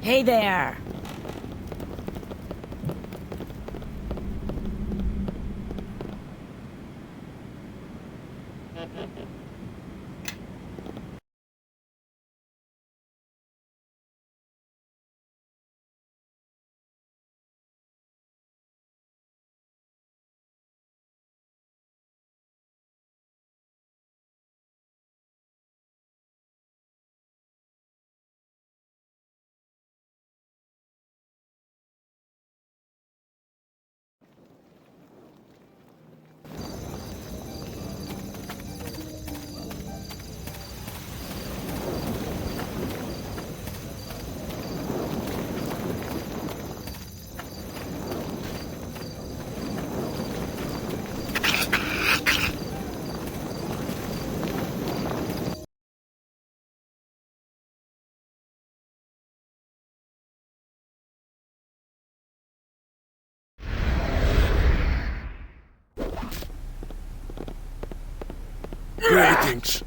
Hey there! Greetings.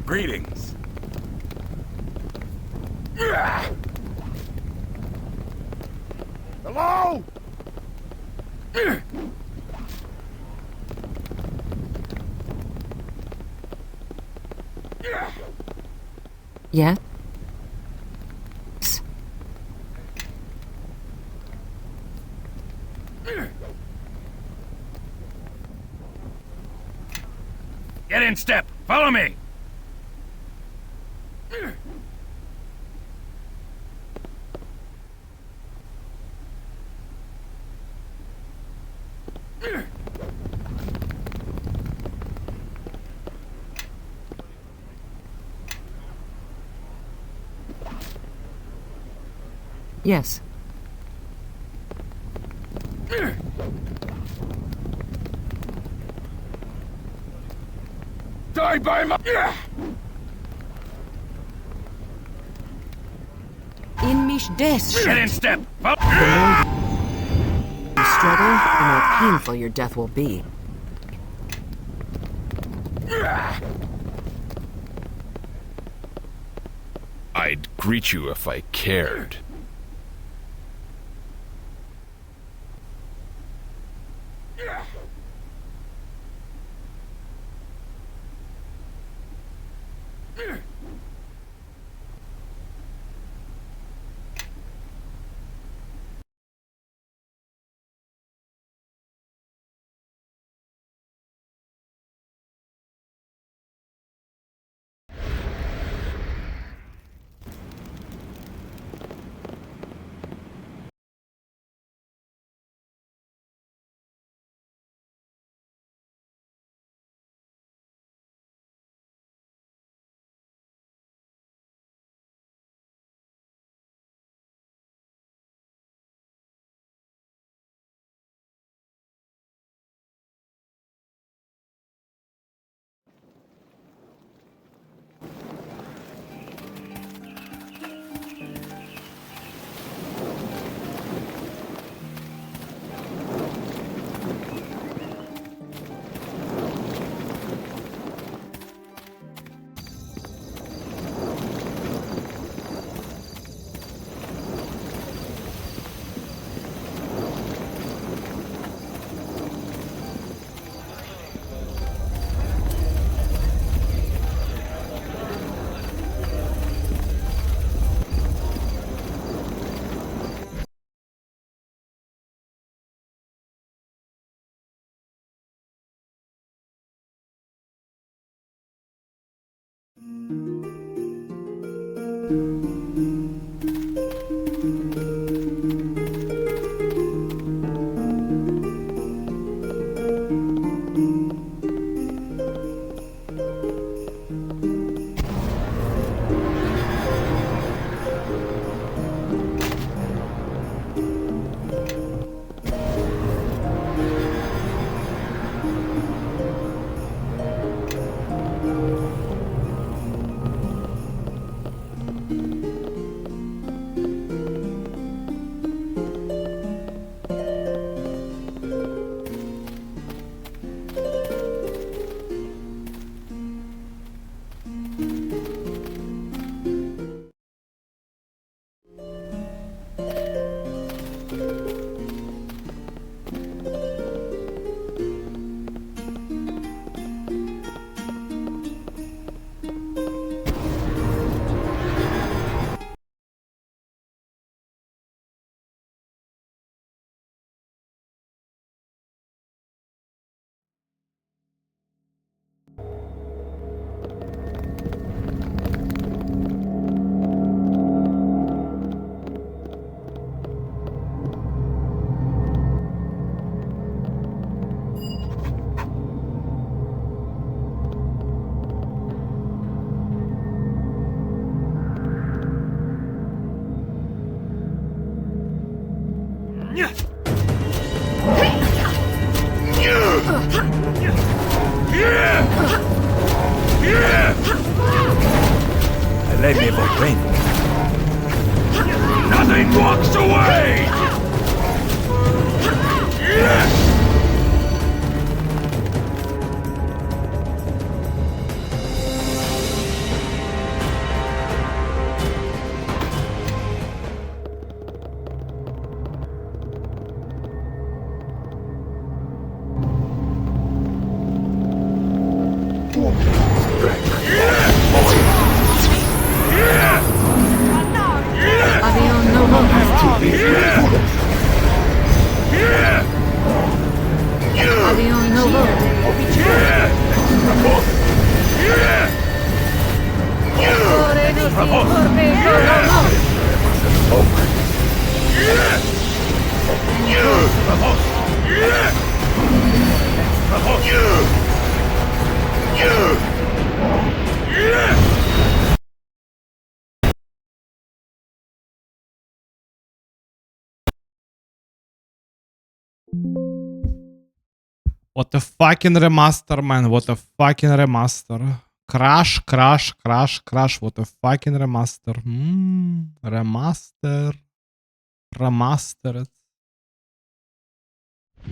Greetings. Hello? Yeah? Get in step. Follow me. Yes. Die by my... In mich des. Get in step. Follow... The more you struggle, the more painful your death will be. I'd greet you if I cared. I lay me for rain. Nothing walks away! Avion Novo. Avion Novo. What a fucking remaster, man. What a fucking remaster. Crash, crash, crash, crash. What a fucking remaster. Remaster. Remastered.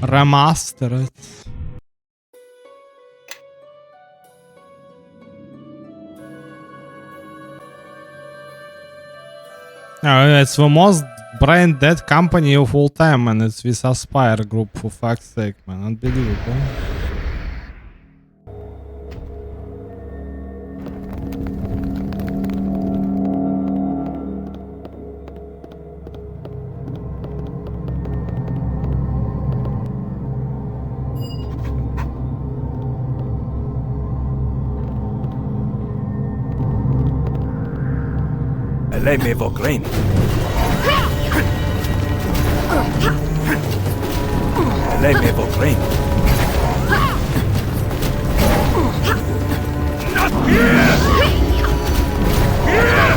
Remastered. It's the most brain dead company of all time, and it's this Aspire group, for fuck's sake, man. Unbelievable. I lay me for grain. I lay me for grain. Not here! Here!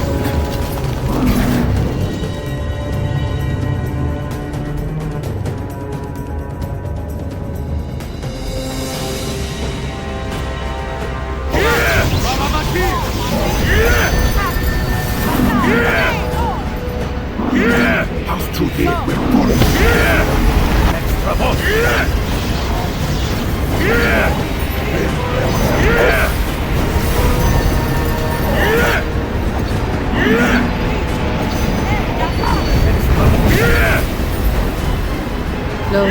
Low.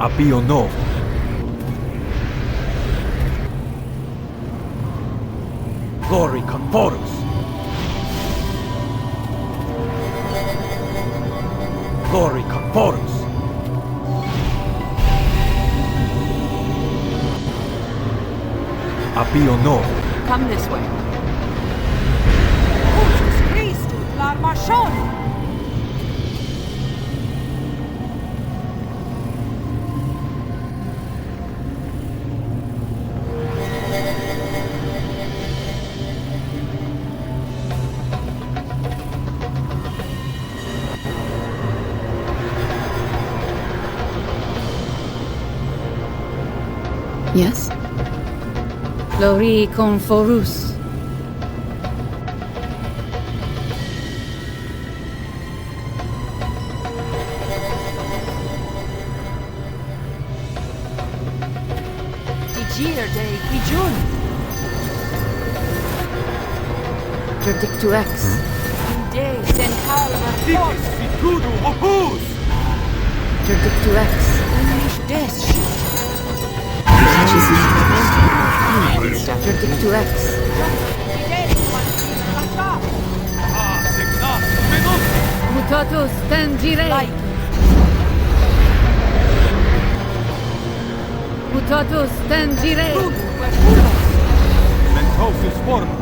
Apio no. Glory conforus. Glory conforus. Apio no. Come this way. Cultus Christus, l'armachon! Yes? Glory conforus. Shir de Kijun. Verdictu ex. De Senkal Verfos. Situdo opus! Verdictu ex. Unish des shit. Verdictu ex. Ah, signat minut! Mutatus tangire. Mutatus tangire. Mentosus forma!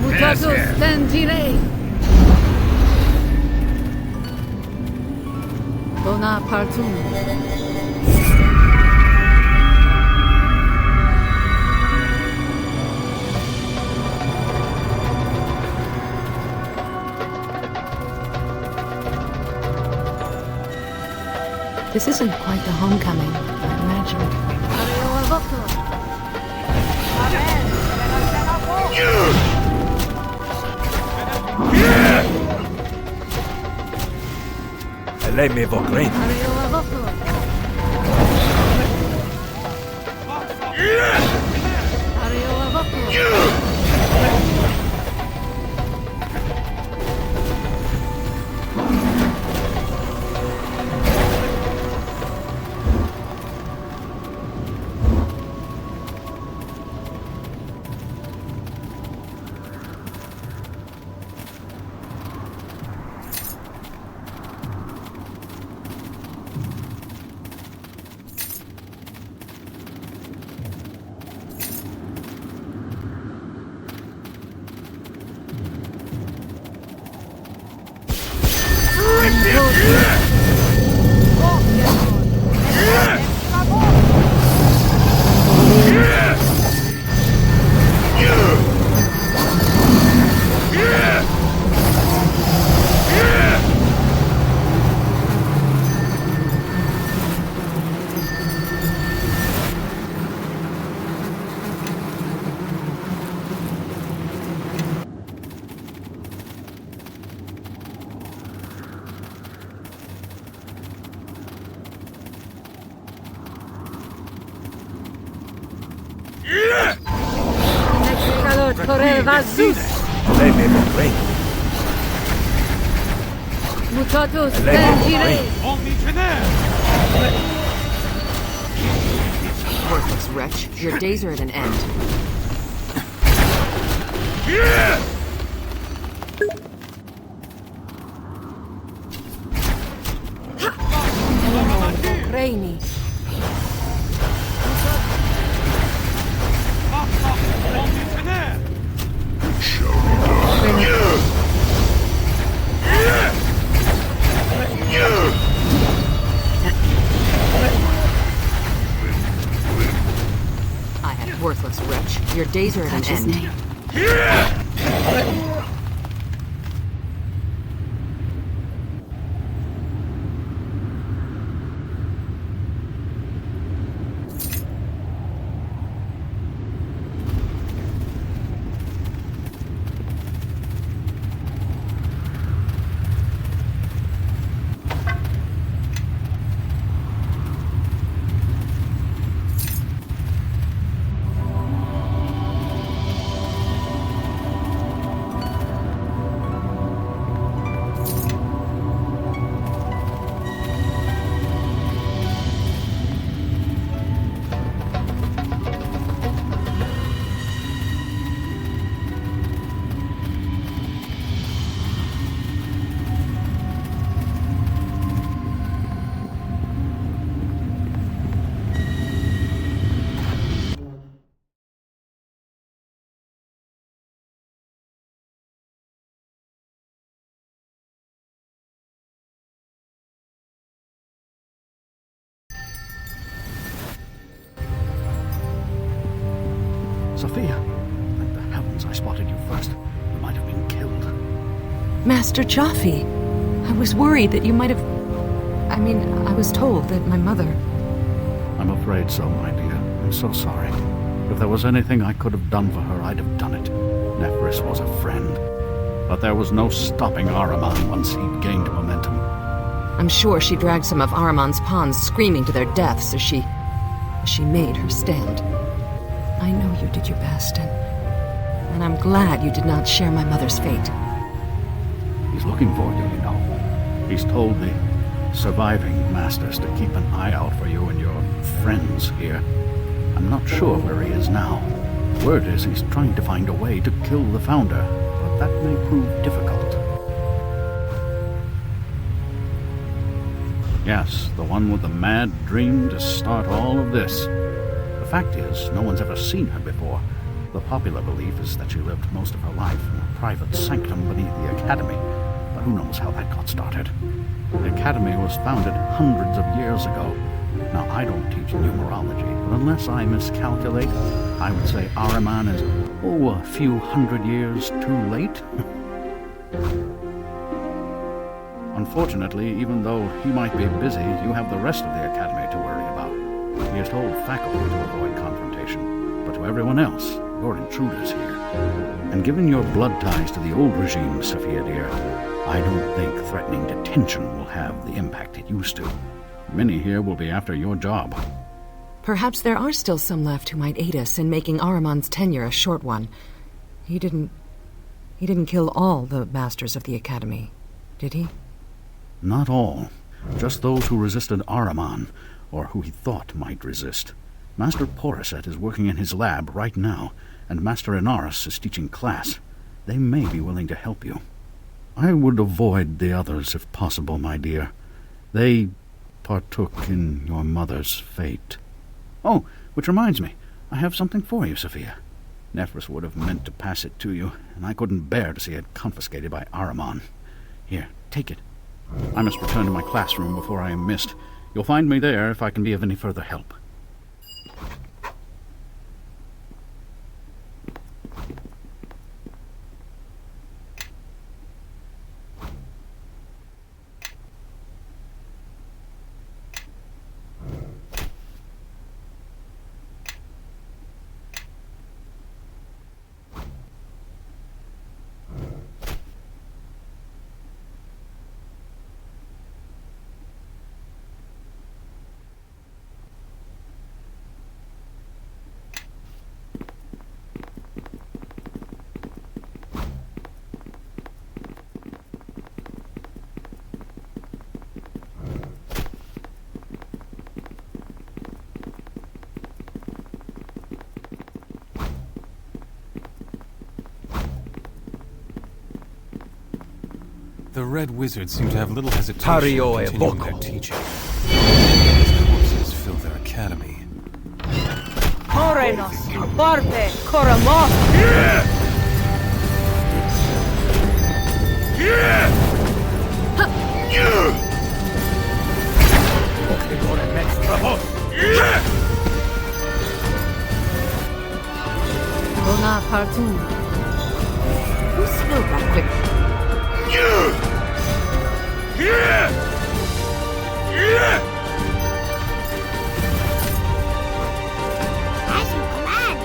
Mutatus tangire. Bona partum. This isn't quite the homecoming I imagined. Areo avoco. Lei me vocrem! Areo avoco. Areo avoco. Calor correr vasus. Lei me vocrem! Mutatus Lei me tangire. vocrem! Omnigener! Worthless wretch. Your days are at an end. Reini. Omnigener! I have worthless wretch. Your days are at an end. Sophia, thank the heavens I spotted you first. You might have been killed. Master Jaffe, I was worried that you might have... I was told that my mother... I'm afraid so, my dear. I'm so sorry. If there was anything I could have done for her, I'd have done it. Nephris was a friend. But there was no stopping Ahriman once he'd gained momentum. I'm sure she dragged some of Ahriman's pawns screaming to their deaths as she... as she made her stand. I know you did your best, and I'm glad you did not share my mother's fate. He's looking for you, you know. He's told the surviving masters to keep an eye out for you and your friends here. I'm not sure where he is now. Word is he's trying to find a way to kill the founder, but that may prove difficult. Yes, the one with the mad dream to start all of this. The fact is, no one's ever seen her before. The popular belief is that she lived most of her life in a private sanctum beneath the Academy, but who knows how that got started. The Academy was founded hundreds of years ago. Now, I don't teach numerology, but unless I miscalculate, I would say Ahriman is, a few hundred years too late. Unfortunately, even though he might be busy, you have the rest of the Academy to worry about. He has told faculty to avoid confrontation, but to everyone else, you're intruders here. And given your blood ties to the old regime, Sophia dear, I don't think threatening detention will have the impact it used to. Many here will be after your job. Perhaps there are still some left who might aid us in making Ahriman's tenure a short one. He didn't kill all the masters of the Academy, did he? Not all. Just those who resisted Ahriman, or who he thought might resist. Master Porisset is working in his lab right now, and Master Inaris is teaching class. They may be willing to help you. I would avoid the others if possible, my dear. They partook in your mother's fate. Oh, which reminds me, I have something for you, Sophia. Nephris would have meant to pass it to you, and I couldn't bear to see it confiscated by Ahriman. Here, take it. I must return to my classroom before I am missed. You'll find me there if I can be of any further help. The Red Wizards seem to have little hesitation Tario in e continuing voco. their teaching. These corpses fill their academy. Morenos, Barbe, Coramos. Bona Partum. Who spoke that quick? As you command.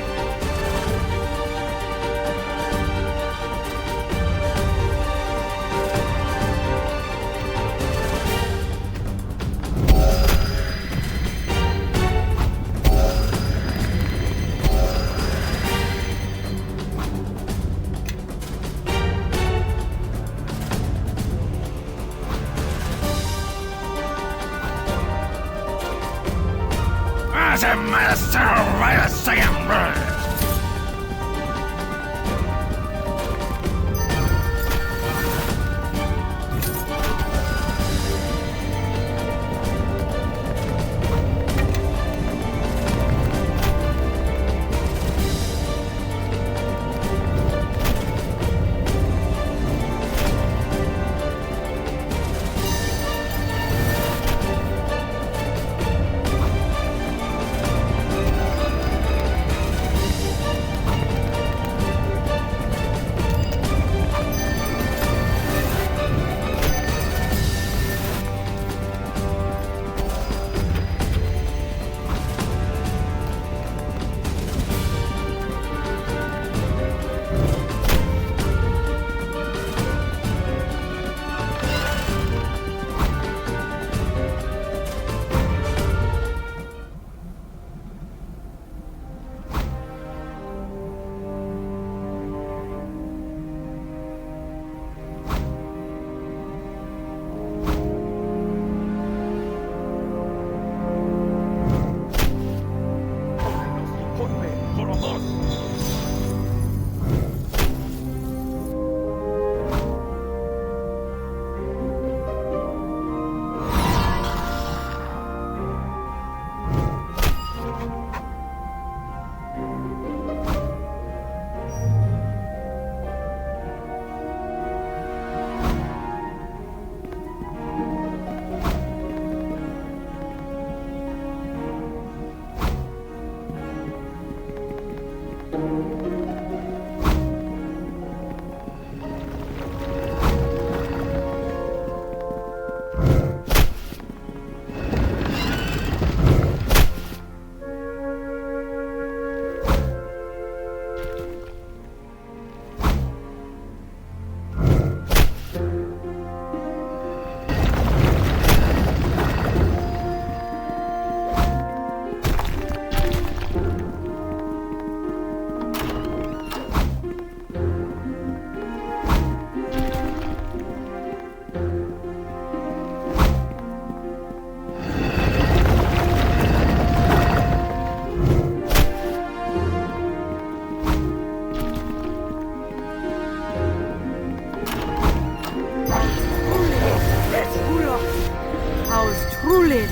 Rulid.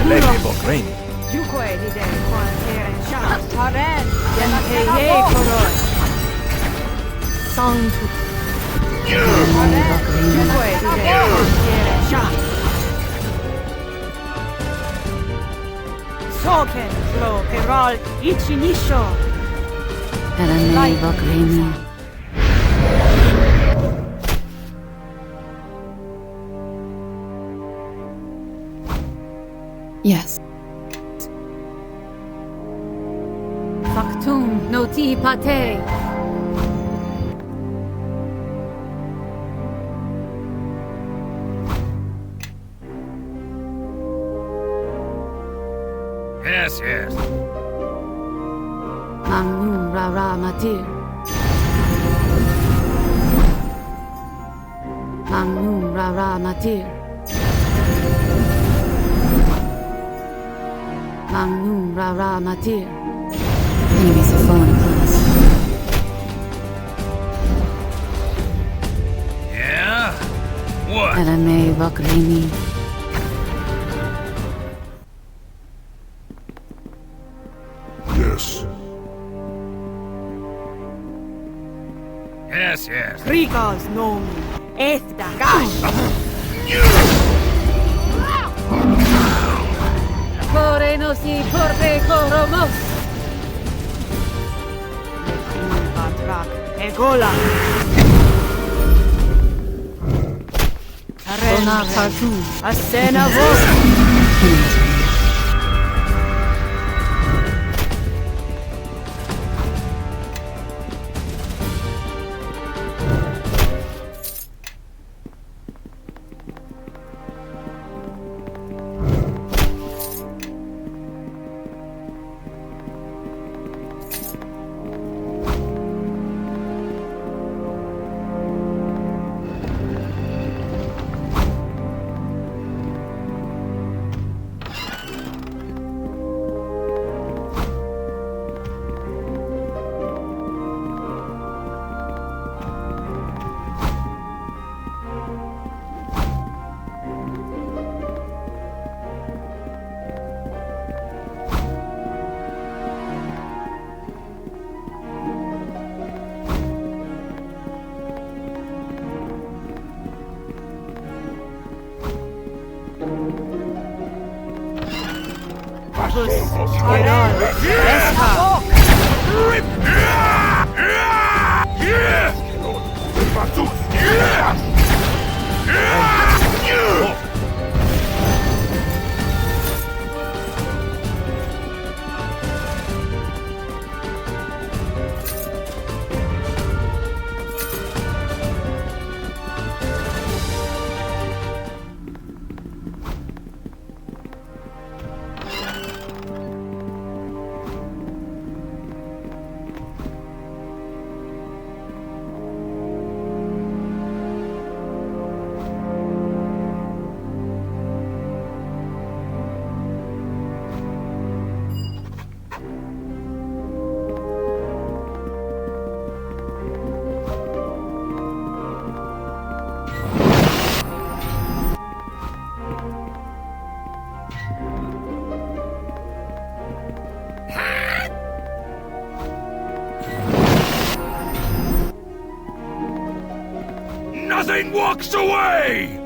Eleme Vokrain. Duque di de quantere shan. Taren. Yente ye koroi. Song to Taren. Duque di de quantere shan. Soken flo perol ichinisho. Eramei Vagreni. Yes. Factum noti pate. Yes, yes. Mamnun Rara Matir. Mamnun Rara Matir. Mamnun Rara Matir. Enemies have fallen upon us. Yeah? What? Eramei Vagreni. Yes. Yes, yes. Rigas nom. Esta gash. Kore no si porte koromos. Patrak. Egola. Arena partu. Asena vos. Nothing walks away!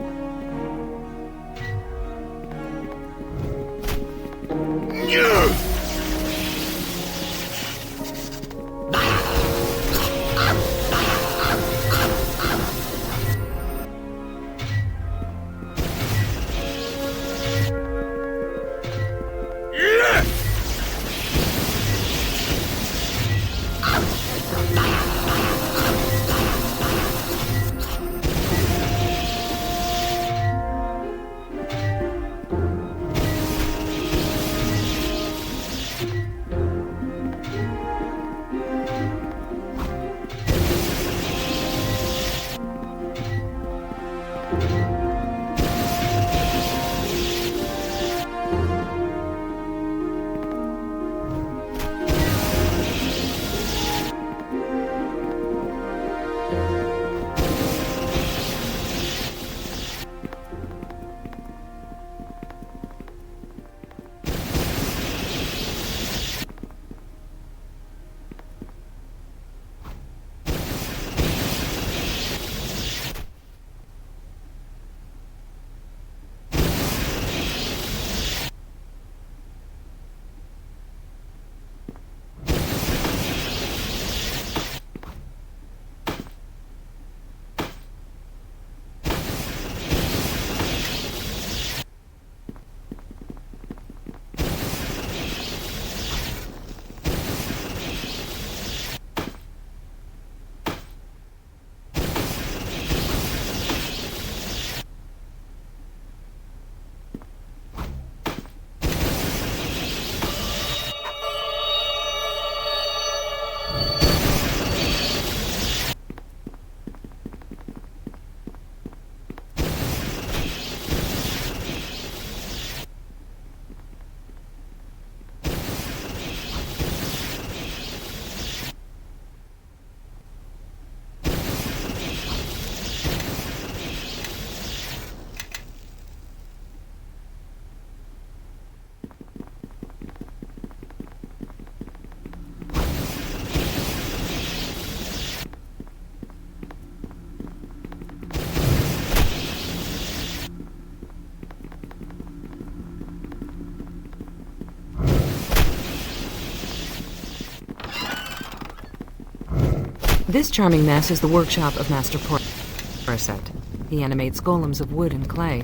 This charming mess is the workshop of Master Porcet. He animates golems of wood and clay.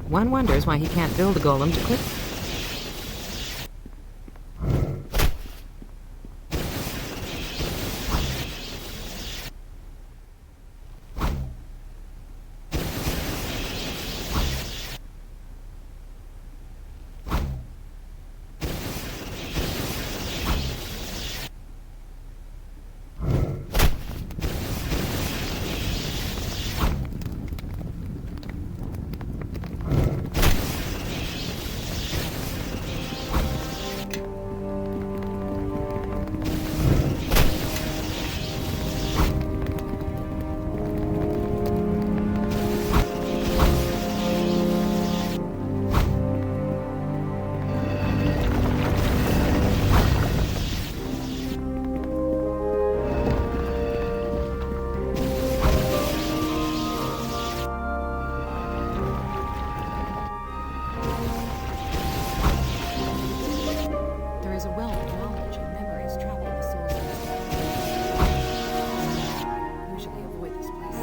One wonders why he can't build a golem to clip. There is a wealth of knowledge and memories trapped in the souls of his people. Usually avoid this place.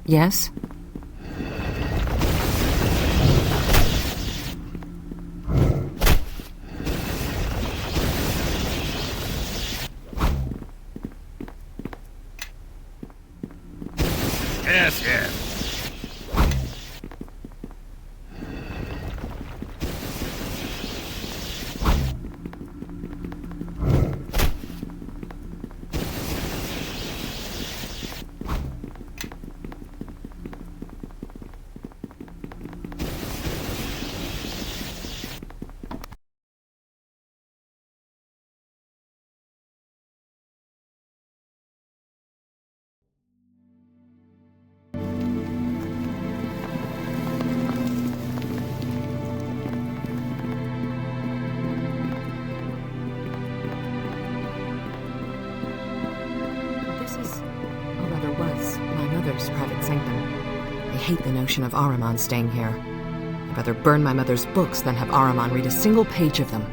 Yes? Yes, yes. This is, or rather was, my mother's private sanctum. I hate the notion of Ahriman staying here. I'd rather burn my mother's books than have Ahriman read a single page of them.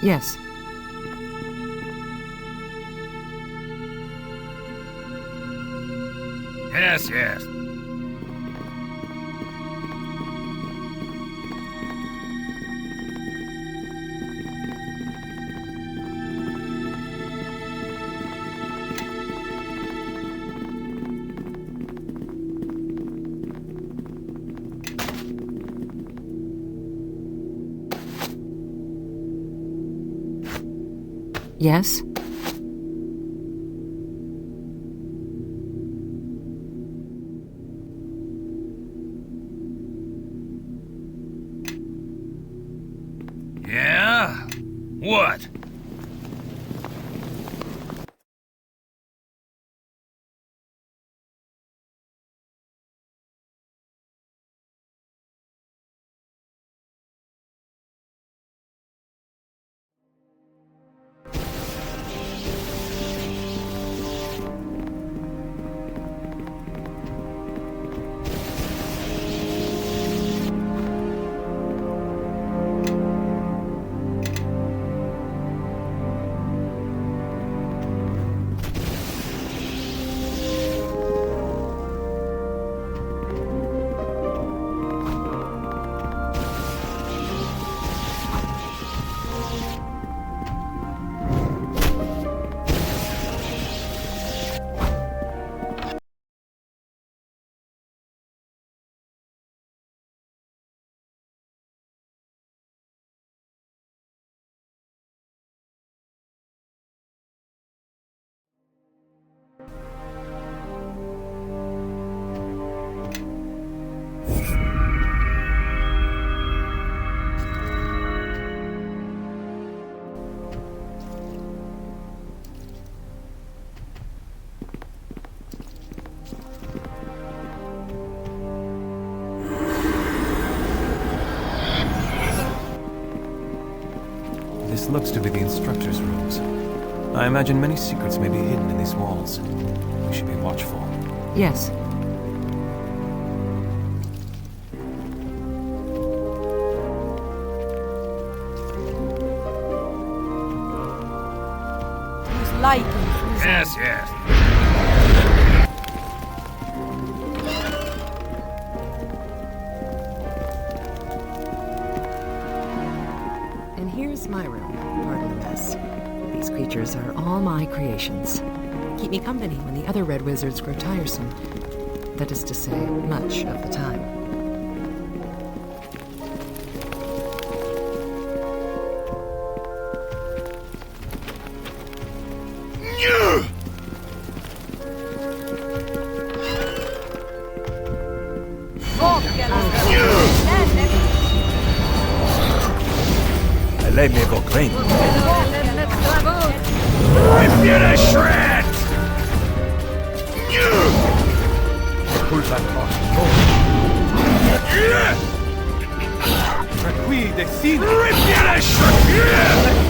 Yes. Yes, yes. Yes? Yeah? What? This looks to be the instructor's rooms. I imagine many secrets may be hidden in these walls. We should be watchful. Yes. Whose light is Yes, yes. And here's my room. Pardon the mess. These creatures are all my creations. Keep me company when the other red wizards grow tiresome. That is to say, much of the time. Lei me vok rein. Rip you to shreds! Pull back on. Qui decide. Rip you to shreds!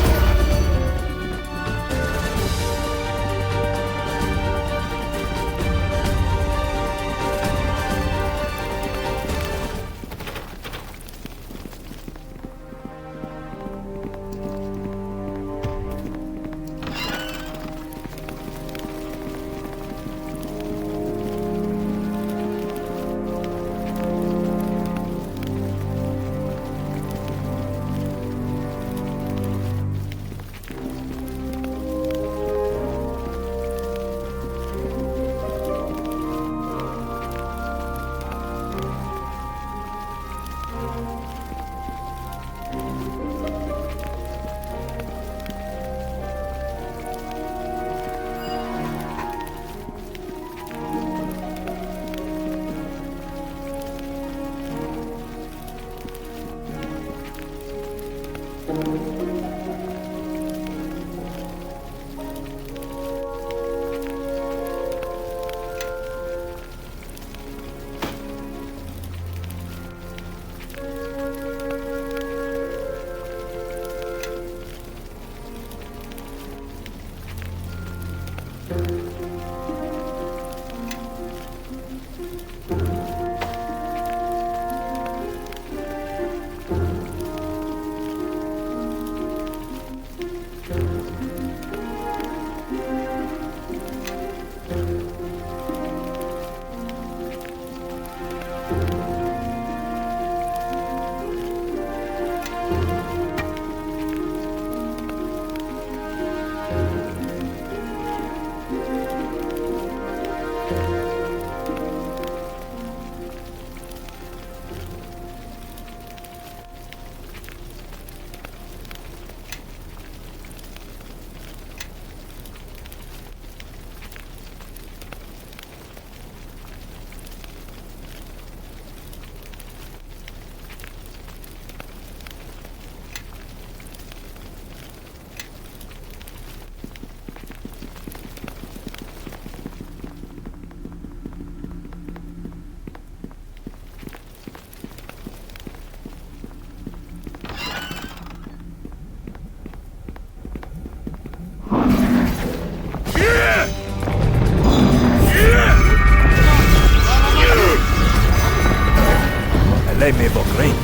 Lei me vokrain.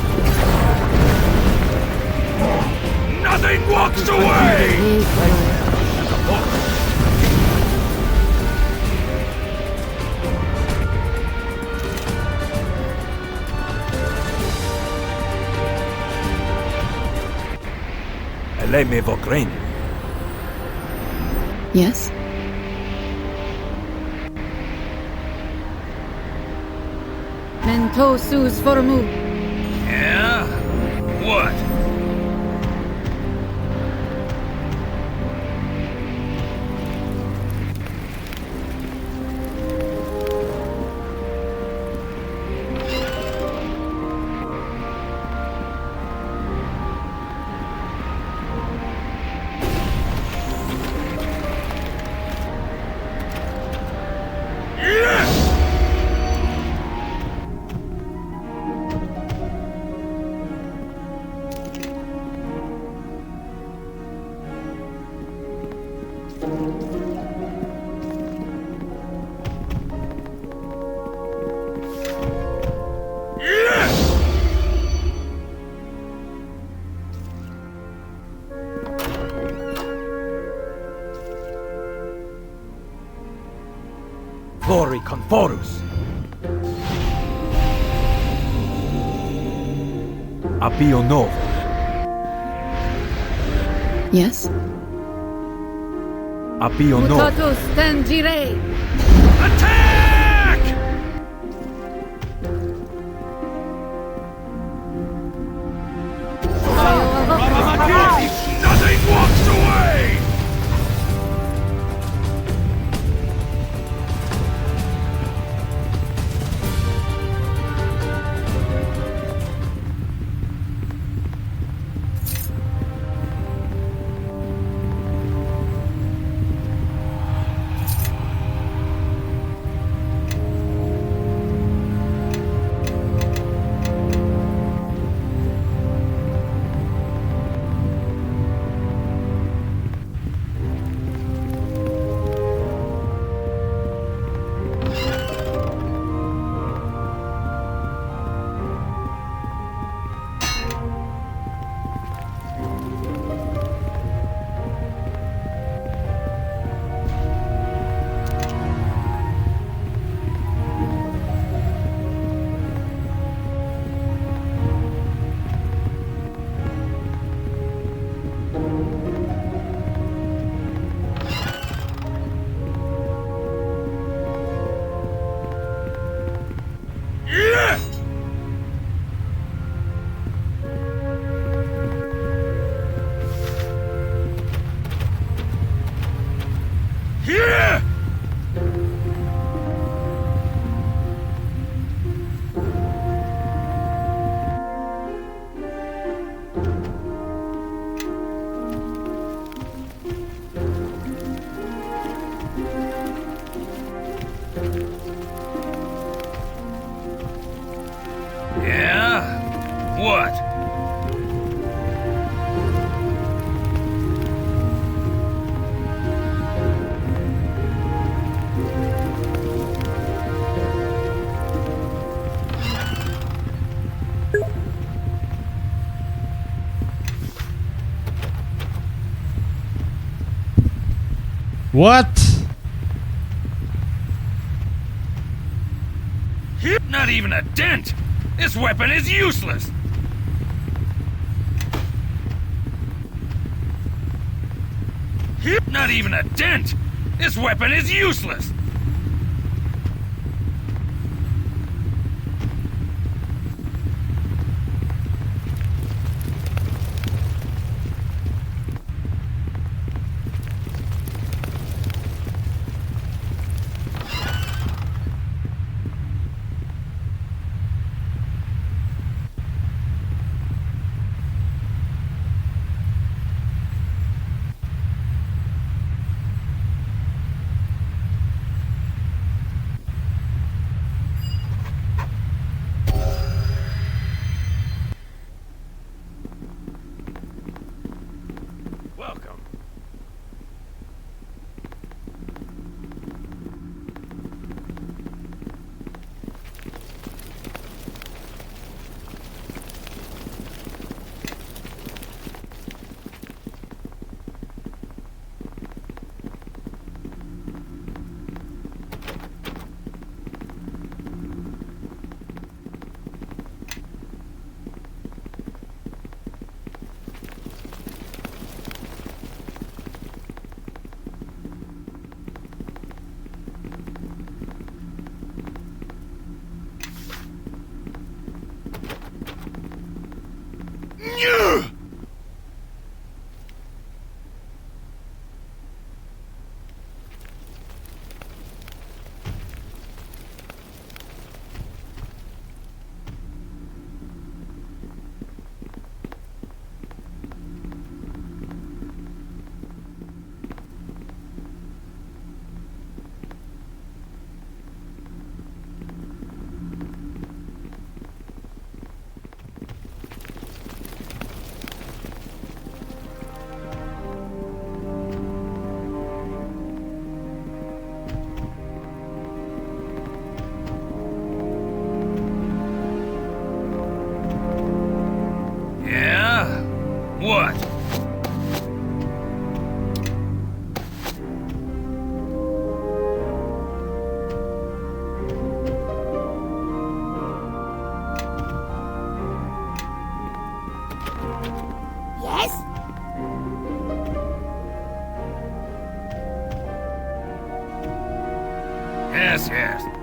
Nothing walks away! Lei me vokrain. Yes? Mentosus formu. Yeah? What? Flori conforus. Appio novo. Yes? Appio novo. Mutatus tangere. Attack! Nothing walks away! Here! Yeah? What? What? Not even a dent! This weapon is useless! Not even a dent! This weapon is useless! Yes, yes.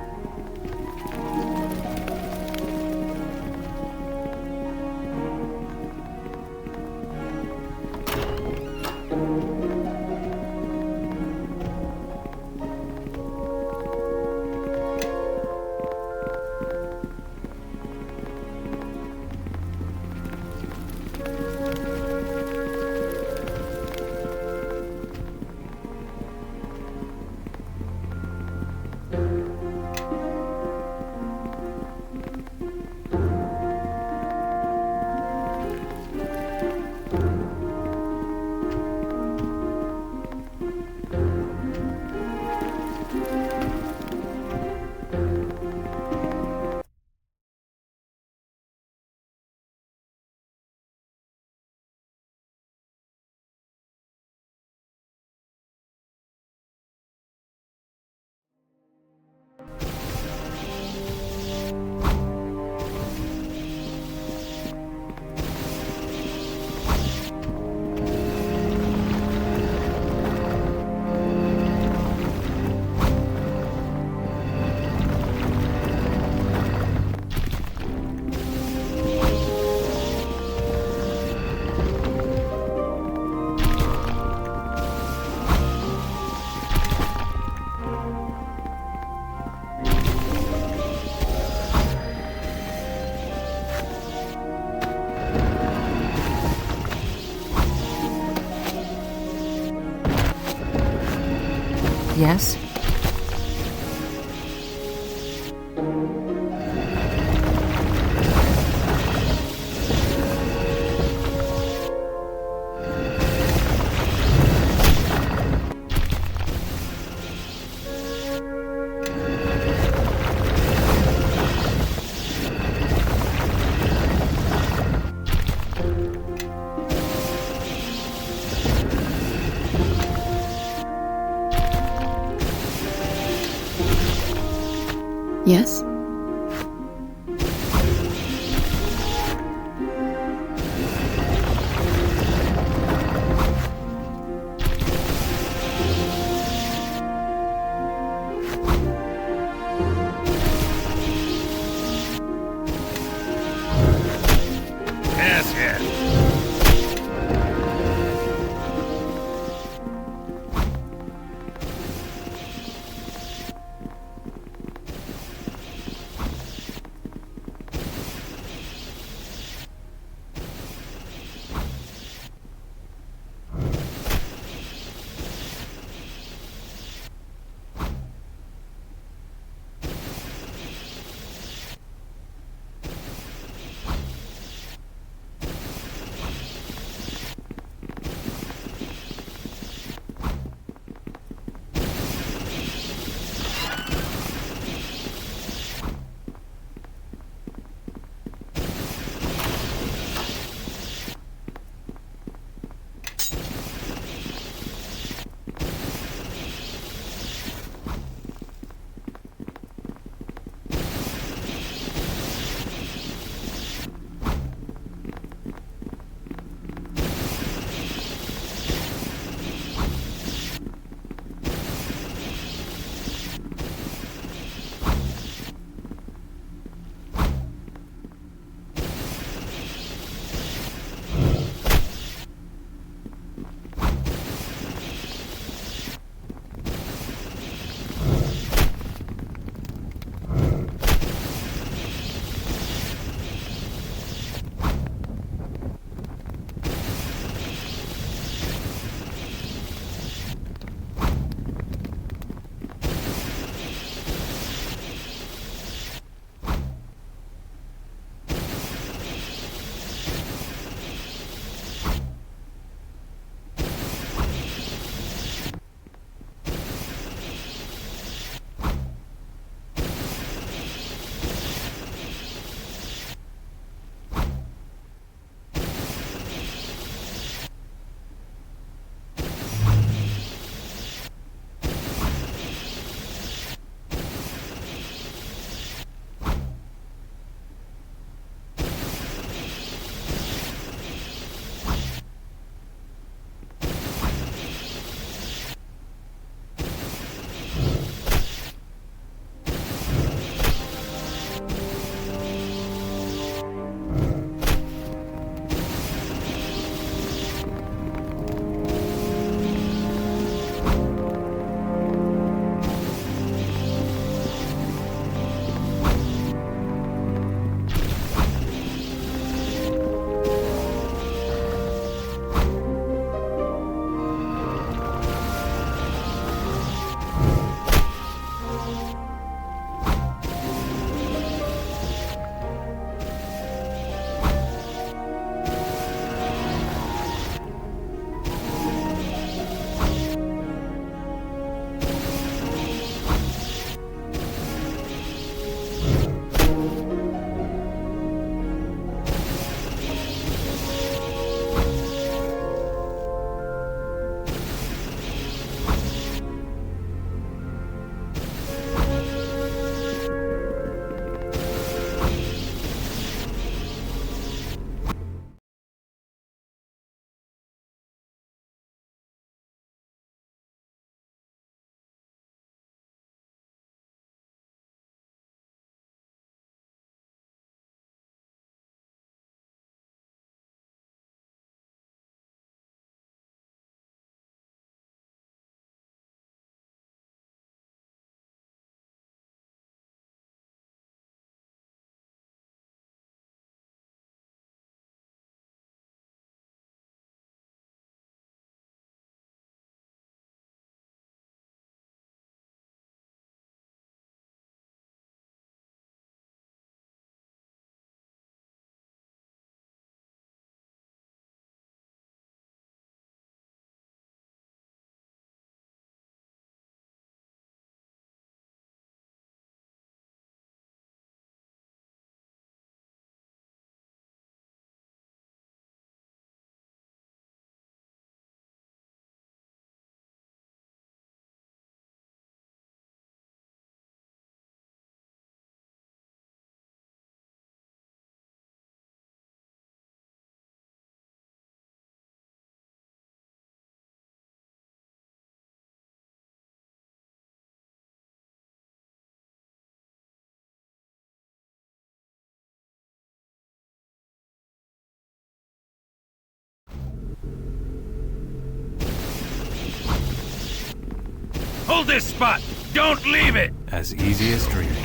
Yes? Yes? Yes, yes. Hold this spot! Don't leave it! As easy as dreaming.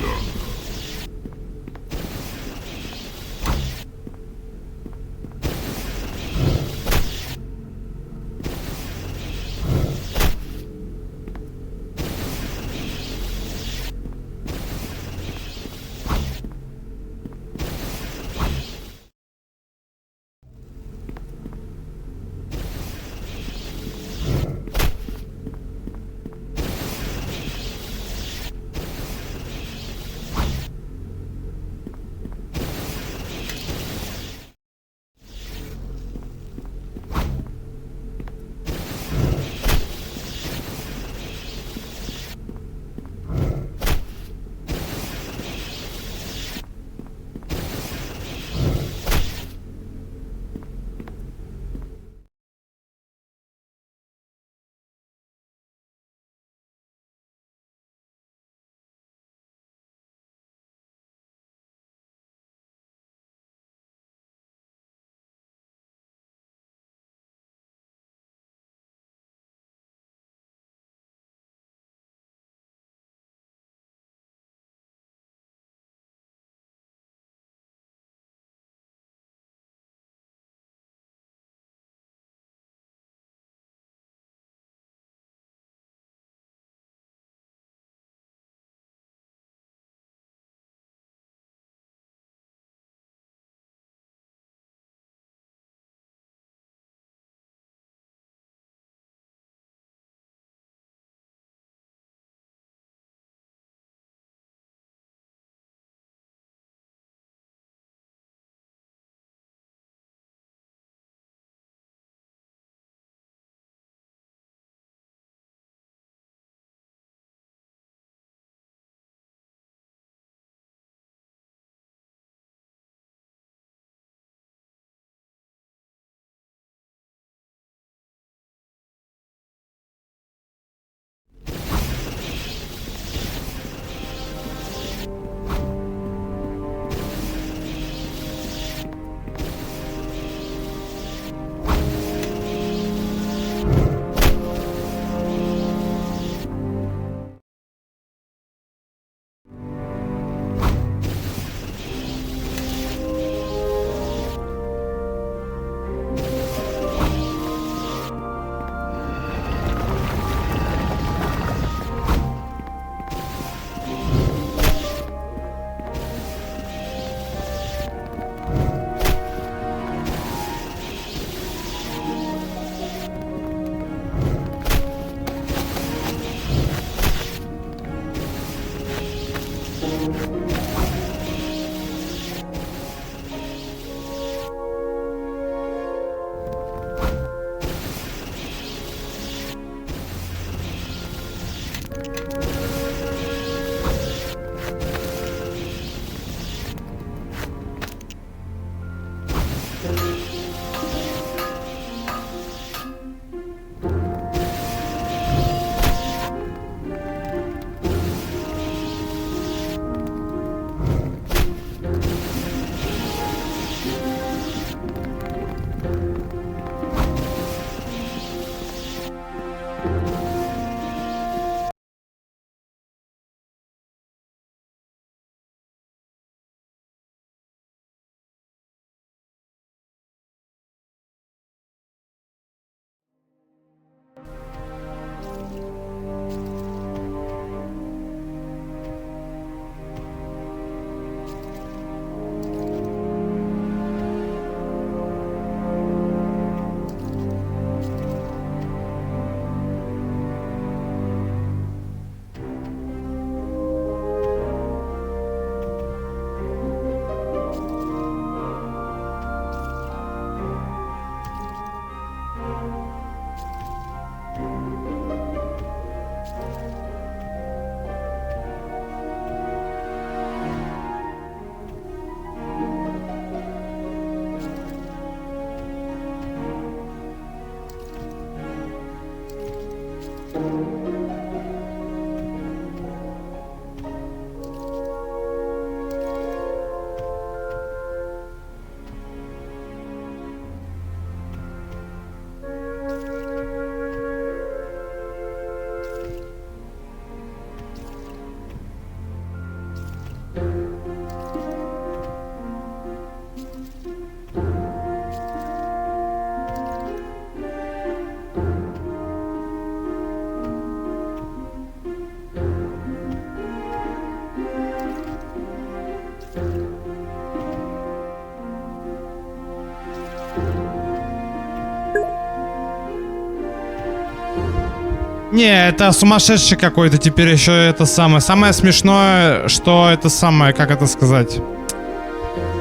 Не, это сумасшедший какой-то теперь еще это самое. Самое смешное, что это самое, как это сказать?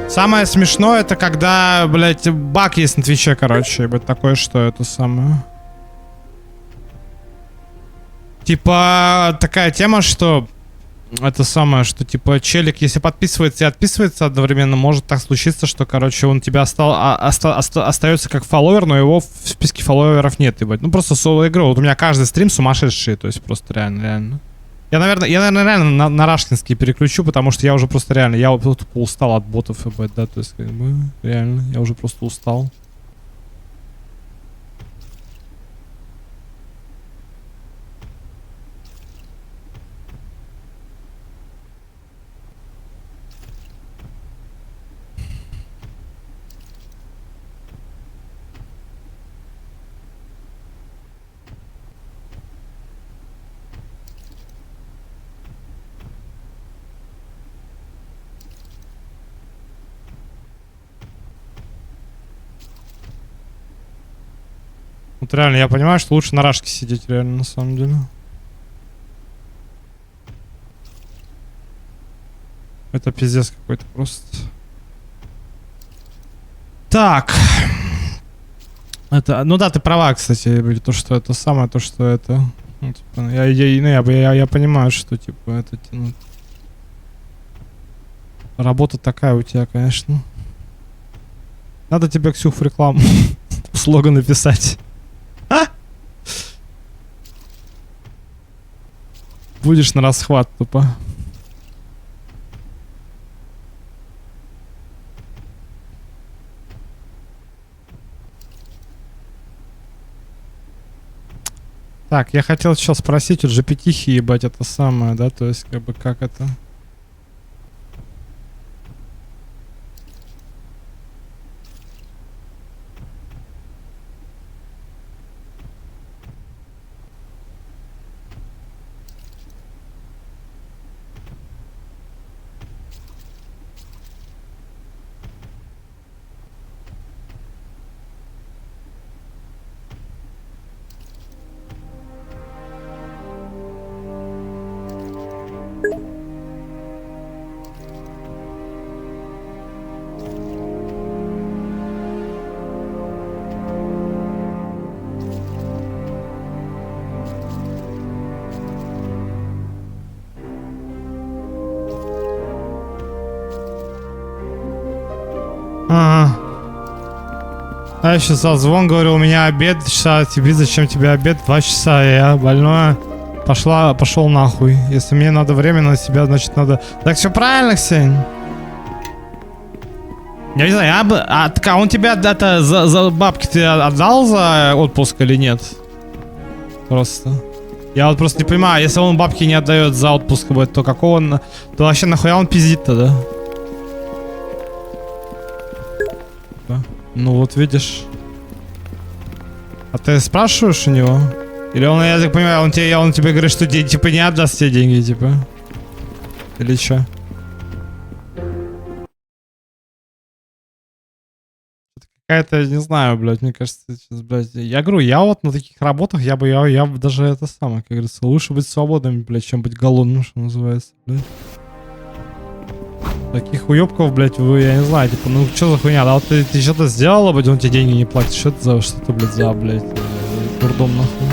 Самое смешное, это когда, блядь, баг есть на Твиче, короче. Ебать, такое, что это самое. Типа, такая тема, что... Это самое, что типа челик, если подписывается и отписывается одновременно, может так случиться, что, короче, он тебя остается как фолловер, но его в списке фолловеров нет, ебать. Ну просто соло игры. Вот у меня каждый стрим сумасшедший, то есть просто реально. Я, наверное, реально на рашкинский переключу, потому что я уже просто реально, я вот тупо устал от ботов, ебать, да, то есть как бы, реально, я уже просто устал. Вот реально, я понимаю, что лучше на рашке сидеть, реально, на самом деле. Это пиздец какой-то просто. Так. Это, ну да, ты права, кстати, то, что это самое, то, что это... Ну, типа, я понимаю, что, типа, это тянуть. Работа такая у тебя, конечно. Надо тебе, Ксюх, в рекламу слоган написать. Будешь на расхват тупо. Так, я хотел сейчас спросить у GPT, ебать, это самое, да, то есть, как бы, как это... Ага. А я сейчас звон, говорю, у меня обед, часа, тебе зачем тебе обед? 2 часа, я больная. Пошел нахуй. Если мне надо время на себя, значит надо... Так все правильно, Ксень? Я не знаю, так, он тебя это, за бабки ты отдал за отпуск или нет? Просто. Я вот просто не понимаю, если он бабки не отдает за отпуск, то какого он... То вообще нахуя он пиздит тогда? Ну вот видишь. А ты спрашиваешь у него? Или он, я так понимаю, он тебе говорит, что типа не отдаст тебе деньги, типа? Или чё? Какая-то, не знаю, блядь, мне кажется, сейчас, блядь, я говорю, я вот на таких работах, я бы даже это самое, как говорится, лучше быть свободным, блядь, чем быть голодным, что называется, блядь. Таких уёбков, блядь, вы, я не знаю, типа, ну что за хуйня, да вот ты что-то сделала, блядь, он тебе деньги не платит, что это за, что-то, блядь, за, блядь, дурдом нахуй.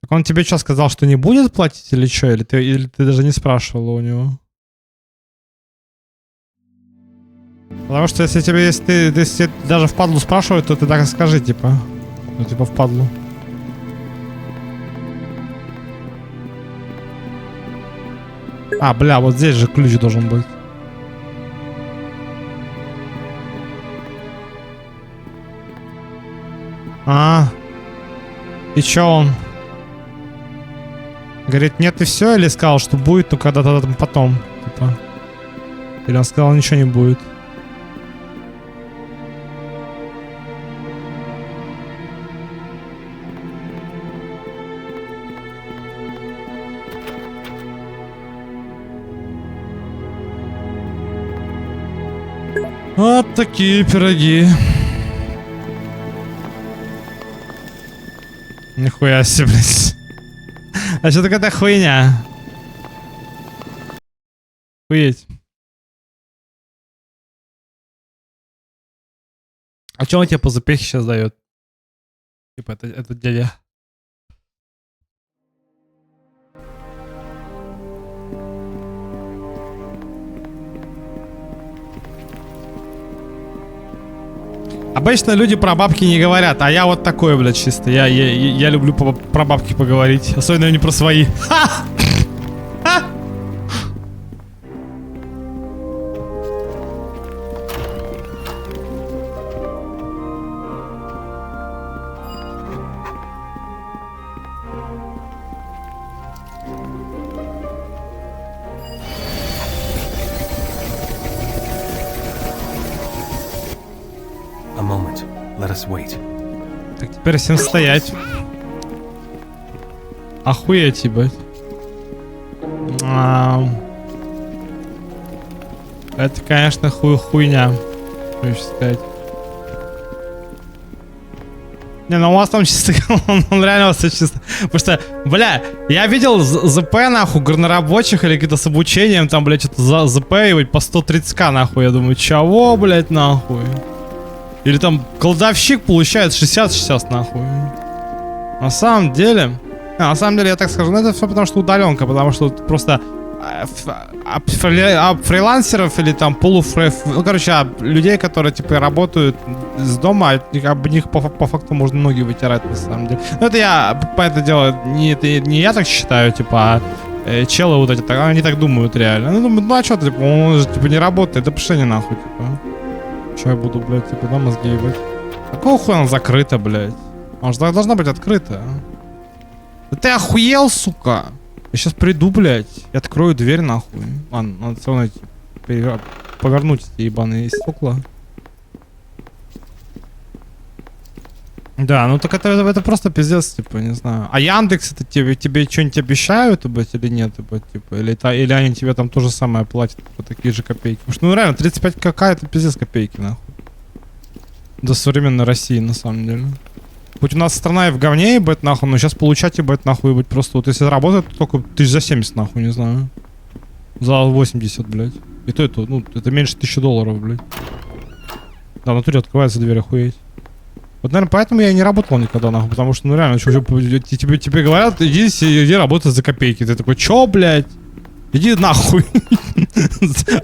Так он тебе что, сказал, что не будет платить или что, или ты даже не спрашивала у него? Потому что если если даже впадлу спрашивают, то ты так и скажи, типа, ну типа впадлу. А, бля, вот здесь же ключ должен быть. А, и чё он? Говорит, нет и все, или сказал, что будет, но когда-то там потом, типа. Или он сказал, ничего не будет. Вот такие пироги. Нихуя себе, блядь. А что такая хуйня? Хуеть. А что он тебе по запехе сейчас дает? Типа это дядя. Обычно люди про бабки не говорят, а я вот такой, блядь, чисто. Я люблю про бабки поговорить. Особенно не про свои. Ха! Ха! A moment. Let us wait. Так, теперь всем стоять. Охуеть, ебать. Это, конечно, хуйня. Что еще сказать. Не, ну у вас там чисто, он реально все чисто. Потому что, бля, я видел ЗП, нахуй, горнорабочих или какие-то с обучением, там, блядь, что-то ЗП, ебать, по 130к, нахуй. Я думаю, чего, блядь, нахуй? Или там кладовщик получает 60 сейчас, нахуй. На самом деле, я так скажу, ну это все потому что удаленка, потому что просто фрилансеров или там ну короче, людей, которые типа работают с дома, об них по факту можно ноги вытирать на самом деле. Ну это я, по это дело, не я так считаю, типа, челы вот эти, они так думают реально. Ну думают, ну а что ты, типа, он же типа не работает, да пошли не нахуй, типа. Че я буду, блядь, типа, да, мозги ебать? Какого хуя она закрыта, блядь? Она же должна быть открыта. Да ты охуел, сука? Я сейчас приду, блядь, и открою дверь, нахуй. Ладно, надо все равно повернуть эти ебаные стекла. Да, ну так это просто пиздец, типа, не знаю. А Яндекс это тебе что-нибудь обещают, блядь, или нет, типа, или они тебе там то же самое платят по такие же копейки? Потому что, ну реально, 35 кк это пиздец копейки, нахуй. До современной России, на самом деле. Хоть у нас страна и в говне, ебать, нахуй, но сейчас получать, ебать, нахуй, ебать, просто вот если работает, то только тысяч за 70, нахуй, не знаю. За 80, блядь. И то это, ну, это меньше $1000, блядь. Да, в натуре открывается дверь, охуеть. Вот, наверное, поэтому я и не работал никогда, нахуй, потому что, ну, реально, тебе говорят, иди работай за копейки. Ты такой, чё, блядь? Иди нахуй.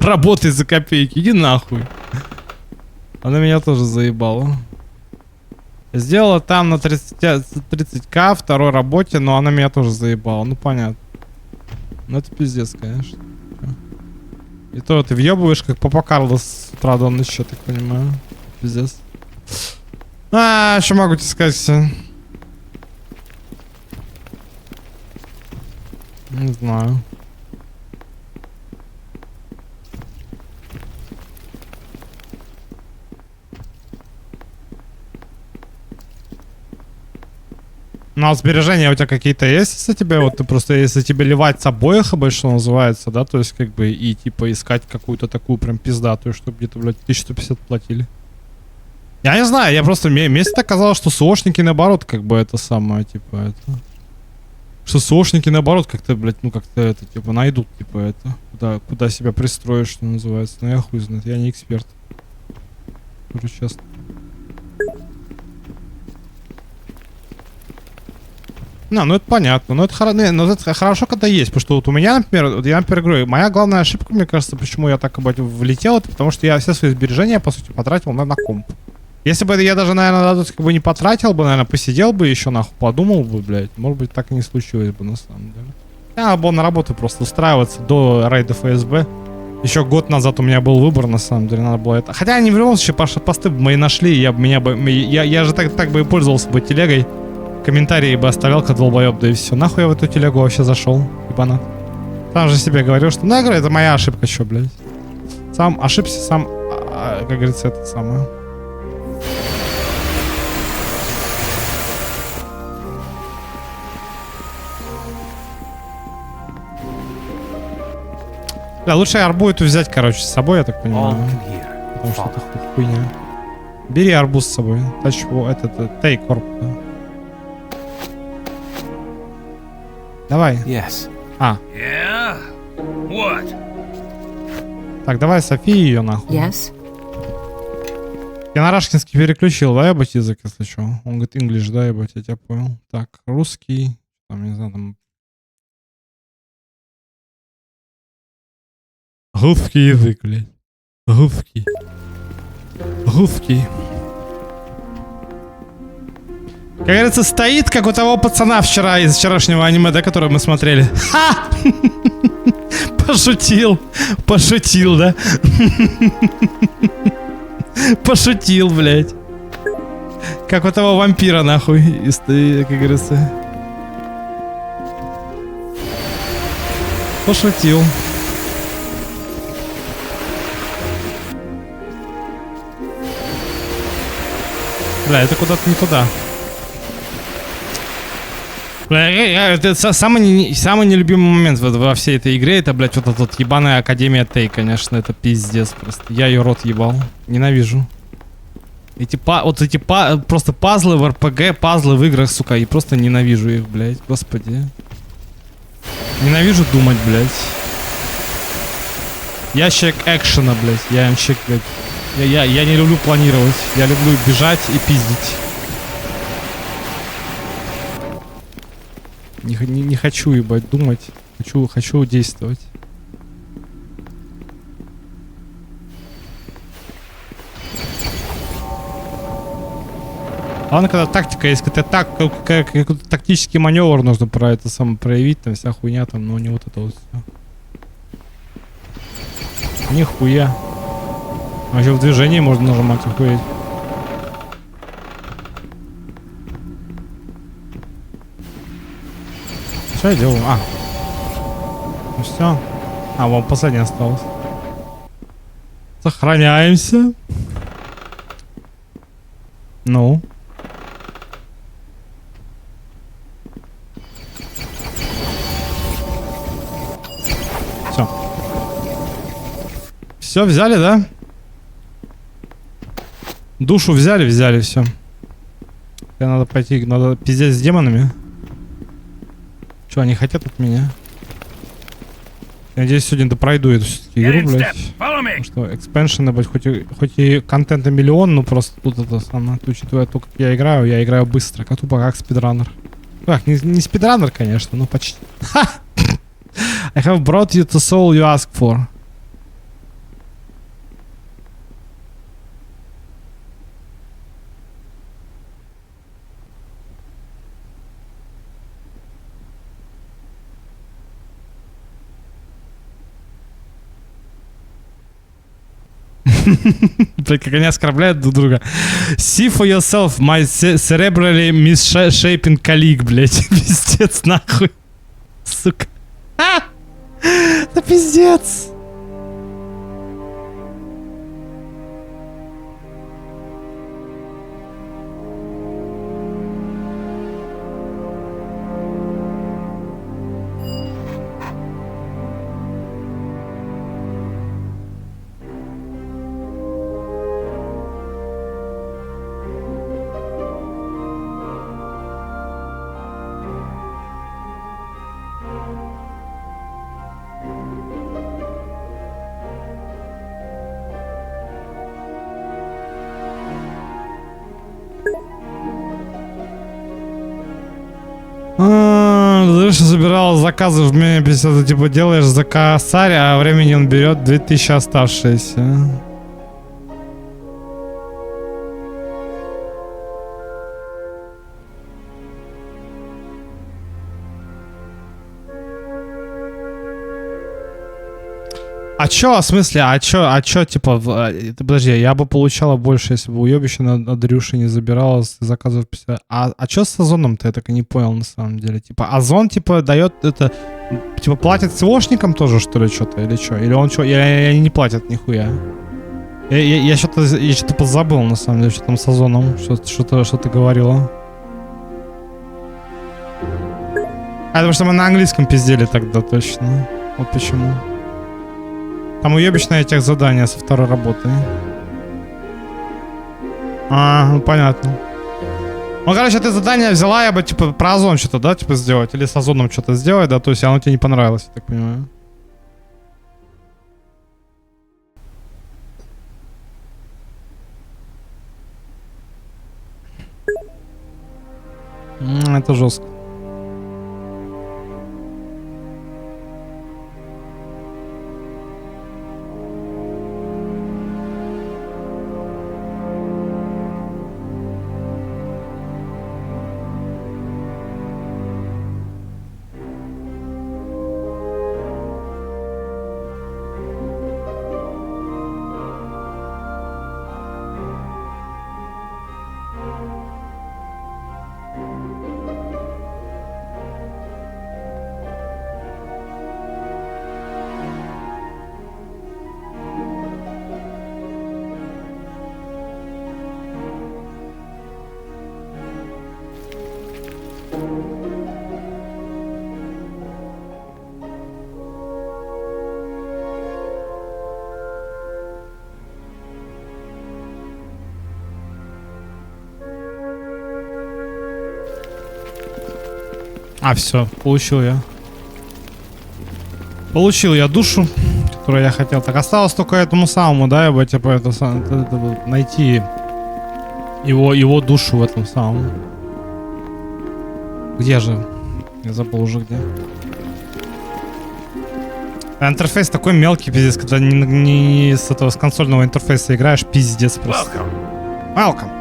Работай за копейки, иди нахуй. Она меня тоже заебала. Сделала там на 30к второй работе, но она меня тоже заебала. Ну, понятно. Ну, это пиздец, конечно. И то ты въебываешь, как Папа Карлос с утра до ночи, я так понимаю. Пиздец. Что могу тебе сказать? Не знаю. Ну, а сбережения у тебя какие-то есть, если тебе, вот ты просто, если тебе ливать с обоих, что называется, да, то есть как бы и типа искать какую-то такую прям пиздатую, чтобы где-то, блядь, 1150 платили. Я не знаю, я просто, мне всегда казалось, что СОшники наоборот, как бы это самое, типа, это... Что СОшники наоборот как-то, блядь, ну как-то это, типа, найдут, типа, это, куда себя пристроишь, что называется. Ну я хуй знает, я не эксперт. Говорю честно. Ну это понятно, но это хорошо, когда есть, потому что вот у меня, например, вот я, например, говорю, моя главная ошибка, мне кажется, почему я так, блядь, влетел, это потому что я все свои сбережения, по сути, потратил на комп. Если бы я даже, наверное, как бы не потратил бы, наверное, посидел бы еще, нахуй, подумал бы, блядь, может быть, так и не случилось бы, на самом деле. Я надо было на работу просто устраиваться до рейда ФСБ. Еще год назад у меня был выбор, на самом деле, надо было это. Хотя они в любом случае посты бы мои нашли, я же так бы и пользовался бы телегой. Комментарии бы оставлял, как долбоеб, да и все. Нахуй я в эту телегу вообще зашел, ебанат. Сам же себе говорил, что, ну, я говорю, это моя ошибка, чё, блядь. Сам ошибся, сам, как говорится, это самое. Да, лучше арбу эту взять, короче, с собой, я так понимаю. потому что это хуйня. Бери арбуз с собой. Take корп. Давай. Yes. Yeah? What? Так, давай Софии ее нахуй. Yes? Я на рашкинский переключил, да, ебать, язык, если что. Он говорит, English, да, ебать, я тебя понял. Так, русский, там, не знаю, там... Русский язык, блядь. Русский. Русский. Как говорится, стоит, как у того пацана вчера из вчерашнего аниме, да, которое мы смотрели. Ха! Пошутил. Пошутил, да? Пошутил, блядь. Как у того вампира, нахуй. Как говорится. Пошутил. Бля, это куда-то не туда. Бля, это самый нелюбимый момент во всей этой игре. Это, блядь, вот эта вот ебаная Академия Тей, конечно. Это пиздец просто. Я ее рот ебал. Ненавижу. Просто пазлы в РПГ, пазлы в играх, сука. И просто ненавижу их, блядь. Господи. Ненавижу думать, блядь. Я человек экшена, блядь. Я человек, блядь. Я не люблю планировать. Я люблю бежать и пиздить. Не хочу, ебать, думать. Хочу действовать. Ладно, когда тактика есть, когда какой-то тактический маневр нужно про это самое проявить, там вся хуйня, там, но не вот это вот все. Нихуя. А еще в движении можно нажимать, охуеть. Что я делаю? Ну все. Вон последний осталось. Сохраняемся. Ну. Все. Все, взяли, да? Душу взяли, все. Тебе надо пойти, надо пиздец с демонами. Что, они хотят от меня? Я надеюсь, сегодня допройду эту игру, блядь. Потому что экспеншены, блядь, хоть и контента миллион, но просто тут это самое, учитывая то, как я играю быстро, как тупо как спидранер. Так, не спидранер, конечно, но почти. I have brought you the soul you asked for. Блять, как они оскорбляют друг друга. See for yourself, my cerebrally misshapen colleague, блять. Пиздец, нахуй. Сука. Это пиздец. Дальше забирал заказы в меня 50, типа делаешь заказ, а времени он берет 2000 оставшиеся. А чё, в смысле, а чё, типа, подожди, я бы получала больше, если бы уёбище на Дрюше не забирала с заказов 50. А чё с Озоном-то, я так и не понял, на самом деле. Типа, Озон, типа, даёт это, типа, платит СОшникам тоже, что ли, что-то, или чё? Или он чё, или они не платят нихуя? Я что-то позабыл, на самом деле, что там с Озоном, что ты говорила. Потому что мы на английском пиздели тогда, точно. Вот почему. Там уебищное тех задание со второй работы. А, ну понятно. Ну, короче, ты задание взяла, я бы, типа, про озон что-то, да, типа, сделать? Или с озоном что-то сделать, да? То есть оно тебе не понравилось, я так понимаю. Это жестко. А, все, получил я. Получил я душу, которую я хотел. Так, осталось только этому самому, да, я бы, типа, найти его душу в этом самом. Где же? Я забыл уже где. А интерфейс такой мелкий, пиздец, когда не с этого, с консольного интерфейса играешь, пиздец просто. Welcome.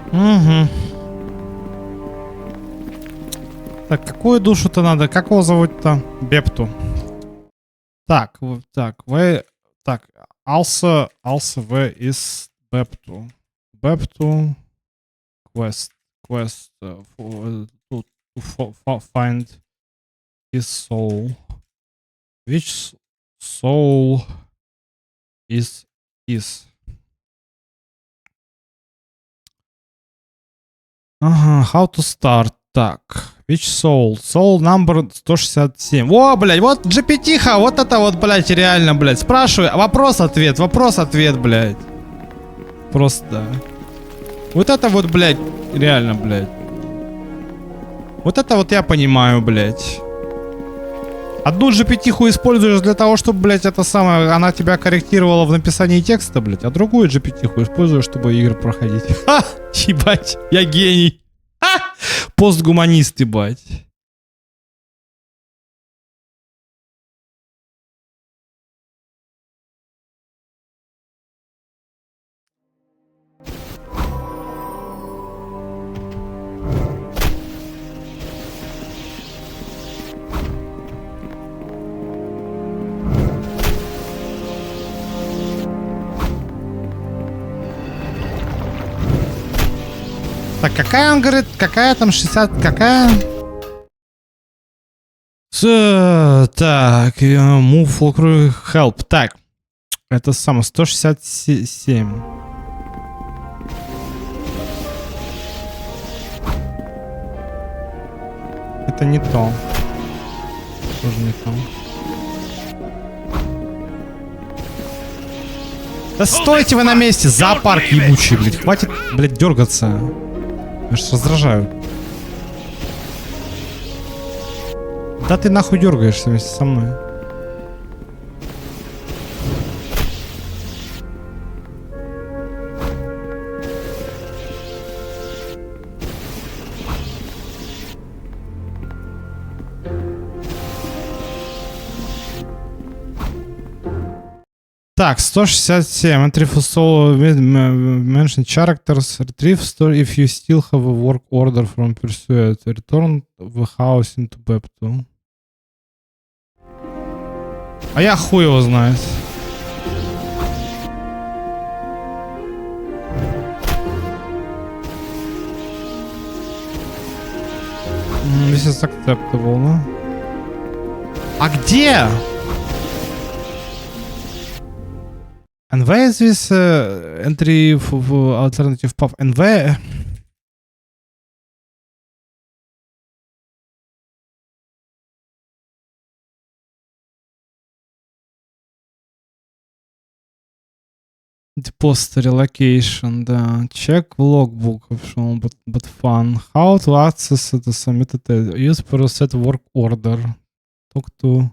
Угу. Так, какую душу-то надо? Как его зовут-то? Бепту. Так, вы... Так, also where is Beptu? Beptu quest to find his soul. Which soul is his? Ага, how to start. Так, Which soul? Soul number 167. О, блядь, вот GPT-ха, вот это вот, блядь, реально, блядь. Спрашиваю, вопрос-ответ, блядь. Просто. Вот это вот, блядь, реально, блядь. Вот это вот я понимаю, блядь. Одну GPT-ху используешь для того, чтобы, блядь, это самое, она тебя корректировала в написании текста, блядь, а другую GPT-ху используешь, чтобы игры проходить. Ха! Ебать, я гений. Ха! Постгуманист, ебать. Так, какая он говорит? Какая там 60? Какая? Так, move for help. Так, это самое 167. Это не то. Тоже не то. Да стойте вы на месте, зоопарк ебучий, блядь. Хватит, блядь, дергаться. Я ж раздражаю. Да ты нахуй дергаешься вместе со мной. Так, 167. Entry for solo mention characters. Retrieve story if you still have a work order from pursuit. Return the house into Bep2. А я хуй его знает. This is acceptable, да? А где? And where is this entry for alternative path? And where? Depository location, да. Check logbook optional, but fun. How to access the submitted use for a set work order. Talk to...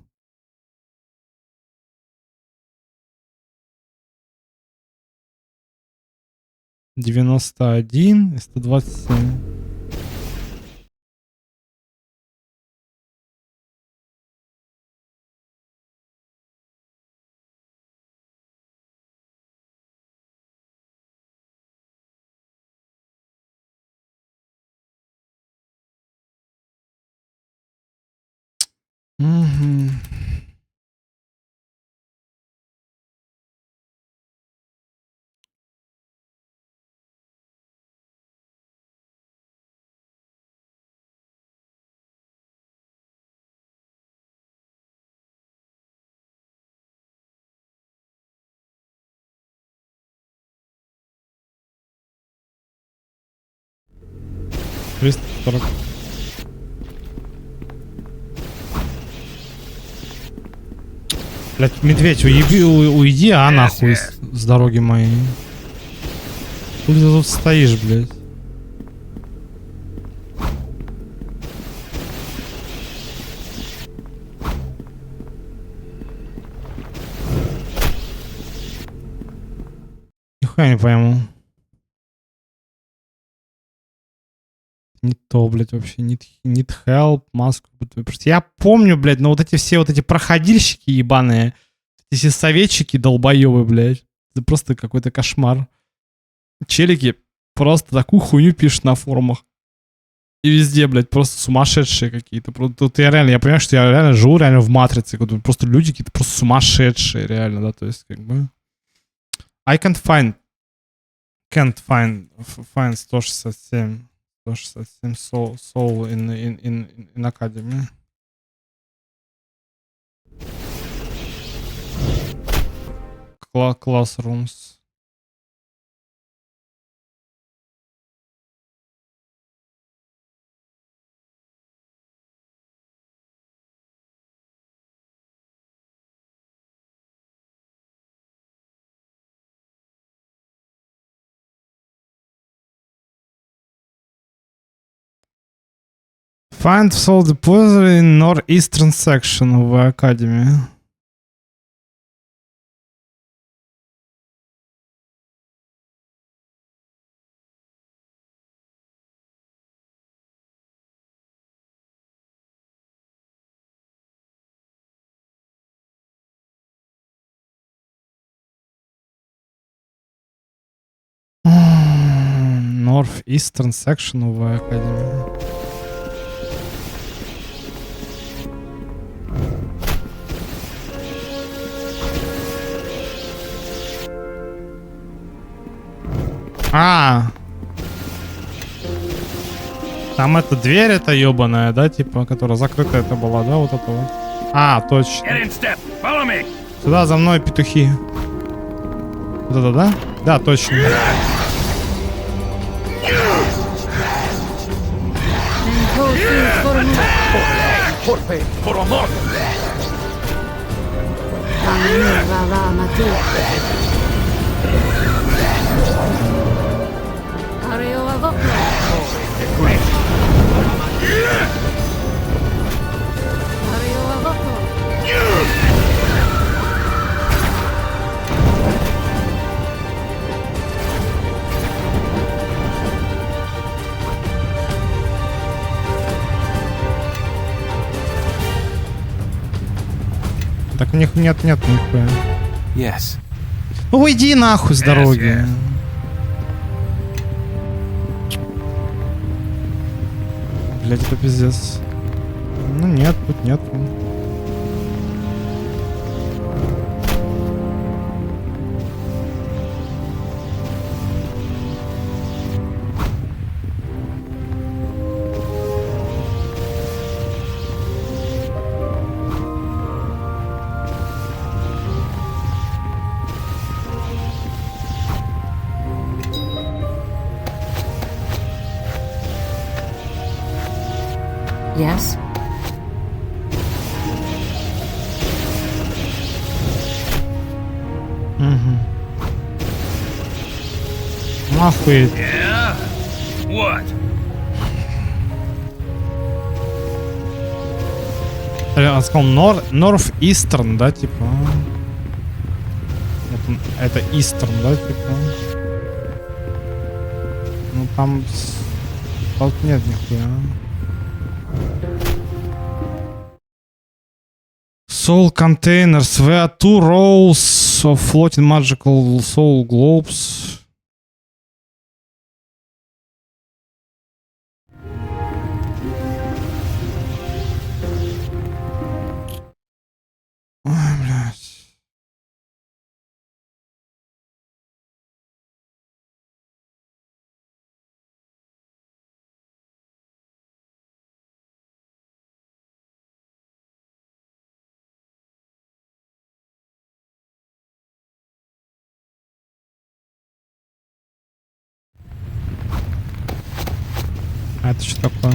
(91) и 127. Угу. $340. Блять, медведь, уйди, а нахуй с дороги моей. Хули ты тут стоишь, блядь? Нихуя не пойму. Не то, блядь, вообще. Need help, маску. Я помню, блядь, но вот эти все вот эти проходильщики ебаные, эти советчики долбоебы, блядь. Это просто какой-то кошмар. Челики просто такую хуйню пишут на форумах. И везде, блядь, просто сумасшедшие какие-то. Тут я понимаю, что я реально живу реально в матрице. Просто люди какие-то просто сумасшедшие, реально, да, то есть, как бы... I can't find 167. 167 soul in Academy. Classrooms. Find Soul Depository in Northeastern section of Academy. Northeastern section of Academy. Там эта дверь, эта ебаная, да, типа, которая закрытая это была, да, вот это вот. Точно. Get in step. Follow me. Сюда за мной, петухи. Вот это, да? Да, точно. Так у них нет нихуя. Yes. Ну уйди нахуй с дороги. Блять, это пиздец. Ну нет, тут нет. Yes? Нахуй. Yeah? What? Он сказал Northeastern, да, типа. Это Eastern, да, типа. Ну там тут нет нихуя. Soul containers. There are 2 rows of floating magical soul globes. Ой, блядь. А это что такое?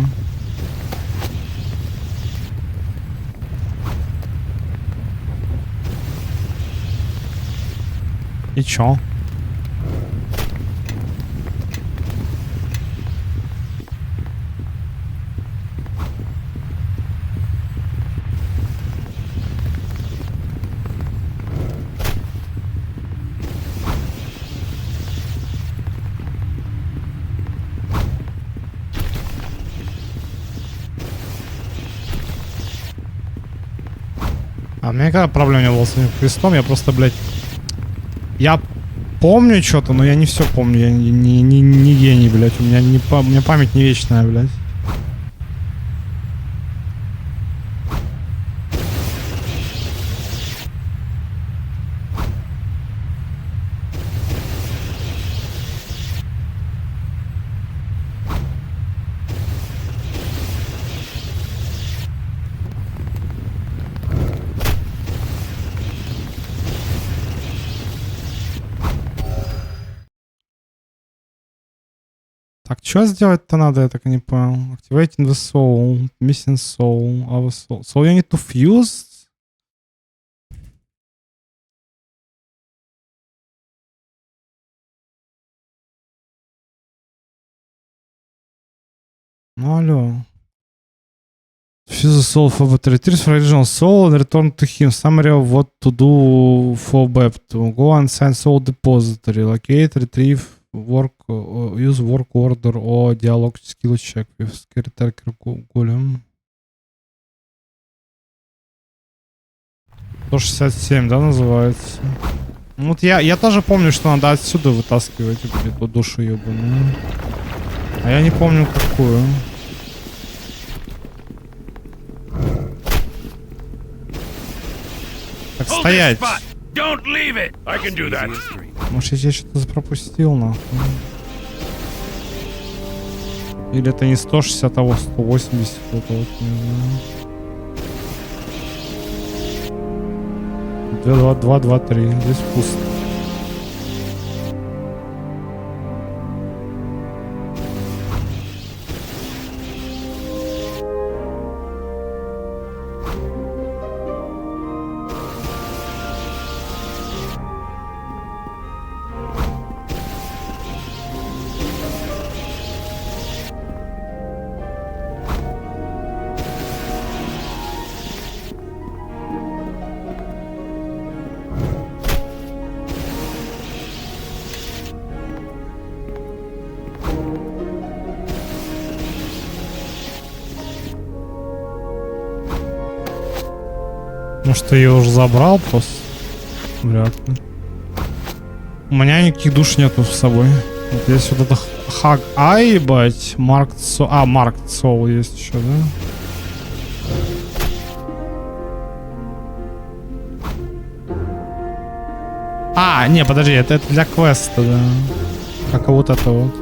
И чё? А у меня никогда проблем не было с этим квестом, я просто, блядь... Я помню что-то, но я не все помню, я не гений, блядь, у меня память не вечная, блядь. Так, что сделать-то надо, я так и не понял. Activating the soul, missing soul, our soul. So you need to fuse? Ну, алло. Fuse the soul for but retrieve original soul and return to him. Summary of what to do for Bapto. Go and sign soul depository. Locate, retrieve, work, use work order or dialogue skill check with caretaker golem. 167, да, называется? Ну, вот я тоже помню, что надо отсюда вытаскивать эту душу ебаную. А я не помню какую. Так, стоять. Don't leave it. I can do that. Может, я здесь что-то пропустил, нахуй. Или это не 160, а 180, это вот, не знаю. 2, 2, 2, 3. Здесь пусто. Может, ты ее уже забрал просто? Вряд ли. У меня никаких душ нету с собой. Вот есть вот это хак ай, ебать. Маркт Soul. А, Маркт Soul есть еще, да? А, не, подожди, это для квеста, да. Как и вот это вот.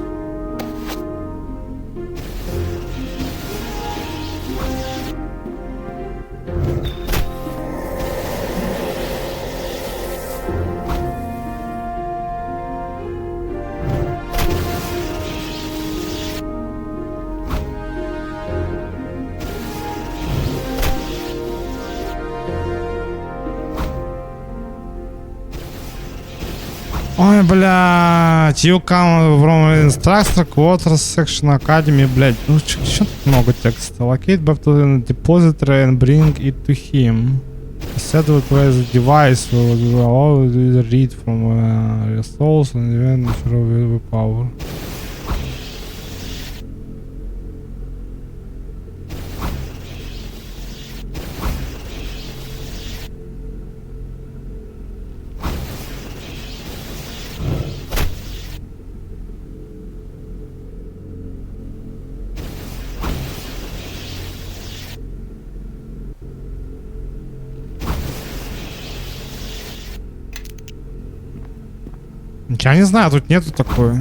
Ой, блядь, you come from instructor quarters section academy, блядь, ну чё тут много текста. Locate back to the depository and bring it to him. Set with where the device will allow you to read from resource and event with power. Я не знаю, тут нету такой.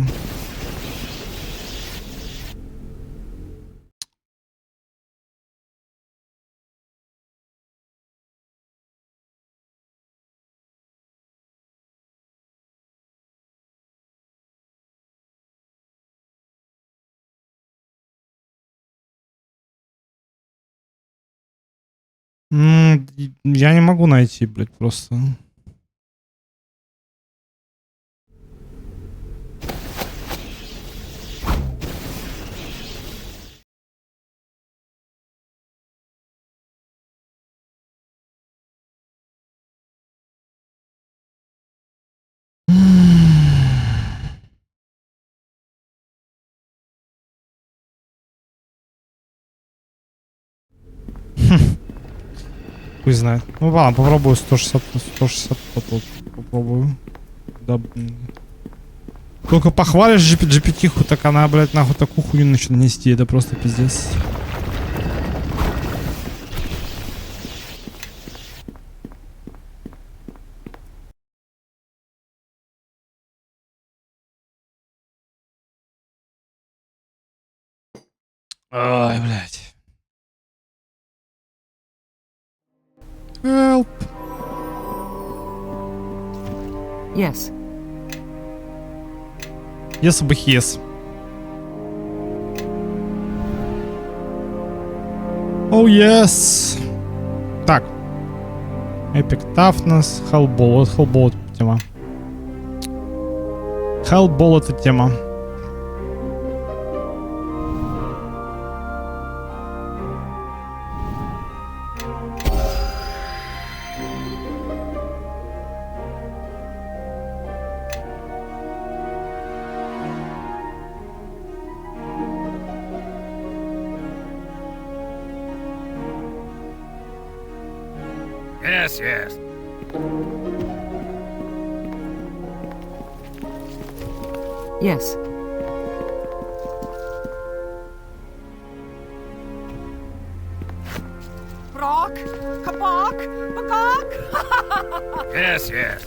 Я не могу найти, блядь, просто. Хуй знает. Ну ладно, попробую 160 потом попробую. Да, только похвалишь GPT-ху, так она, блядь, нахуй такую хуйню начнет нести. Это просто пиздец. Ой, блядь. Help. Yes. Yes, бы yes. Oh, yes. Так. Epic Toughness, Hellball. Вот Hellball это тема. Hellball это тема. Yes, yes. Yes. Brock, kabok, bagok. Yes, yes.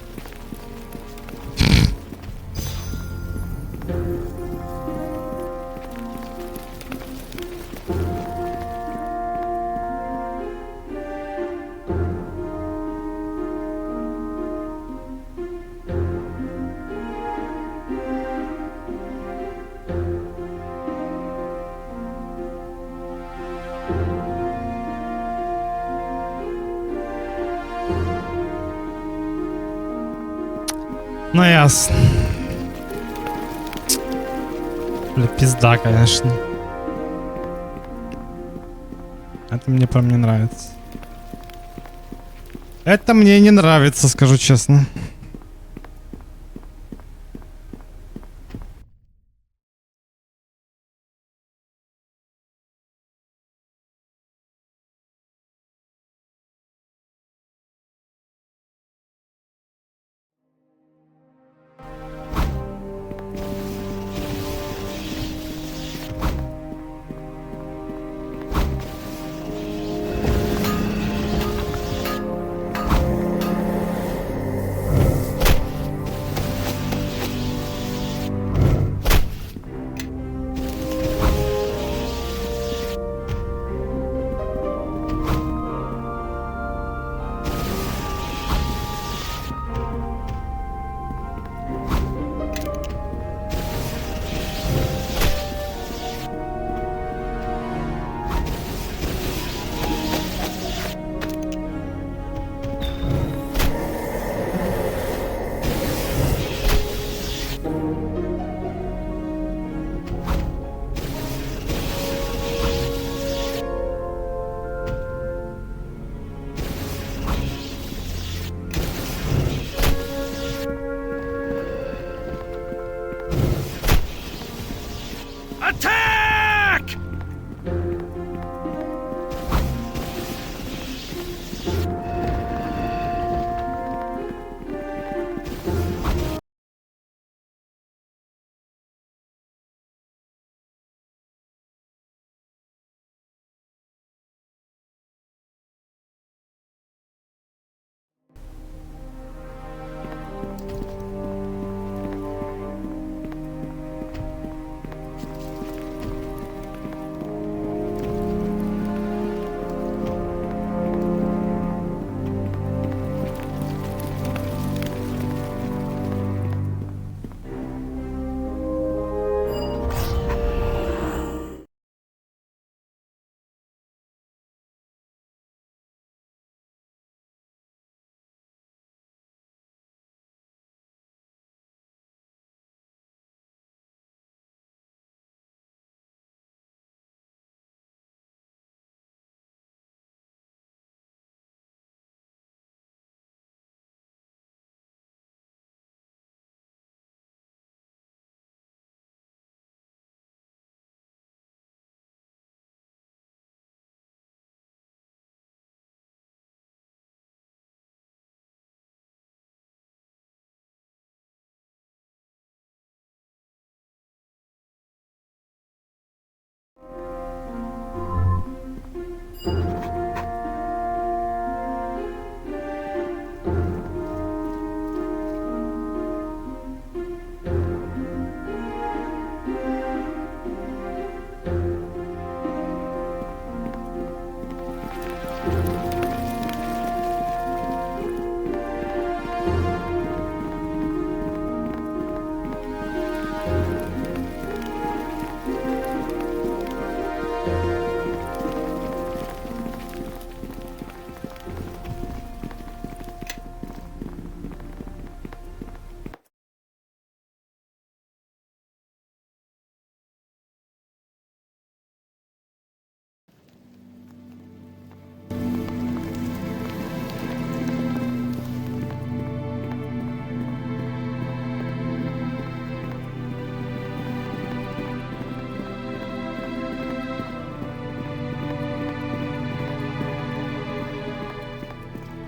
Ну ясно. Бля, пизда, конечно. Это мне прям не нравится. Это мне не нравится, скажу честно.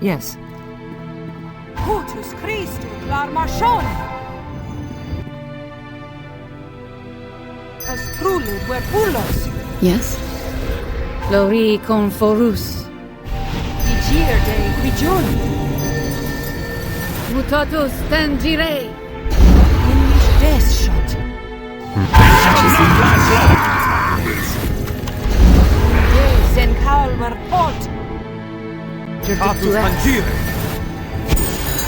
Yes. Hutus Christus l'armachon. As truly verpulos. Yes? Flori conforus. Digir de quigiun. Mutatus tangire. In des shot. Des en calmer pot. Tatus mangire.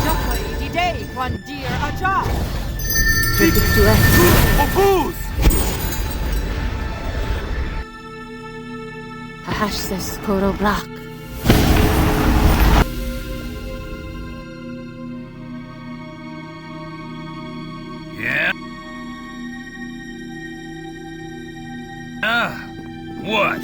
Jockway di day quan dir ajar. Opus! Hashses coro black. Yeah? What?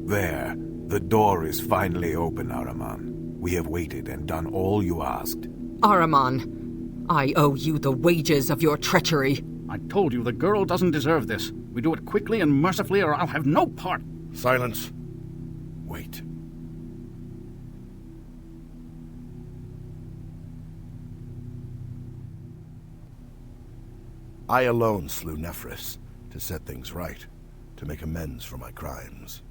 There. The door is finally open, Araman. We have waited and done all you asked. Ahriman, I owe you the wages of your treachery. I told you the girl doesn't deserve this. We do it quickly and mercifully, or I'll have no part. Silence. Wait. I alone slew Nephris to set things right, to make amends for my crimes.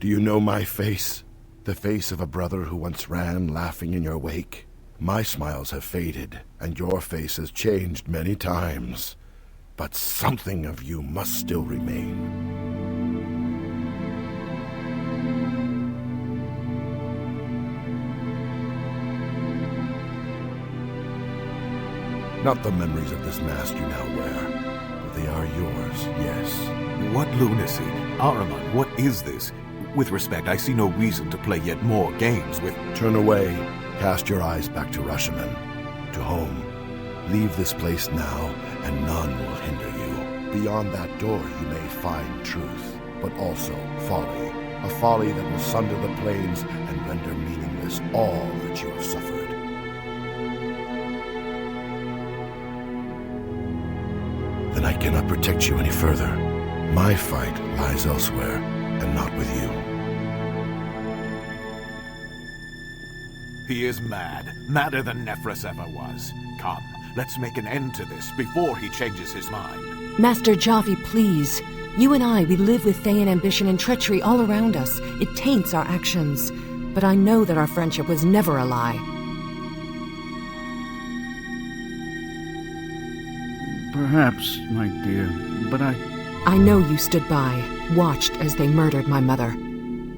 Do you know my face? The face of a brother who once ran laughing in your wake? My smiles have faded, and your face has changed many times. But something of you must still remain. Not the memories of this mask you now wear, but they are yours, yes. What lunacy? Araman, what is this? With respect, I see no reason to play yet more games with... Turn away. Cast your eyes back to Rashomon, to home. Leave this place now, and none will hinder you. Beyond that door you may find truth, but also folly. A folly that will sunder the plains and render meaningless all that you have suffered. Then I cannot protect you any further. My fight lies elsewhere, and not with you. He is mad. Madder than Nephris ever was. Come, let's make an end to this before he changes his mind. Master Javi, please. You and I, we live with Thayan ambition and treachery all around us. It taints our actions. But I know that our friendship was never a lie. Perhaps, my dear, but I know you stood by, watched as they murdered my mother.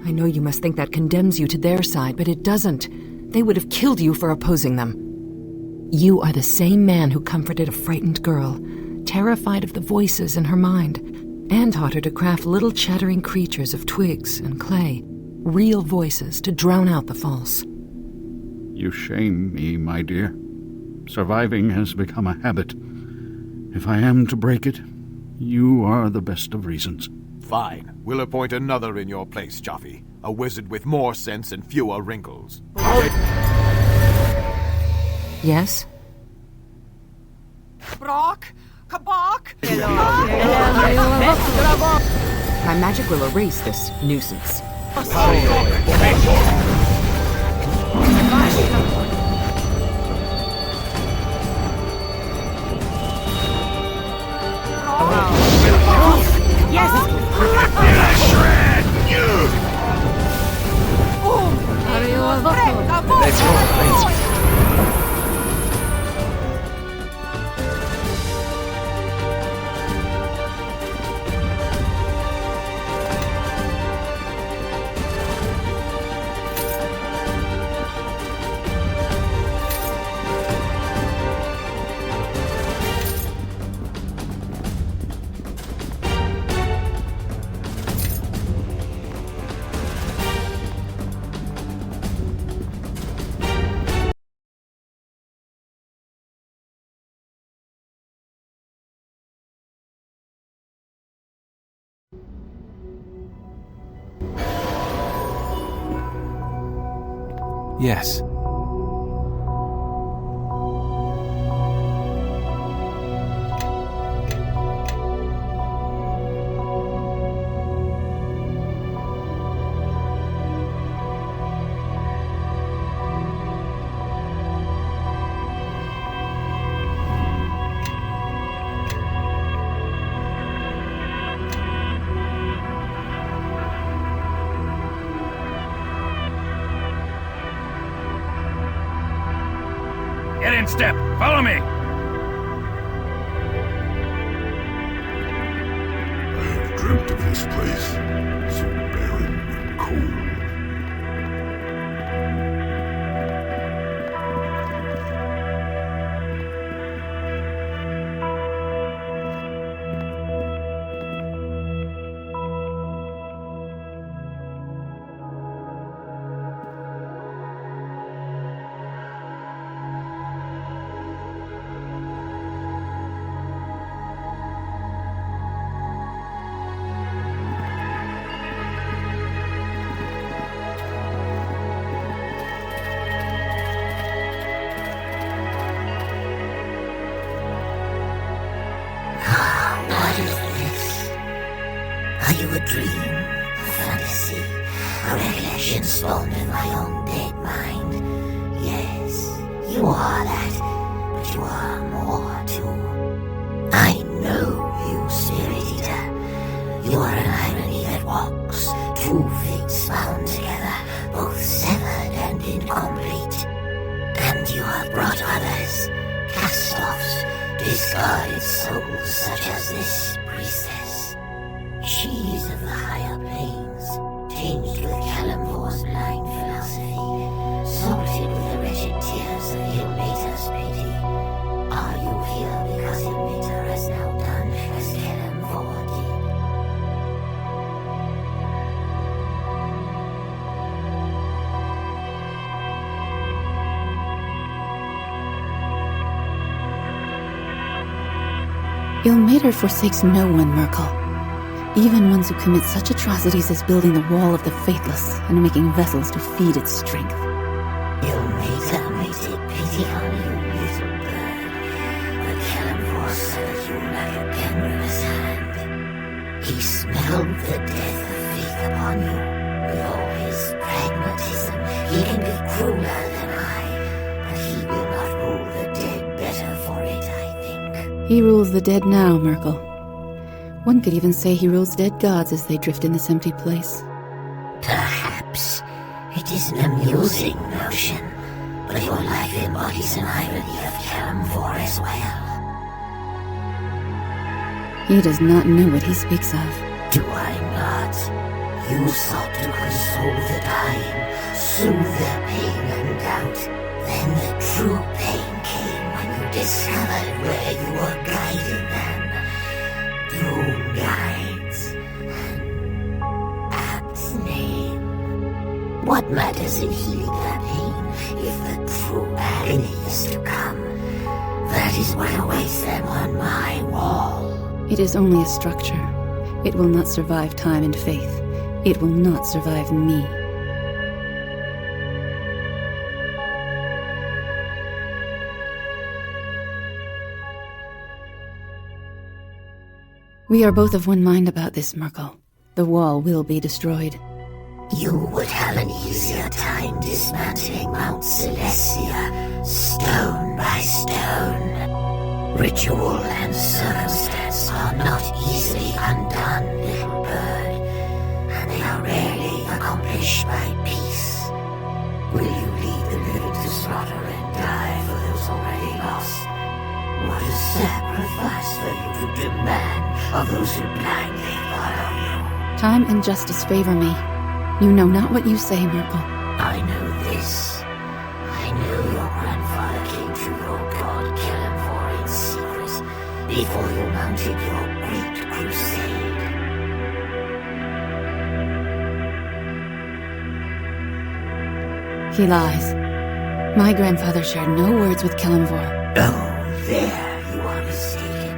I know you must think that condemns you to their side, but it doesn't. They would have killed you for opposing them. You are the same man who comforted a frightened girl, terrified of the voices in her mind, and taught her to craft little chattering creatures of twigs and clay, real voices to drown out the false. you shame me, my dear. Surviving has become a habit. If I am to break it, you are the best of reasons. Fine. We'll appoint another in your place, Jaffe. A wizard with more sense and fewer wrinkles. Yes? Brock? Kabak? My magic will erase this nuisance. Let's go. Yes. Get in step. Follow me. I have dreamt of this place, so barren and cold. What is this? Are you a dream? A fantasy? A recollection spawned in my own dead mind? Yes, you are that, but you are more too. I know you, Spirit Eater. You are an irony that walks, two fates bound together, both severed and incomplete. And you have brought others, cast-offs, discarded souls such as this priestess. She is of the higher planes, tinged with Kalimvor's blind philosophy, salted with the wretched tears of Ilmater's pity. Are you here because Ilmater has now done as Kalimvor did? Ilmater forsakes no one, Merkel. Even ones who commit such atrocities as building the Wall of the Faithless and making vessels to feed its strength. Ilmater may take pity on you, little bird, but Kalimvor served you like a gangrenous hand. He smelled the death of faith upon you. With all his pragmatism, he can be crueler than I, but he will not rule the dead better for it, I think. He rules the dead now, Merkel. One could even say he rules dead gods as they drift in this empty place. Perhaps. It is an amusing notion, but your life embodies an irony of Kalimvor as well. He does not know what he speaks of. Do I not? You sought to console the dying, soothe their pain and doubt. Then the true pain came when you discovered where you were guiding them. Doom guides. An apt name. What matters in healing their pain if the true agony is to come? That is what awaits them on my wall. It is only a structure. It will not survive time and faith. It will not survive me. We are both of one mind about this, Merkel. The wall will be destroyed. You would have an easier time dismantling Mount Celestia, stone by stone. Ritual and circumstance are not easily undone, little bird, and they are rarely accomplished by peace. Will you lead the living to slaughter and die for those already lost? What a sacrifice for you to demand of those who blindly follow you. Time and justice favor me. You know not what you say, Merkel. I know this. I know your grandfather came to your god Kalimvor in secret before you mounted your great crusade. He lies. My grandfather shared no words with Kalimvor. Oh, there you are mistaken.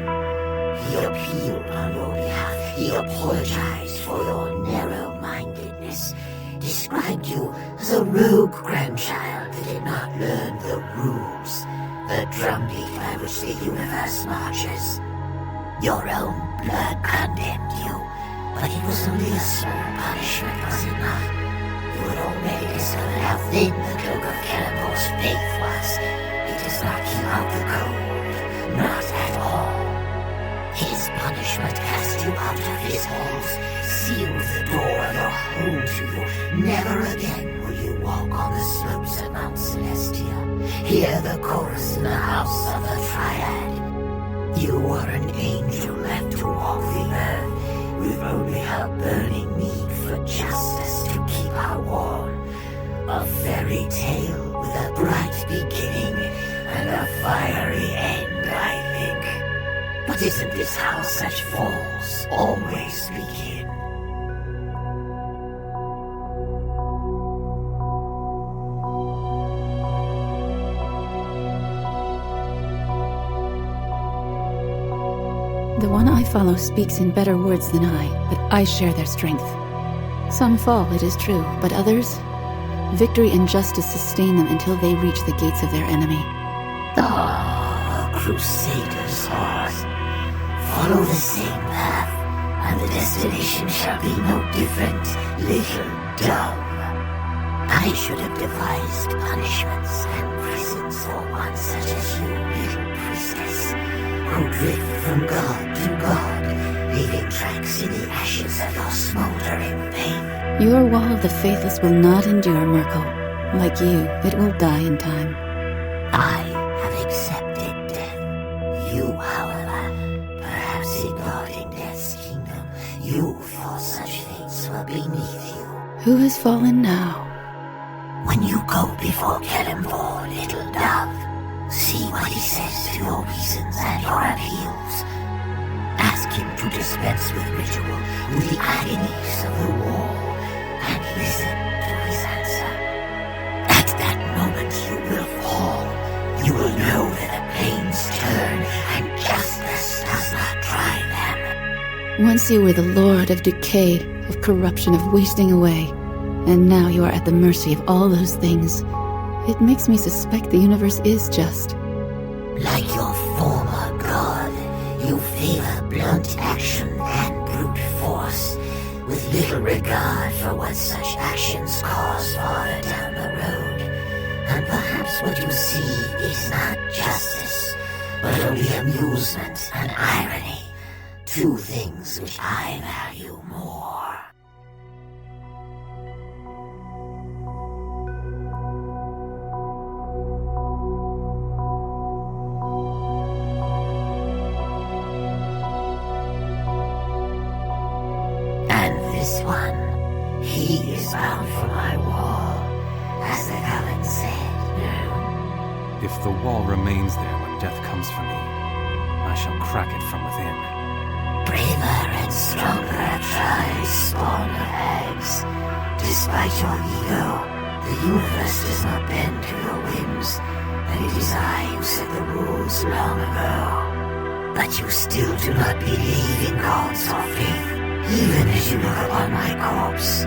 He appealed on your behalf. He apologized for your narrow-mindedness. described you as a rogue grandchild that did not learn the rules, the drumbeat by which the universe marches. Your own blood condemned you, but it was only a small punishment, was it not? You had already discovered how thin the cloak of Cannonball's faith was. It does not keep out the cold, not at all. His punishment cast you out of his halls, sealed the door of your home to you. Never again will you walk on the slopes of Mount Celestia, hear the chorus in the house of the Triad. You are an angel left to walk the earth, with only her burning need for justice to keep her warm. A fairy tale with a bright beginning and a fiery end, I think. But isn't this how such falls always begin? The one I follow speaks in better words than I, but I share their strength. Some fall, it is true, but others, victory and justice sustain them until they reach the gates of their enemy. Ah, a crusader's heart. Follow the same path, and the destination shall be no different, little dumb. I should have devised punishments and prisons for one such as you, little priestess, who drift from god to god, leaving tracks in the ashes of your smoldering faith. Your wall of the faithless will not endure, Mirko. Like you, it will die in time. I have accepted death. You, however, perhaps in guarding death's kingdom, you thought such fates were beneath you. Who has fallen now? When you go before Cannonball, little dove, see what he says to your reasons and your appeals. Ask him to dispense with ritual, with the agonies of the wall, and listen to his answer. At that moment you will fall. You will know that the planes turn and justice does not try them. Once you were the lord of decay, of corruption, of wasting away, and now you are at the mercy of all those things. It makes me suspect the universe is just. Like your former god, you favor blunt action and brute force, with little regard for what such actions cause farther down the road. And perhaps what you see is not justice, but only amusement and irony, two things which I value more. This one, he is bound for my wall, as the Coven said, no? If the wall remains there when death comes for me, I shall crack it from within. Braver and stronger tries spawn of eggs. Despite your ego, the universe does not bend to your whims, and it is I who set the rules long ago. But you still do not believe in gods or faith, even as you look upon my corpse.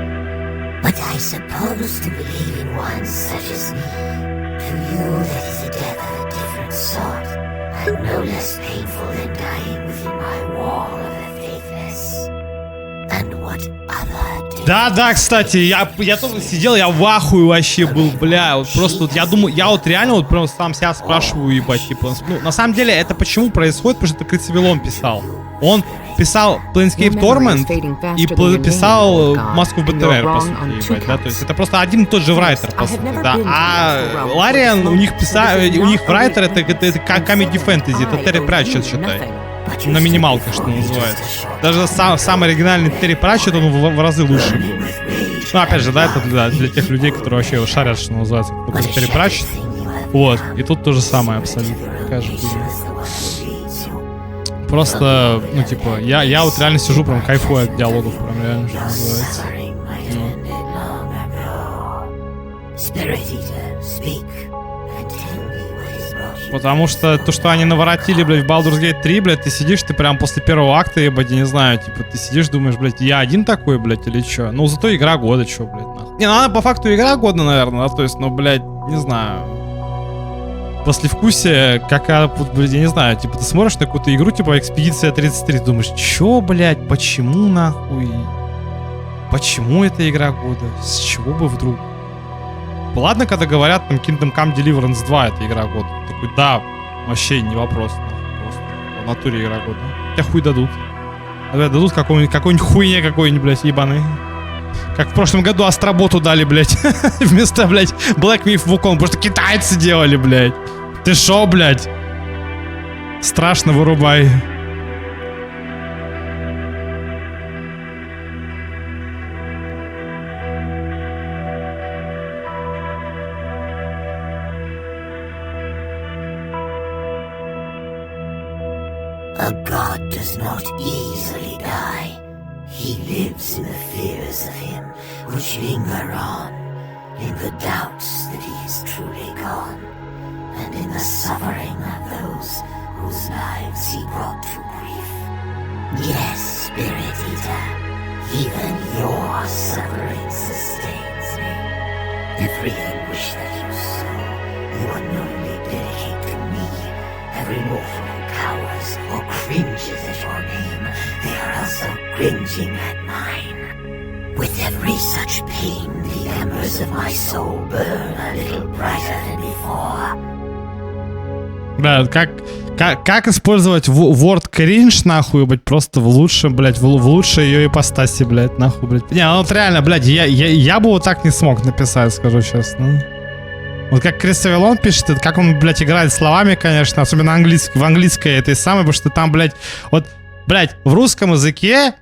But I suppose to believe in one such as me, to you that is a death of a different sort, and no less painful than dying within my wall of the faithless. And what other... Да, кстати, я тоже сидел, я в ахуе вообще был, бля, вот просто вот я думаю, я вот реально вот прям сам себя спрашиваю, ебать, типа, ну, на самом деле это почему происходит, потому что это Крицевилон писал. Он писал Planescape Torment и писал Маску БТР, по сути, ебать, да, то есть это просто один и тот же врайтер, по сути, да, а Лариан, у них врайтер это комедий фэнтези, это Терри Пратчетт, считай. На минималках, что называется. Даже самый оригинальный Терри Пратчетт, он в разы лучше был. Ну, опять же, да, это для тех людей, которые вообще его шарят, что называется, как Терри Пратчетт. Вот, и тут то же самое абсолютно. Такая же фигня. Просто, ну, типа, я вот реально сижу, прям кайфую от диалогов, прям реально, что называется. Потому что то, что они наворотили, блядь, в Baldur's Gate 3, блядь, ты сидишь, ты прям после первого акта, ебать, я не знаю, типа, ты сидишь, думаешь, блядь, я один такой, блядь, или чё? Ну, зато игра года, чё, блядь, нахуй. Не, ну она по факту игра года, наверное, да, то есть, ну, блядь, не знаю. Послевкусие, какая, блядь, я не знаю, типа, ты смотришь на какую-то игру, типа, Экспедиция 33, думаешь, чё, блядь, почему, нахуй? Почему это игра года? С чего бы вдруг? Ладно, когда говорят, там, Kingdom Come Deliverance 2 это игра года. Такой, да, вообще не вопрос. Просто в натуре игра года. Тебя хуй дадут. Дадут какой-нибудь хуйне какой-нибудь, блядь, ебаный. Как в прошлом году Астроботу дали, блядь. Вместо, блядь, Black Myth Wukong. Потому что китайцы делали, блядь. Ты шо, блядь? Страшно, вырубай. A god does not easily die. He lives in the fears of him which linger on, in the doubts that he is truly gone, and in the suffering of those whose lives he brought to grief. Yes, Spirit Eater, even your suffering sustains me. Every anguish that you sow, you unknowingly dedicate to me. Every mortal who cowers or cringes at your name, they are also cringing at mine. With every such pain, the embers of my soul burn a little brighter than before. Бля, как использовать word cringe, нахуй, блядь, просто в лучшем, блядь, в лучшей ее ипостаси, блядь, нахуй, блядь. Не, ну вот реально, блядь, я бы вот так не смог написать, скажу честно. Вот как Крис Авелон пишет, это как он, блядь, играет словами, конечно, особенно в английской этой самой, потому что там, блядь, вот, блядь, в русском языке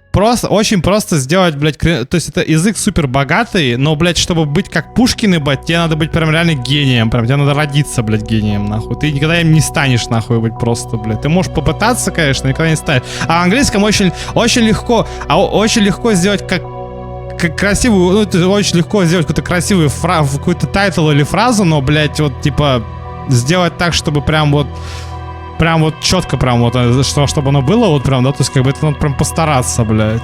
очень просто сделать, блядь, то есть это язык супер богатый, но, блядь, чтобы быть как Пушкин, ебать, тебе надо быть прям реально гением, прям тебе надо родиться, блядь, гением, нахуй. Ты никогда им не станешь, нахуй, быть просто, блядь. Ты можешь попытаться, конечно, никогда не станешь. А в английском очень легко сделать как красивую, ну, это очень легко сделать какую-то красивую какой-то тайтл или фразу, но, блядь, вот, типа, сделать так, чтобы прям вот четко прям вот, чтобы оно было вот прям, да, то есть как бы это надо прям постараться, блядь.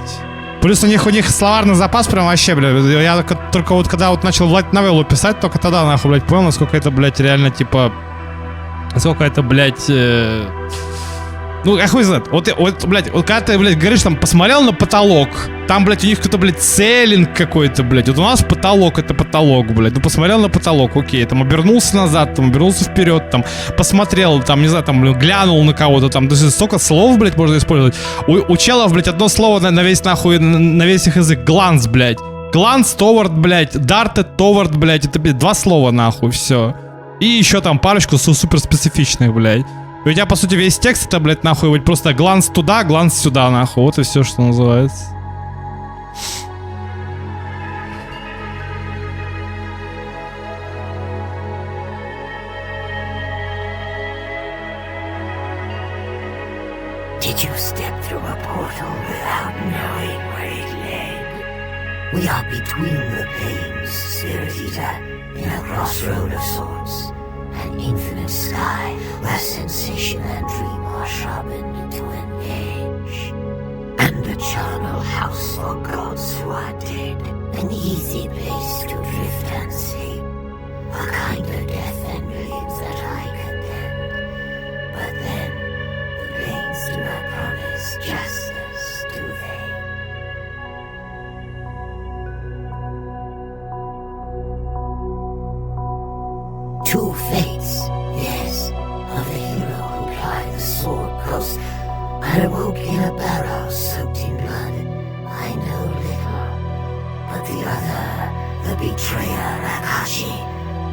Плюс у них словарный запас прям вообще, блядь, я только вот когда вот начал Light Novel писать, только тогда, нахуй, блядь, понял, насколько это, блядь, реально, типа, сколько это, блядь, ну, я хуй знает, вот, блядь, вот когда ты, блядь, говоришь, там, посмотрел на потолок, там, блядь, у них какой-то, блядь, целинг какой-то, блядь, вот у нас потолок, это потолок, блядь, ну, посмотрел на потолок, окей, там, обернулся назад, там, обернулся вперед, там, посмотрел, там, не знаю, там, блин, глянул на кого-то, там, то есть столько слов, блядь, можно использовать. У челов, блядь, одно слово на весь, нахуй, на весь их язык, гланс, блядь, гланс, товард, блядь, дартед, товард, блядь, это, блядь, два слова, нахуй, все. И еще там парочку супер специфичных, блядь. И у тебя, по сути, весь текст это, блядь, нахуй, быть просто гланс туда, гланс сюда, нахуй. Вот и все, что называется. Did you step through a portal without knowing where it led? We are between the planes, Spirit Eater, in a crossroad of sorts. An infinite sky where sensation and dream are sharpened into an edge. And a charnel house for gods who are dead. An easy place to drift and sleep. A kinder death than millions that I condemned. But then, the plains do not promise justice, do they? Two fates, yes, of the hero who plied the sword coast. I awoke in a barrow soaked in blood. I know little, but the other, the betrayer Akashi,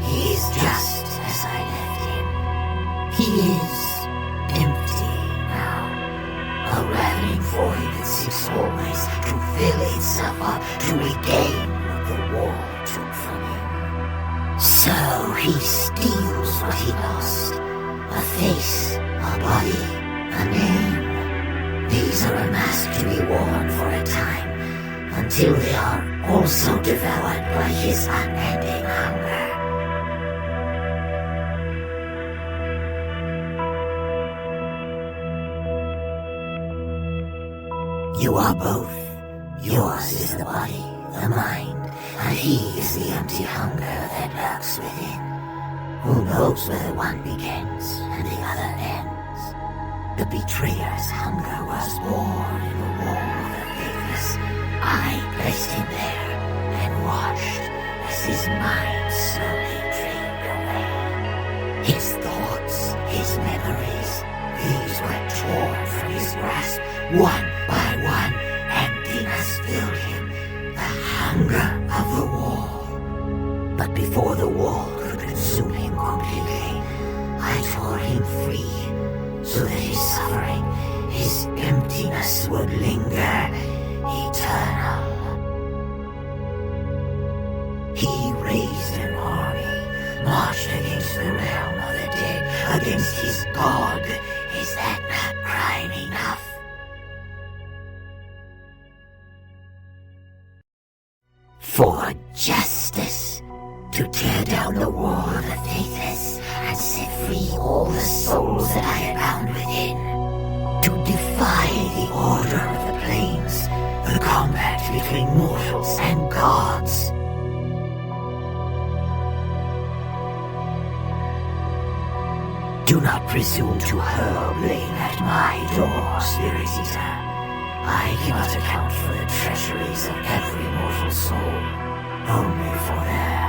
he is just as I left him. He is empty now, a ravening void that seeks always to fill itself up, to regain what the war took from him. So he steals what he lost, a face, a body, a name. These are a mask to be worn for a time, until they are also devoured by his unending hunger. You are both. Yours is the body, the mind, and he is the empty hunger that lurks within. Who knows where the one begins and the other ends? The betrayer's hunger was born in the wall of the faithless. I placed him there and watched as his mind slowly drained away. His thoughts, his memories, these were torn from his grasp, one by one. Emptiness filled him, the hunger of the wall. But before the wall could consume him completely, I tore him free, so that his suffering, his emptiness would linger eternal. He raised an army, marched against the realm of the dead, against his god. Is that not crime enough? For justice, to tear down the wall of the faithless and set free all the souls that I had bound within, to defy the order of the planes, the combat between mortals and gods. Do not presume to hurl blame at my door, Spirit Eater. I cannot account for the treacheries of every mortal soul, only for their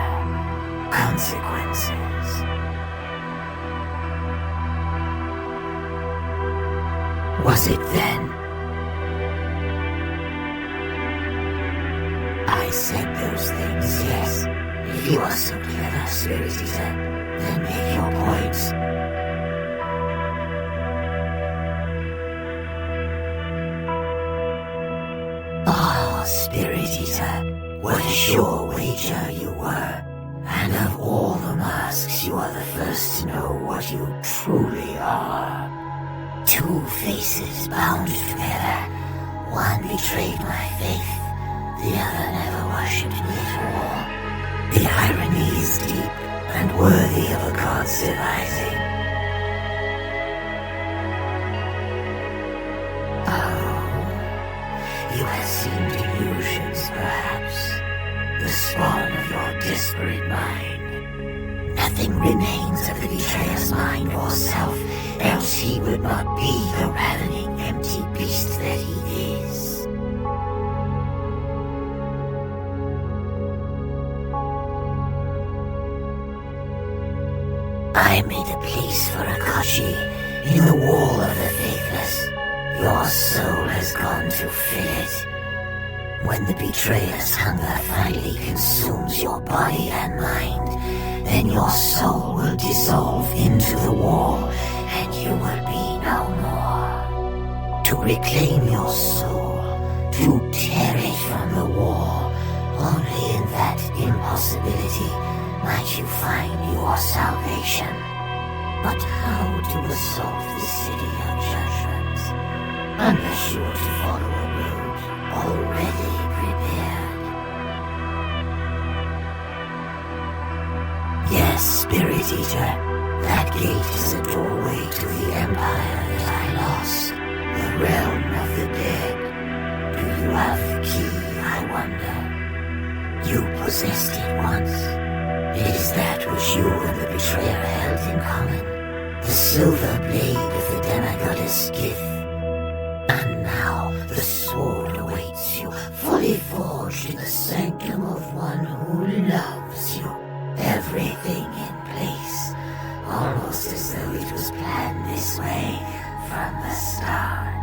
consequences. Was it then? I said those things, yes. If you are so clever, Spirit Eater, then make your points. Spirit Eater, what a sure wager you were. And of all the masks, you are the first to know what you truly are. Two faces bound together. One betrayed my faith, the other never worshipped me at all. The irony is deep and worthy of a god's devising. You have seen delusions, perhaps, the spawn of your desperate mind. Nothing remains of the betrayer's mind or self, else he would not be the ravening, empty beast that he is. I made a place for Akashi in the wall of the faithless. Your soul has gone to fill it. When the betrayer's hunger finally consumes your body and mind, then your soul will dissolve into the wall, and you will be no more. To reclaim your soul, to tear it from the wall, only in that impossibility might you find your salvation. But how to assault the city of judgment? Unless you are to follow a road already prepared. Yes, Spirit Eater, that gate is a doorway to the empire that I lost, the realm of the dead. Do you have the key, I wonder? You possessed it once. It is that which you and the betrayer held in common, the silver blade of the demigoddess Gith. And now the sword awaits you, fully forged in the sanctum of one who loves you. Everything in place, almost as though it was planned this way from the start.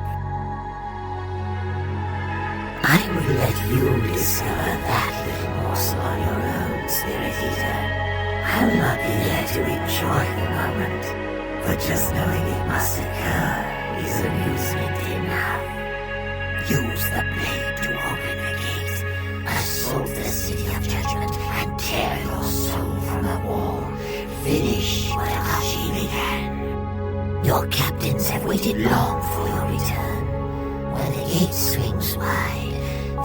I will let you discover that little morsel on your own, Spirit Eater. I will not be there to enjoy the moment, but just knowing it must occur is amusement enough. Use the blade to open a gate, assault the city of judgment, and tear your soul from the wall. Finish what Akashi began. Your captains have waited long for your return. When the gate swings wide,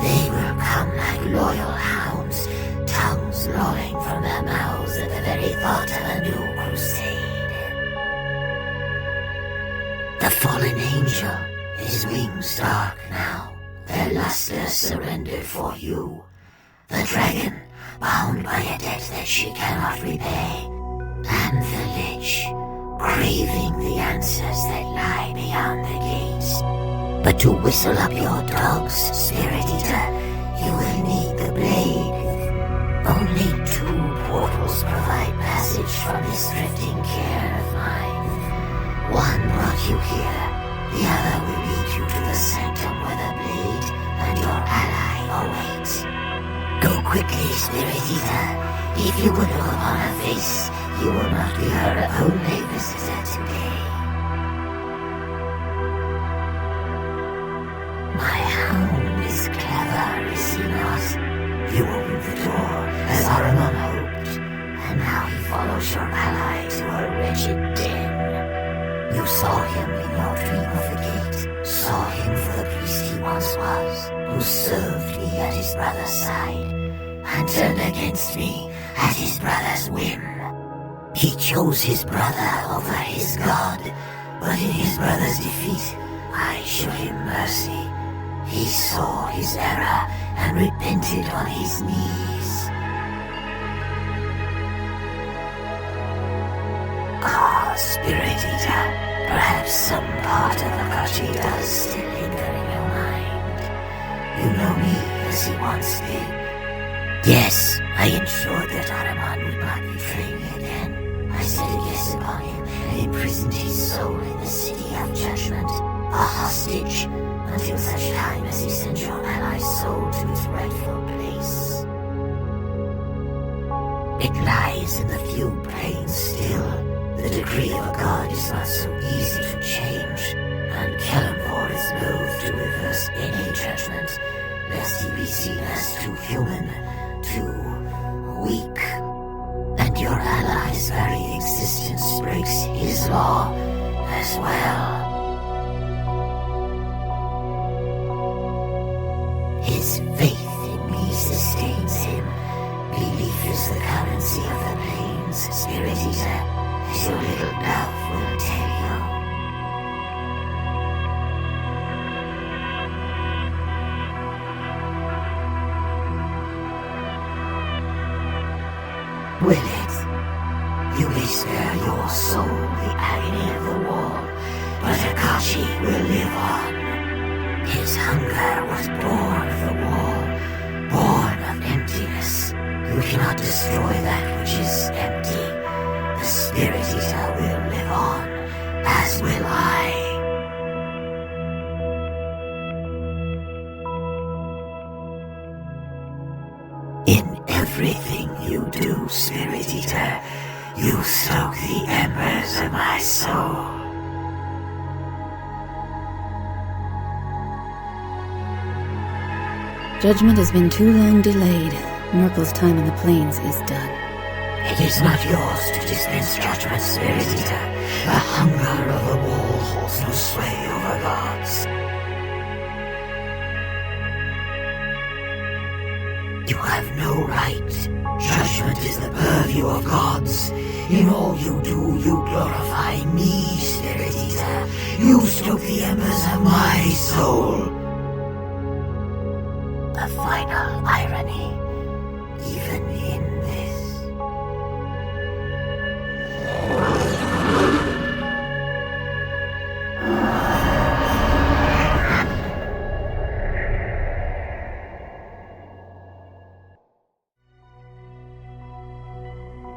they will come like loyal hounds, tongues lolling from their mouths at the very thought of a new crusade. The fallen angel, his wings dark now, their luster surrendered for you. The dragon, bound by a debt that she cannot repay, and the lich, craving the answers that lie beyond the gates. But to whistle up your dogs, Spirit Eater, you will need the blade. Only 2 portals provide passage from this drifting care of mine. One brought you here, the other will lead you to the sanctum where the blade and your ally await. Go quickly, Spirit Eater. If you would look upon her face, you will not be her only visitor today. My hound is clever, is he not? You opened the door, as Ahriman hoped, and now he follows your ally to a wretched den. You saw him in your dream of the gate, saw him for the priest he once was, who served me at his brother's side, and turned against me at his brother's whim. He chose his brother over his god, but in his brother's defeat, I showed him mercy. He saw his error and repented on his knees. Ah, Spirit Eater, perhaps some part of Akashi does still linger in your mind. You know me as he once did. Yes, I ensured that Ahriman would not betray me again. I set a guess upon him and imprisoned his soul in the City of Judgment, a hostage, until such time as he sends your ally's soul to its rightful place. It lies in the few planes still. The decree of a god is not so easy to change, and Kellamvor is loath to reverse any judgment, lest he be seen as too human, too weak. And your ally's very existence breaks his law as well. His faith in me sustains him. Belief is the currency of the plains, Spirit Eater, as your little dove will tell you. Will it? You may spare your soul the agony of the wall, but Akashi will live on. His hunger was born of the wall, born of emptiness. You cannot destroy that which is empty. The Spirit Eater will live on, as will I. In everything you do, Spirit Eater, you stoke the embers of my soul. Judgment has been too long delayed. Merkel's time on the plains is done. It is not yours to dispense judgment, Spirit Eater. The hunger of the wall holds no sway over gods. You have no right. Judgment is the purview of gods. In all you do, you glorify me, Spirit Eater. You stoke the embers of my soul. The final irony, even in this.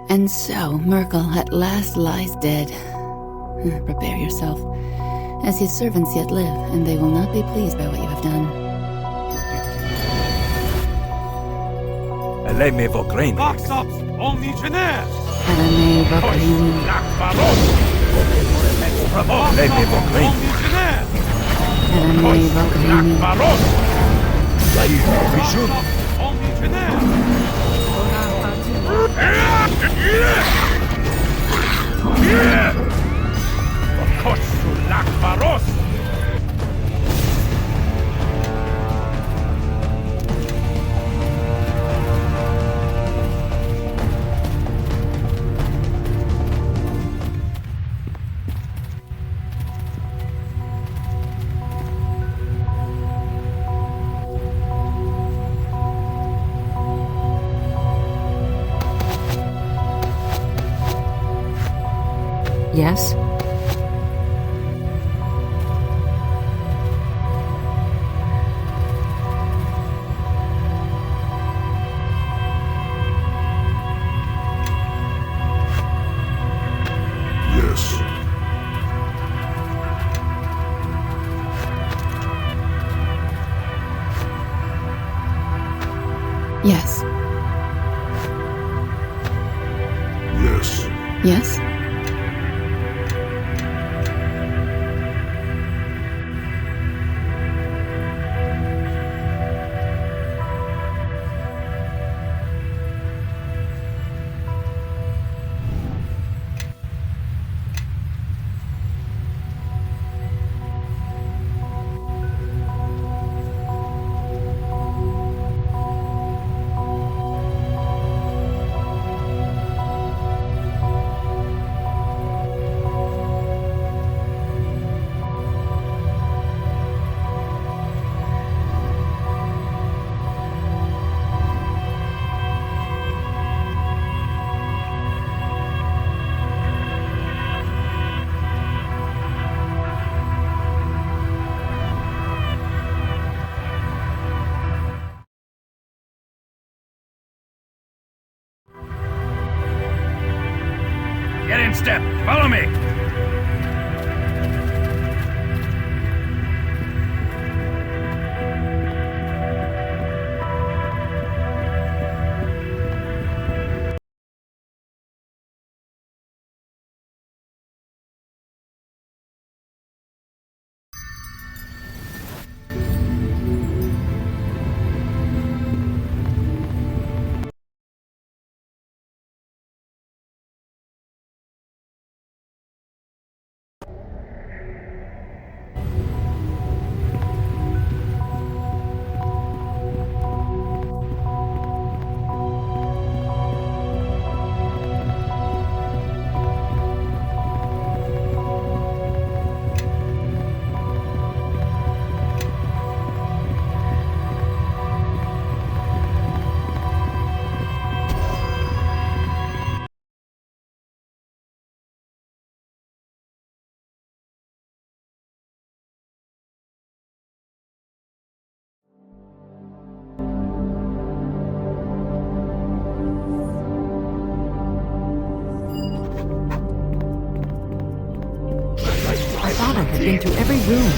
And so, Merkel at last lies dead. Prepare yourself, as his servants yet live, and they will not be pleased by what you have done. Lei me vogrein. Vox-ops, omnigener! Lei me vogrein. Lei me vogrein. Lei me vogrein. Yes? Yes. Yes. Yes. Yes? Get in step. Follow me. I thought I had been through every room.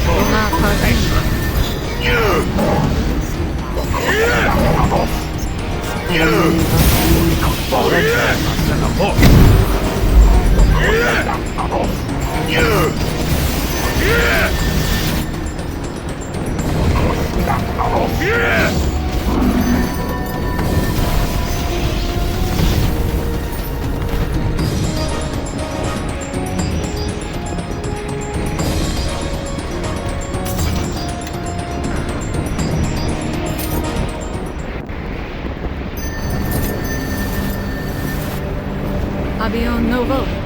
Avion Novo.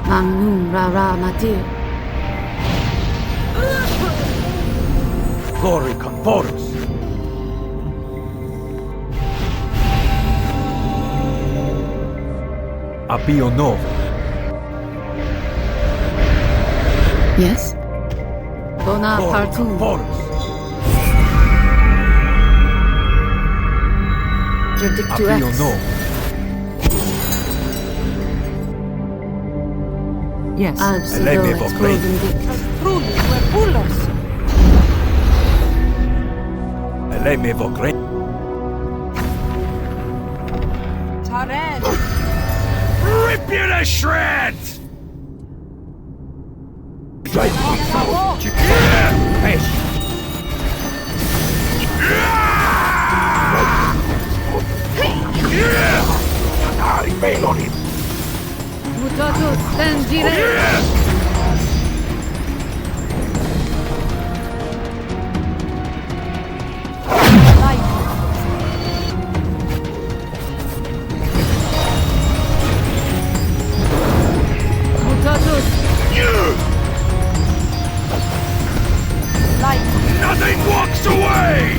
Magnum Rara Matir. Glory Confortus. Apio Novo. Yes? Bonapartum. Confortus. Jerdictu Apio Ex. Novo. Yes. Eleme Absido ex Vocrei. Trulli, Huepulos. Eleme Vocrei. Taren. Rip you to shreds! Mutatus tangere. Mutatus. Light. Nothing walks away!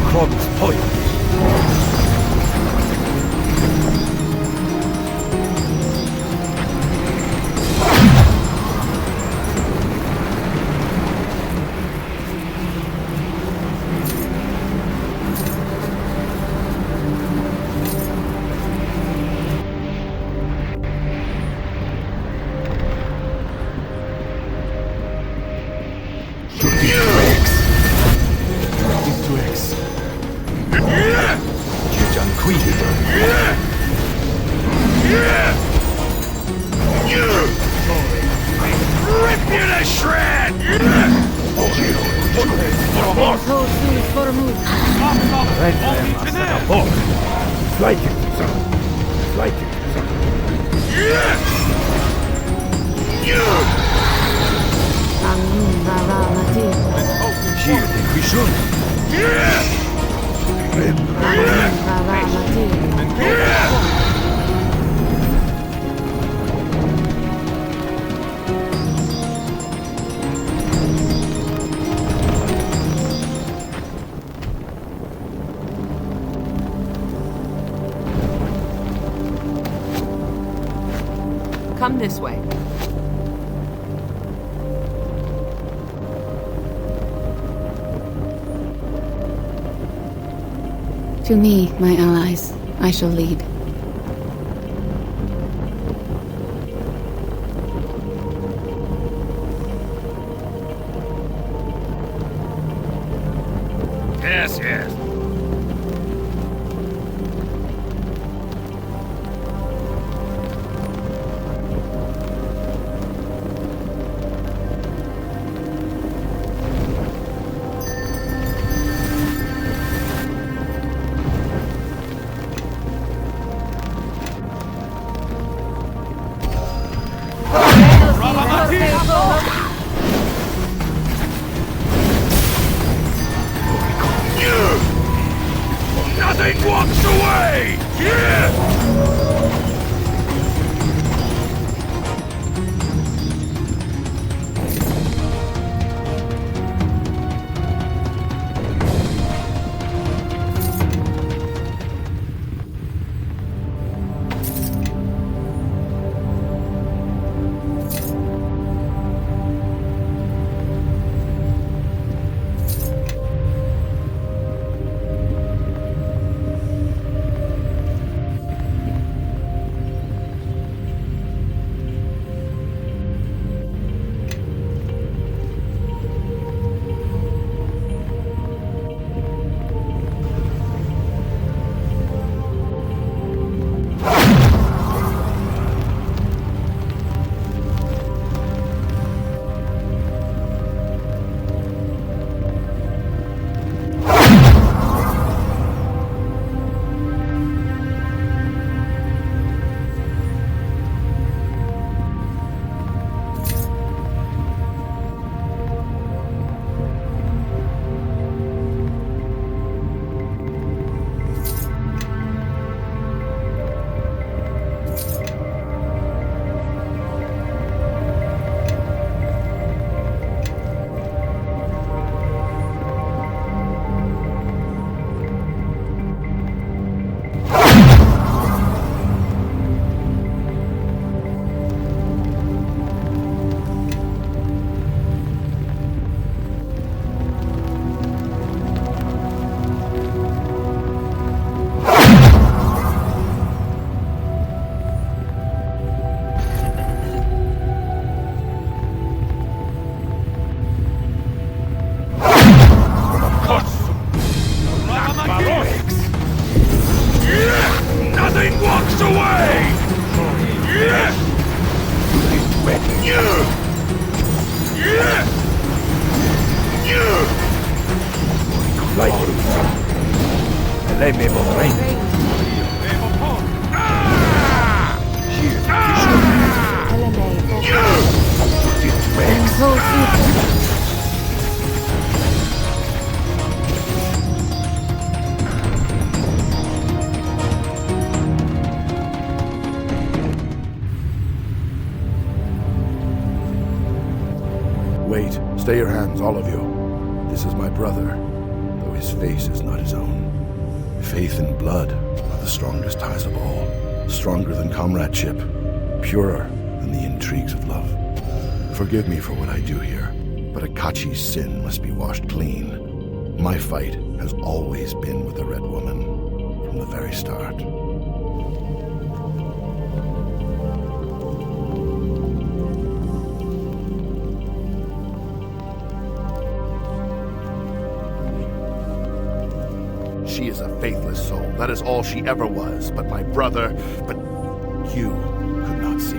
Crob's point. Rip you to shreds! Come this way. To me, my allies, I shall lead. Yes, yes. Nothing walks away! lightly. Lei me vorrei. Wait, stay your hands, all of you. This is my brother, though his face is not his own. Faith and blood are the strongest ties of all, stronger than comradeship, purer than the intrigues of love. Forgive me for what I do here, but Akachi's sin must be washed clean. My fight has always been with the Red Woman, from the very start. She is a faithless soul. That is all she ever was. But my brother, but you could not see.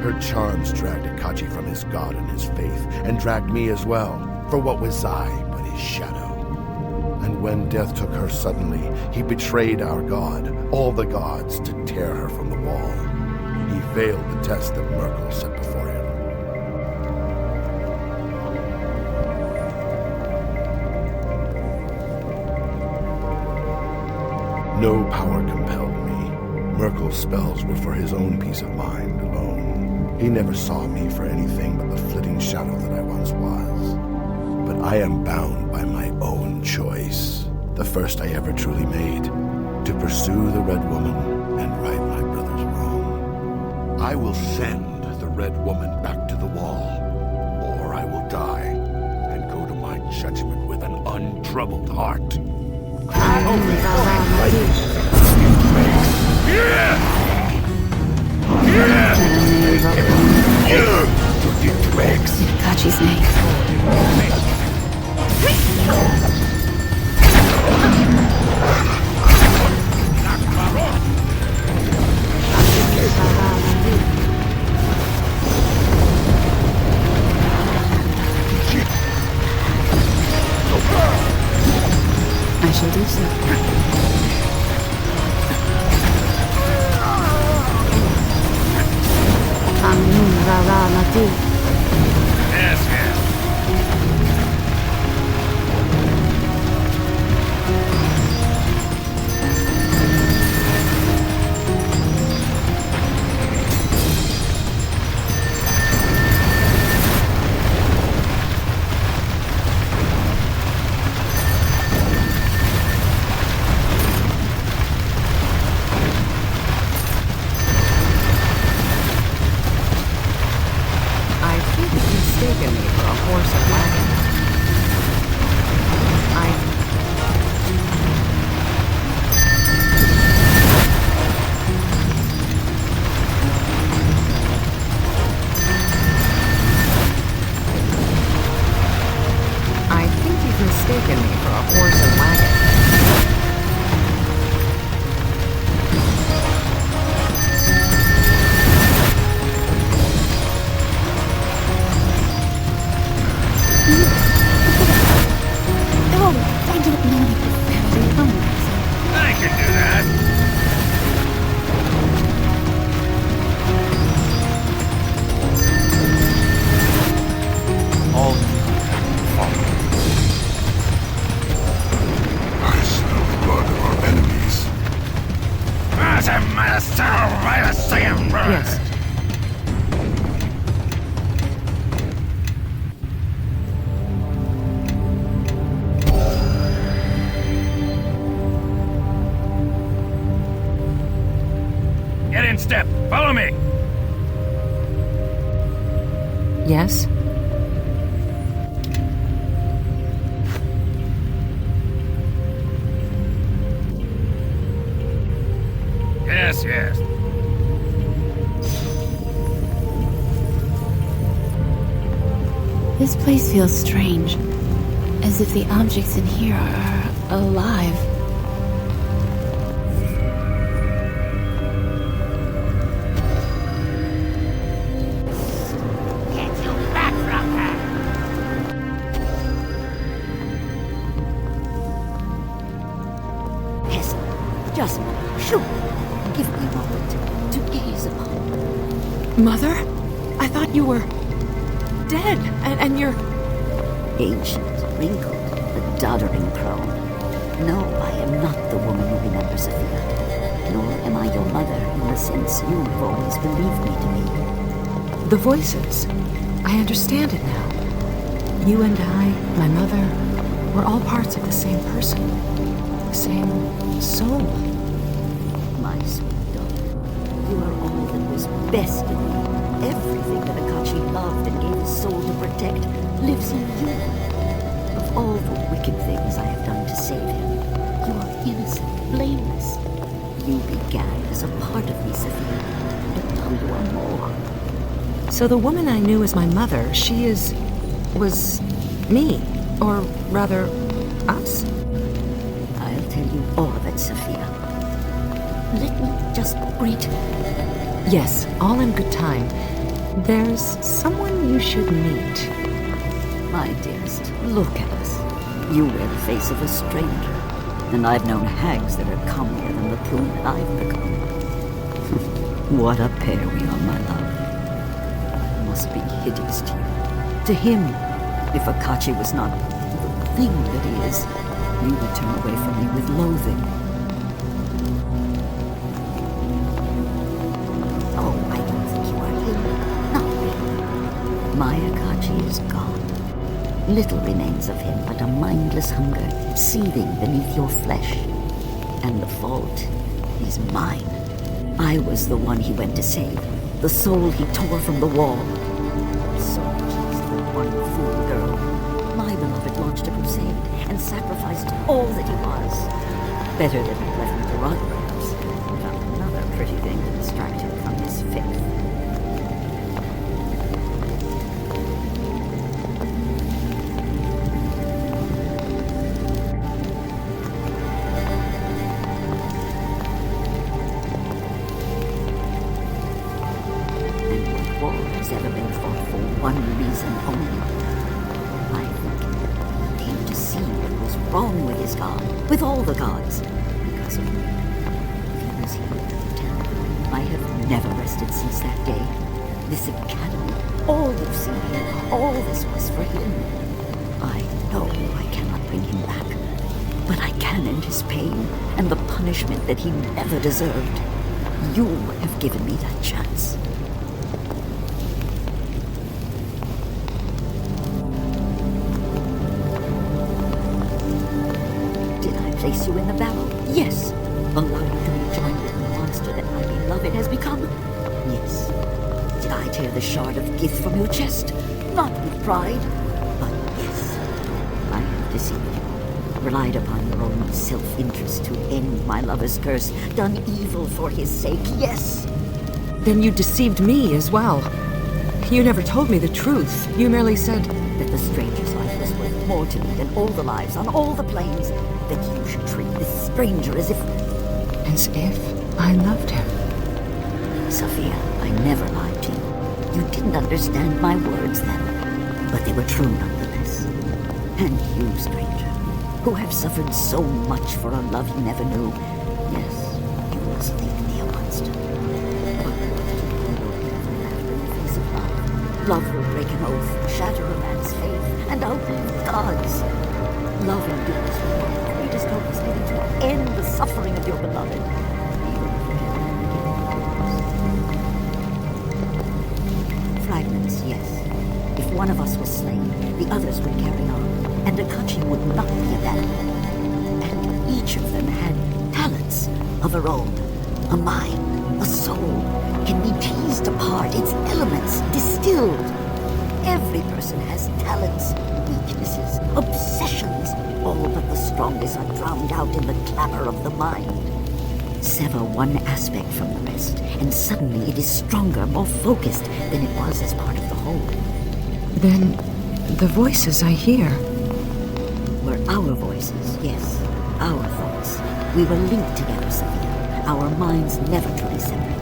Her charms dragged Akachi from his god and his faith, and dragged me as well. For what was I but his shadow? And when death took her suddenly, he betrayed our god, all the gods, to tear her from the wall. He failed the test that Merkel set before him. No power compelled me. Merkel's spells were for his own peace of mind alone. He never saw me for anything but the flitting shadow that I once was. But I am bound by my own choice, the first I ever truly made, to pursue the Red Woman and right my brother's wrong. I will send the Red Woman back to the wall, or I will die and go to my judgment with an untroubled heart. Akachi's name. I shall do so. Yes, yes. Mistaken me for a horse and wagon. I think you've mistaken me for a horse and wagon. I can do that. All I smell the blood of our enemies. Yes. Get in step. Follow me. Yes? Yes, yes. This place feels strange, as if the objects in here are alive. Mother? I thought you were dead, and you're... Ancient, wrinkled, but doddering crone. No, I am not the woman you remember, Sophia. Nor am I your mother in the sense you've always believed me to be. The voices. I understand it now. You and I, my mother, we're all parts of the same person. The same soul. My sweet daughter, you are all that was best in me. Everything that Akachi loved and gave his soul to protect lives in you. Of all the wicked things I have done to save him, you are innocent, blameless. You began as a part of me, Sophia, but now you are more. So the woman I knew as my mother, was me. Or rather, us? I'll tell you all of it, Sophia. Let me just greet. Yes, all in good time. There's someone you should meet. My dearest, look at us. You wear the face of a stranger, and I've known hags that are comelier than the prune that I've become. What a pair we are, my love. It must be hideous to you. To him, if Akachi was not the thing that he is, you would turn away from me with loathing. Oh, I don't think you are him. Not me. My Akachi is gone. Little remains of him but a mindless hunger seething beneath your flesh. And the fault is mine. I was the one he went to save, the soul he tore from the wall. So pleased the one fool girl. My beloved launched a crusade and sacrificed all that he was. Better than he left me to rot, perhaps, and found another pretty thing to distract him from his faith. With all the gods, because of me. If he was here to tell me, I have never rested since that day. This academy, all you've seen here, all this was for him. I know I cannot bring him back, but I can end his pain and the punishment that he never deserved. You have given me that chance. Place you in the barrel? Yes. Allow you to be joined in the monster that my beloved has become? Yes. Did I tear the shard of Gith from your chest? Not with pride, but yes. I have deceived you, relied upon your own self-interest to end my lover's curse, done evil for his sake, yes. Then you deceived me as well. You never told me the truth. You merely said that the stranger's life was worth more to me than all the lives on all the planes. That you should treat this stranger as if... As if I loved him. Sophia, I never lied to you. You didn't understand my words then, but they were true nonetheless. And you, stranger, who have suffered so much for a love you never knew, yes, you must think me a monster. But you will never after the face of love. Love will break an oath, shatter a man's faith, and outlive God's. Love endures for your greatest hope is maybe to end the suffering of your beloved. Even if it can begin. Fragments, yes. If one of us was slain, the others would carry on, and Akachi would not be abandoned. And each of them had talents of her own. A mind, a soul, can be teased apart, its elements distilled. Every person has talents, weaknesses, obsessions, all but the strongest are drowned out in the clamor of the mind. Sever one aspect from the rest, and suddenly it is stronger, more focused than it was as part of the whole. Then the voices I hear were our voices, yes, our thoughts. We were linked together, Sophia, our minds never truly separate.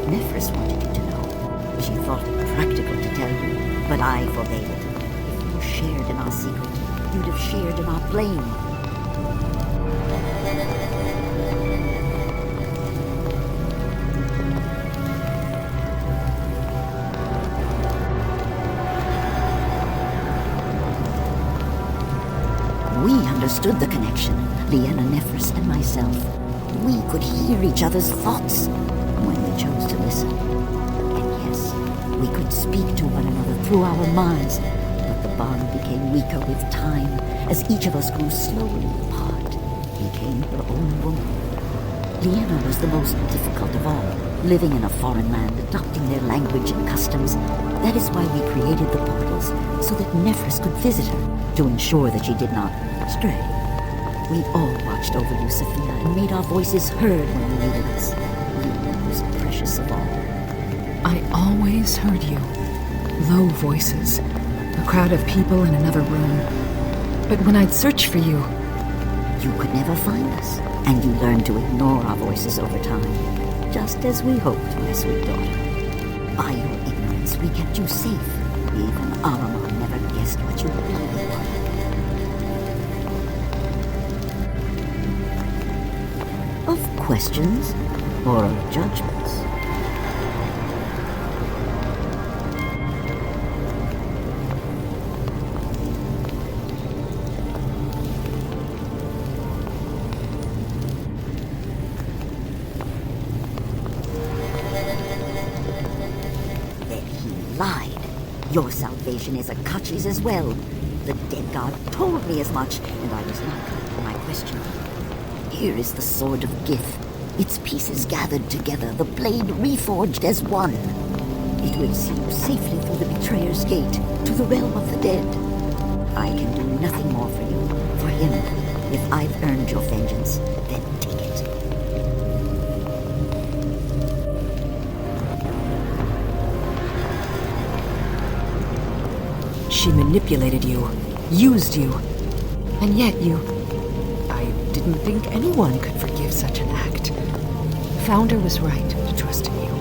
Nephris wanted you to know. She thought it practical to tell you. But I forbade it. If you shared in our secret, you'd have shared in our blame. We understood the connection, Leanna Nephris and myself. We could hear each other's thoughts when we chose to listen. And yes, we could speak to one another through our minds, but the bond became weaker with time as each of us grew slowly apart, became her own woman. Leanna was the most difficult of all, living in a foreign land, adopting their language and customs. That is why we created the portals, so that Nephris could visit her, to ensure that she did not stray. We all watched over you, Sophia, and made our voices heard when you needed us. You were most precious of all. I always heard you. Low voices. A crowd of people in another room. But when I'd search for you... You could never find us, and you learned to ignore our voices over time, just as we hoped, my sweet daughter. By your ignorance, we kept you safe. Even Ahriman never guessed what you really were. Of questions or of judgments? Then he lied. Your salvation is Akachi's as well. The dead god told me as much, and I was not correct in my question. Here is the Sword of Gith. Its pieces gathered together, the blade reforged as one. It will see you safely through the Betrayer's Gate, to the realm of the dead. I can do nothing more for you, for him. If I've earned your vengeance, then take it. She manipulated you, used you, and yet you... I didn't think anyone could forgive such an act. Founder was right to trust in you,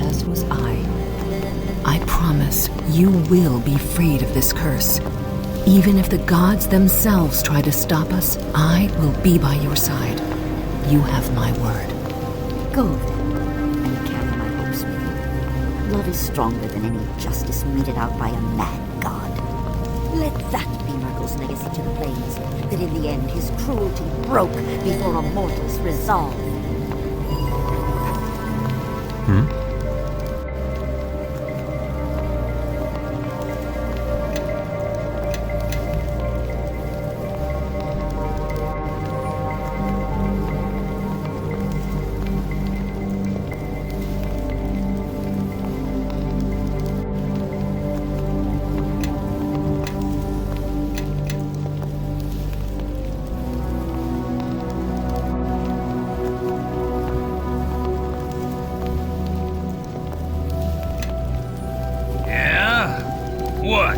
as was I. I promise you will be freed of this curse. Even if the gods themselves try to stop us, I will be by your side. You have my word. Go then, and carry my hopes with you. Love is stronger than any justice meted out by a mad god. Let that be Merkel's legacy to the plains, that in the end his cruelty broke before a mortal's resolve. What?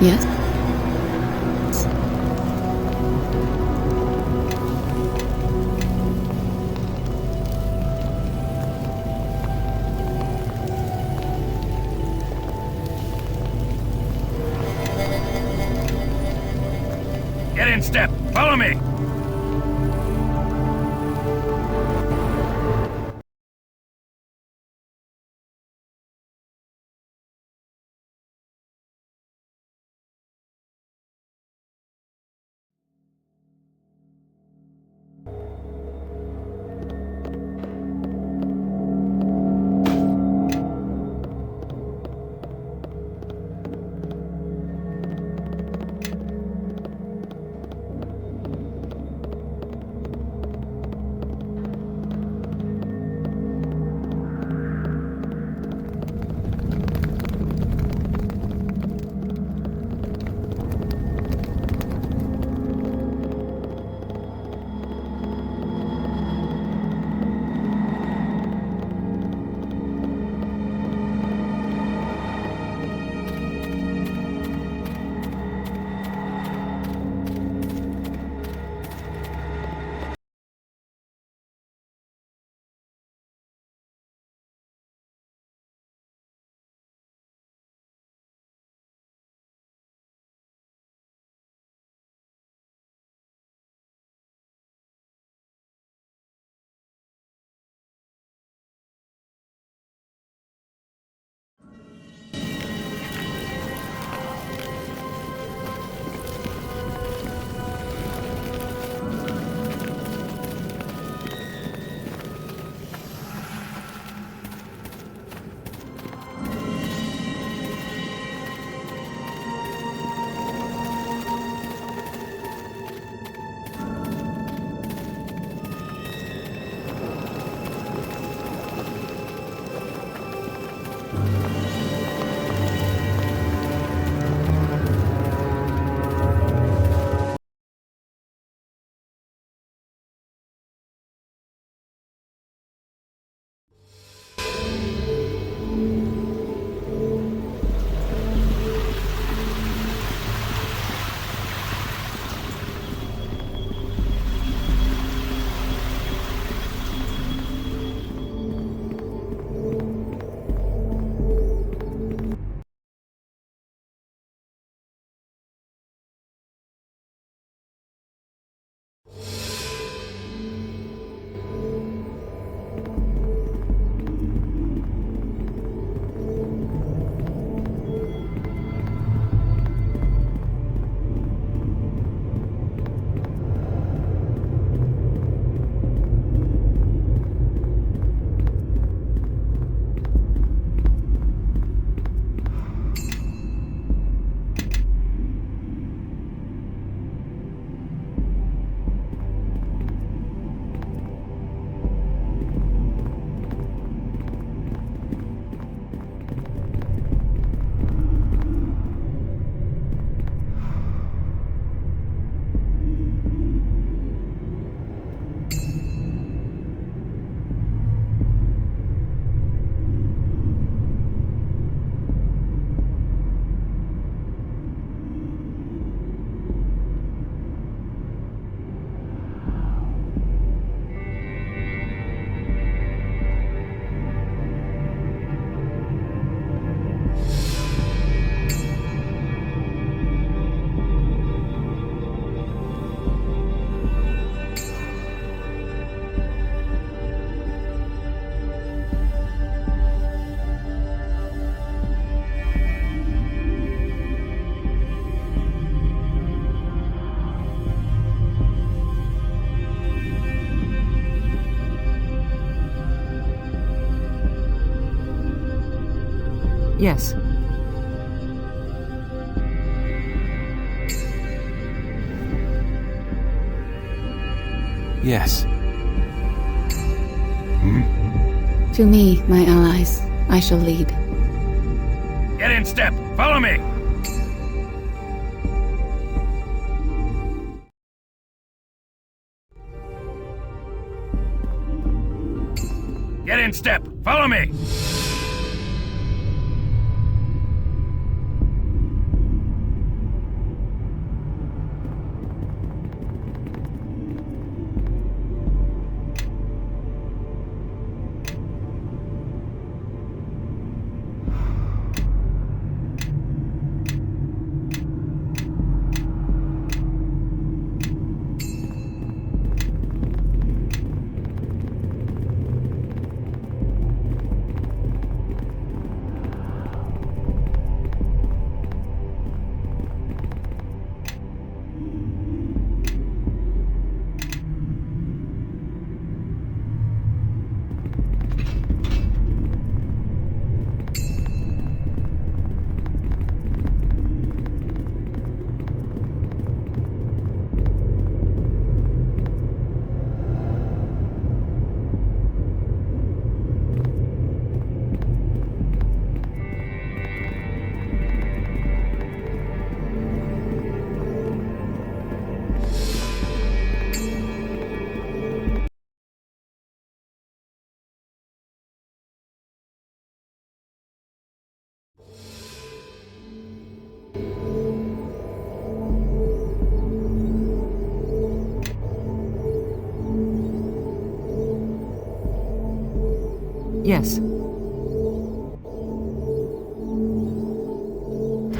Yes? Get in step. Follow me. Yes. Yes. To me, my allies, I shall lead. Get in step. Follow me. Get in step. Follow me. Yes.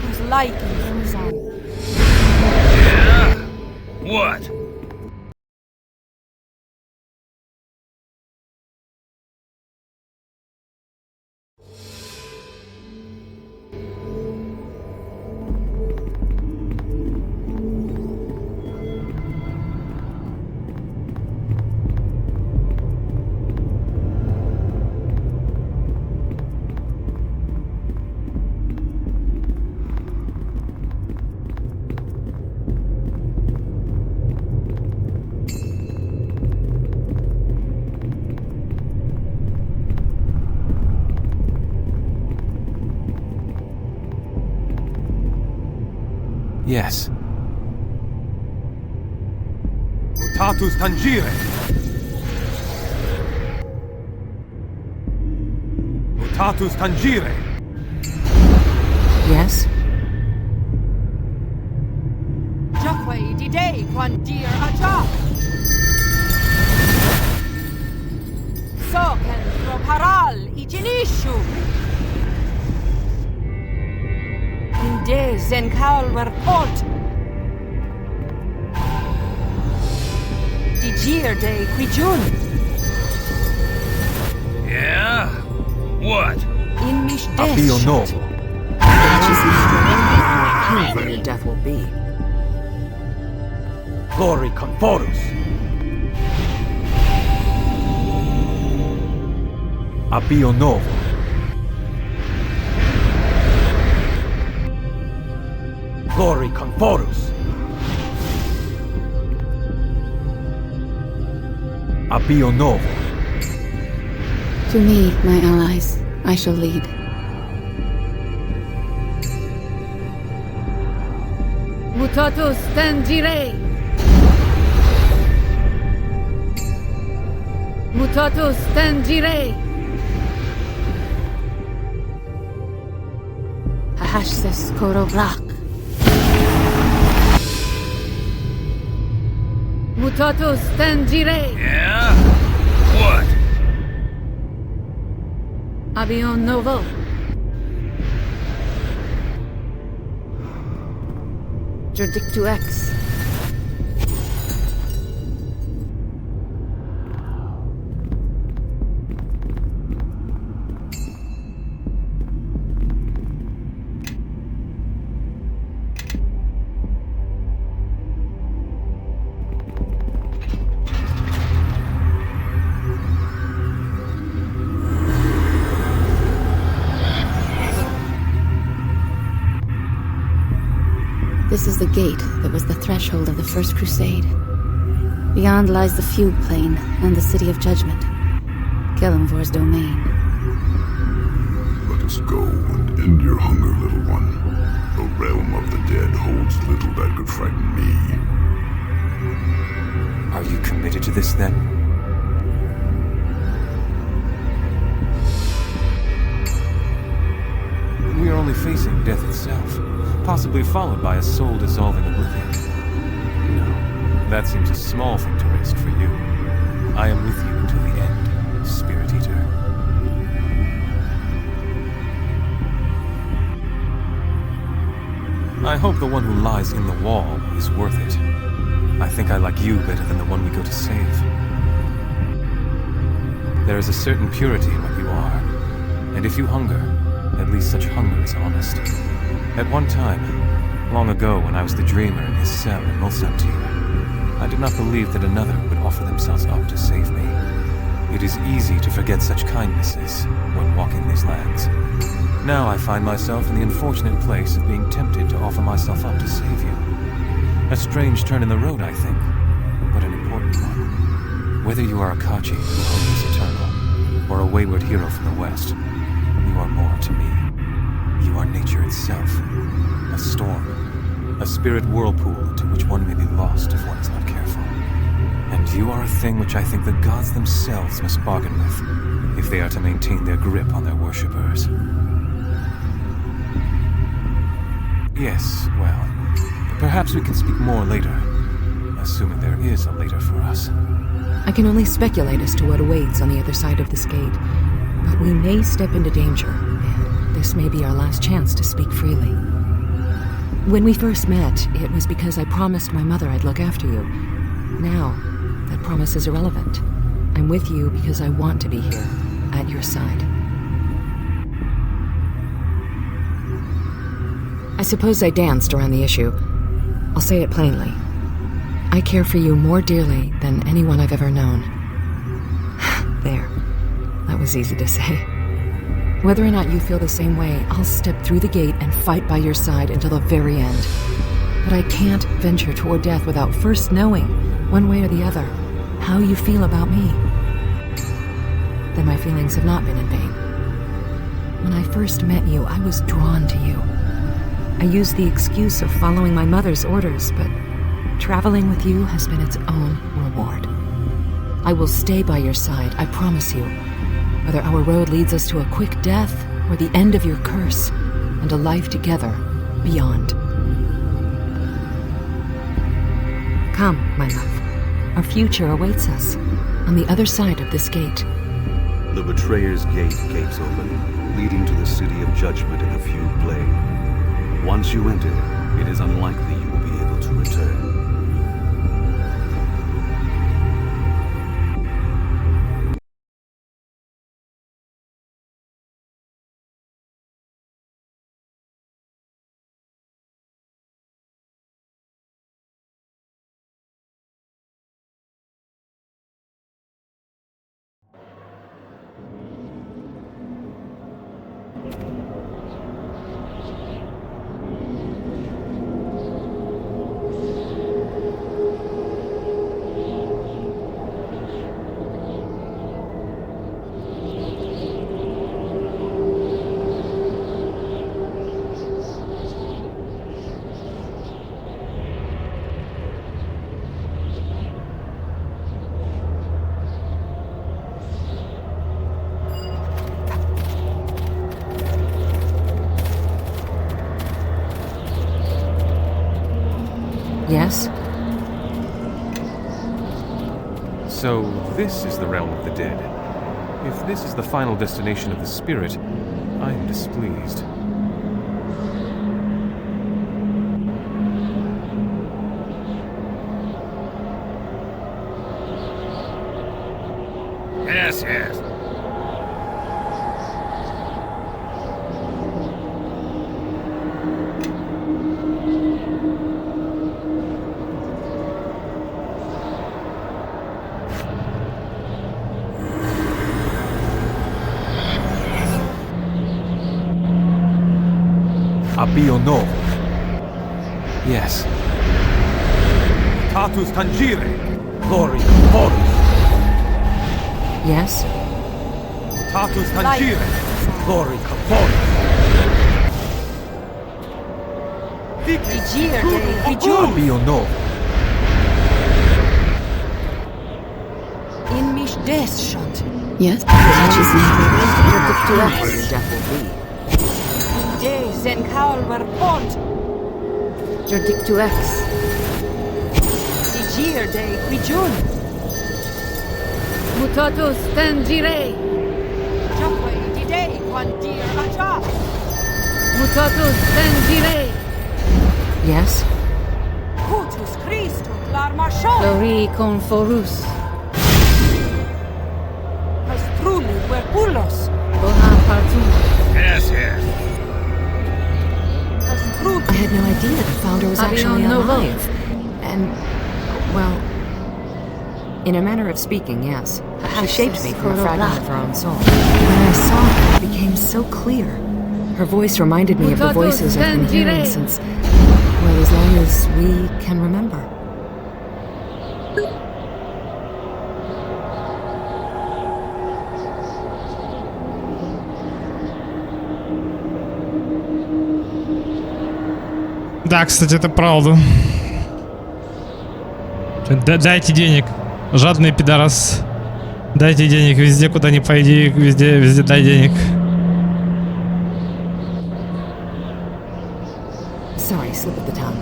Who's like in Susan? Yeah? What? Yes. Mutatus tangere. Mutatus tangere. Yes? Jacque di day quan dir aja. Soken from Haral iginishu. Inde zen kalwer port. Digir de quijun. Yeah? What? In mish Apio des. novo. How painful your death will be. Glory conforus. Apio novo. Glory conforus. Apio novo. To me, my allies, I shall lead. Mutatus tangere. Mutatus tangere. Ahashses korobrak. Mutatus tangere. Yeah? What? Abion novo. Jerdictu X. This is the gate that was the threshold of the First Crusade. Beyond lies the Fugue Plain and the City of Judgment, Kelemvor's domain. Let us go and end your hunger, little one. The realm of the dead holds little that could frighten me. Are you committed to this, then? We are only facing death itself, possibly followed by a soul-dissolving oblivion. No, that seems a small thing to risk for you. I am with you until the end, Spirit Eater. I hope the one who lies in the wall is worth it. I think I like you better than the one we go to save. There is a certain purity in what you are, and if you hunger, at least such hunger is honest. At one time, long ago when I was the dreamer in his cell in Mulsantir, I did not believe that another would offer themselves up to save me. It is easy to forget such kindnesses when walking these lands. Now I find myself in the unfortunate place of being tempted to offer myself up to save you. A strange turn in the road, I think, but an important one. Whether you are a Kachi who hungers eternal, or a wayward hero from the West, you are more to me. You are nature itself, a storm, a spirit whirlpool into which one may be lost if one is not careful. And you are a thing which I think the gods themselves must bargain with, if they are to maintain their grip on their worshippers. Yes, well, perhaps we can speak more later, assuming there is a later for us. I can only speculate as to what awaits on the other side of this gate, but we may step into danger, and this may be our last chance to speak freely. When we first met, it was because I promised my mother I'd look after you. Now, that promise is irrelevant. I'm with you because I want to be here, at your side. I suppose I danced around the issue. I'll say it plainly. I care for you more dearly than anyone I've ever known. There. That was easy to say. Whether or not you feel the same way, I'll step through the gate and fight by your side until the very end. But I can't venture toward death without first knowing, one way or the other, how you feel about me. Then my feelings have not been in vain. When I first met you, I was drawn to you. I used the excuse of following my mother's orders, but traveling with you has been its own reward. I will stay by your side, I promise you, whether our road leads us to a quick death or the end of your curse, and a life together beyond. Come, my love. Our future awaits us, on the other side of this gate. The Betrayer's Gate gapes open, leading to the City of Judgment in the Fugue Plain. Once you enter, it is unlikely you will be able to return. Yes? So, this is the realm of the dead. If this is the final destination of the spirit, I am displeased. Yes, yes. Abio Novo. Yes. Tatus tangere, glory conforus. Yes? Tatus tangere, glory conforus. Vigir de Vigium. Abio novo. In mich descent. Yes? She's Your death will be. Days en caul verpont. Your dick to X. Vigir de Vigium. Mutatus tangere. Jacque didei quantir aja. Mutatus tangere. Yes? Cutus Christus lar marchon. Glory conforus. As truli verpulos. Bona partum. Yes, yes. As truli. I had no idea the founder was actually Abion novo. alive. And, well, in a manner of speaking, yes. She shaped me from a fragment of her own soul. When I saw her, it became so clear. Her voice reminded me of the voices I've been hearing since, well, as long as we can remember. Да, кстати, это правда. Дайте денег. Жадный пидорас. Дайте денег везде, куда ни пойди, везде дай денег. Sorry, slip of the tongue.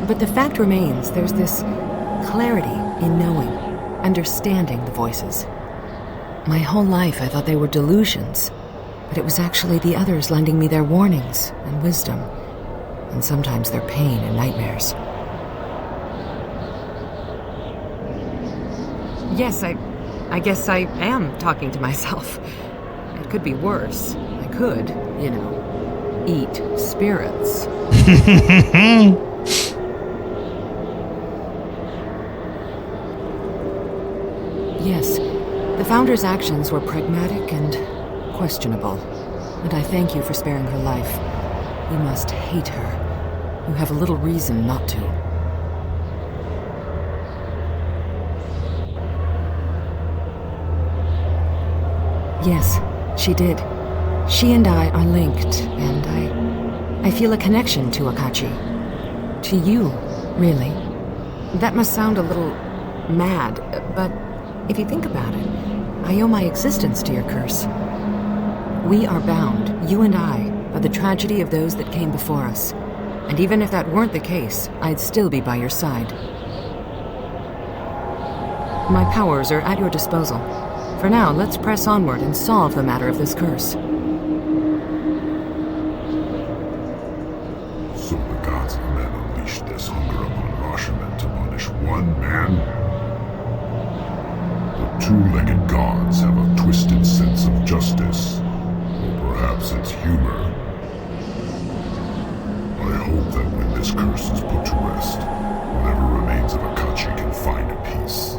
But the fact remains, there's this clarity in knowing, understanding the voices. My whole life I thought they were delusions, but it was actually the others lending me their warnings and wisdom, and sometimes their pain and nightmares. Yes, I guess I am talking to myself. It could be worse. I could, you know, eat spirits. Yes, the Founder's actions were pragmatic and questionable, and I thank you for sparing her life. You must hate her. You have a little reason not to. Yes, she did. She and I are linked, and I feel a connection to Akachi. To you, really. That must sound a little mad, but if you think about it, I owe my existence to your curse. We are bound, you and I, by the tragedy of those that came before us. And even if that weren't the case, I'd still be by your side. My powers are at your disposal. For now, let's press onward and solve the matter of this curse. So the gods of men unleashed this hunger upon Rashomon to punish one man? The two-legged gods have a twisted sense of justice. Or perhaps it's humor. I hope that when this curse is put to rest, whatever remains of Akachi can find a peace.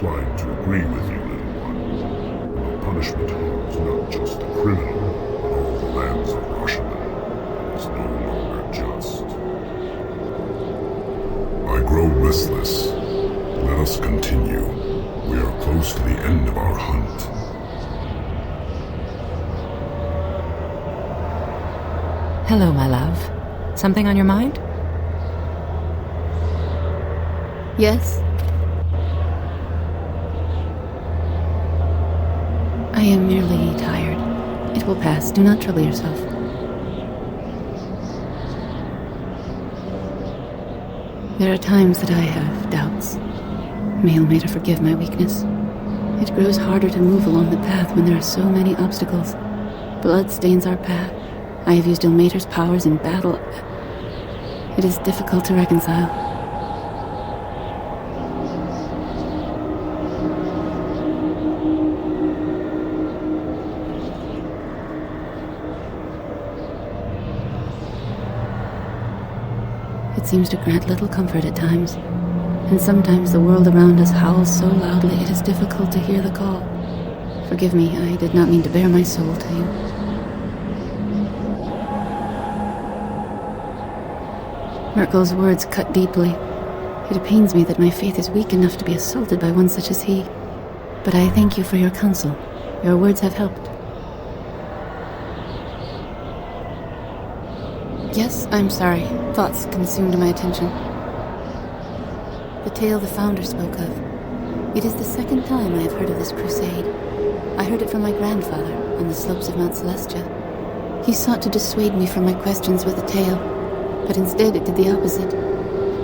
Inclined to agree with you, little one. The punishment harms not just the criminal, but all the lands of Rashomon. It is no longer just. I grow restless. Let us continue. We are close to the end of our hunt. Hello, my love. Something on your mind? Yes? I am merely tired. It will pass. Do not trouble yourself. There are times that I have doubts. May Ilmater forgive my weakness. It grows harder to move along the path when there are so many obstacles. Blood stains our path. I have used Ilmater's powers in battle. It is difficult to reconcile. it seems to grant little comfort at times, and sometimes the world around us howls so loudly it is difficult to hear the call. Forgive me, I did not mean to bare my soul to you. Merkel's words cut deeply. It pains me that my faith is weak enough to be assaulted by one such as he. But I thank you for your counsel. Your words have helped. Yes, I'm sorry. Thoughts consumed my attention. The tale the founder spoke of. It is the second time I have heard of this crusade. I heard it from my grandfather on the slopes of Mount Celestia. He sought to dissuade me from my questions with the tale, but instead it did the opposite.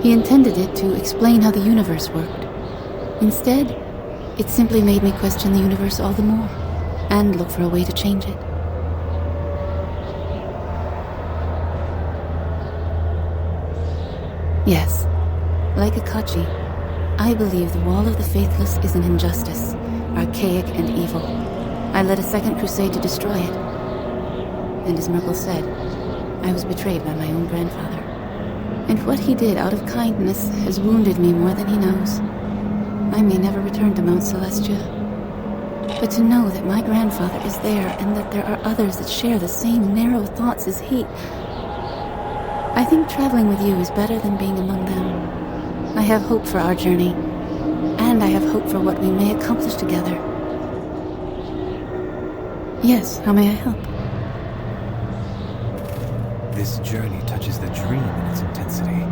He intended it to explain how the universe worked. Instead, it simply made me question the universe all the more, and look for a way to change it. Yes, like Akachi, I believe the Wall of the Faithless is an injustice, archaic and evil. I led a second crusade to destroy it. And as Merkel said, I was betrayed by my own grandfather. And what he did out of kindness has wounded me more than he knows. I may never return to Mount Celestia. But to know that my grandfather is there and that there are others that share the same narrow thoughts as he... I think traveling with you is better than being among them. I have hope for our journey, and I have hope for what we may accomplish together. Yes, how may I help? This journey touches the dream in its intensity.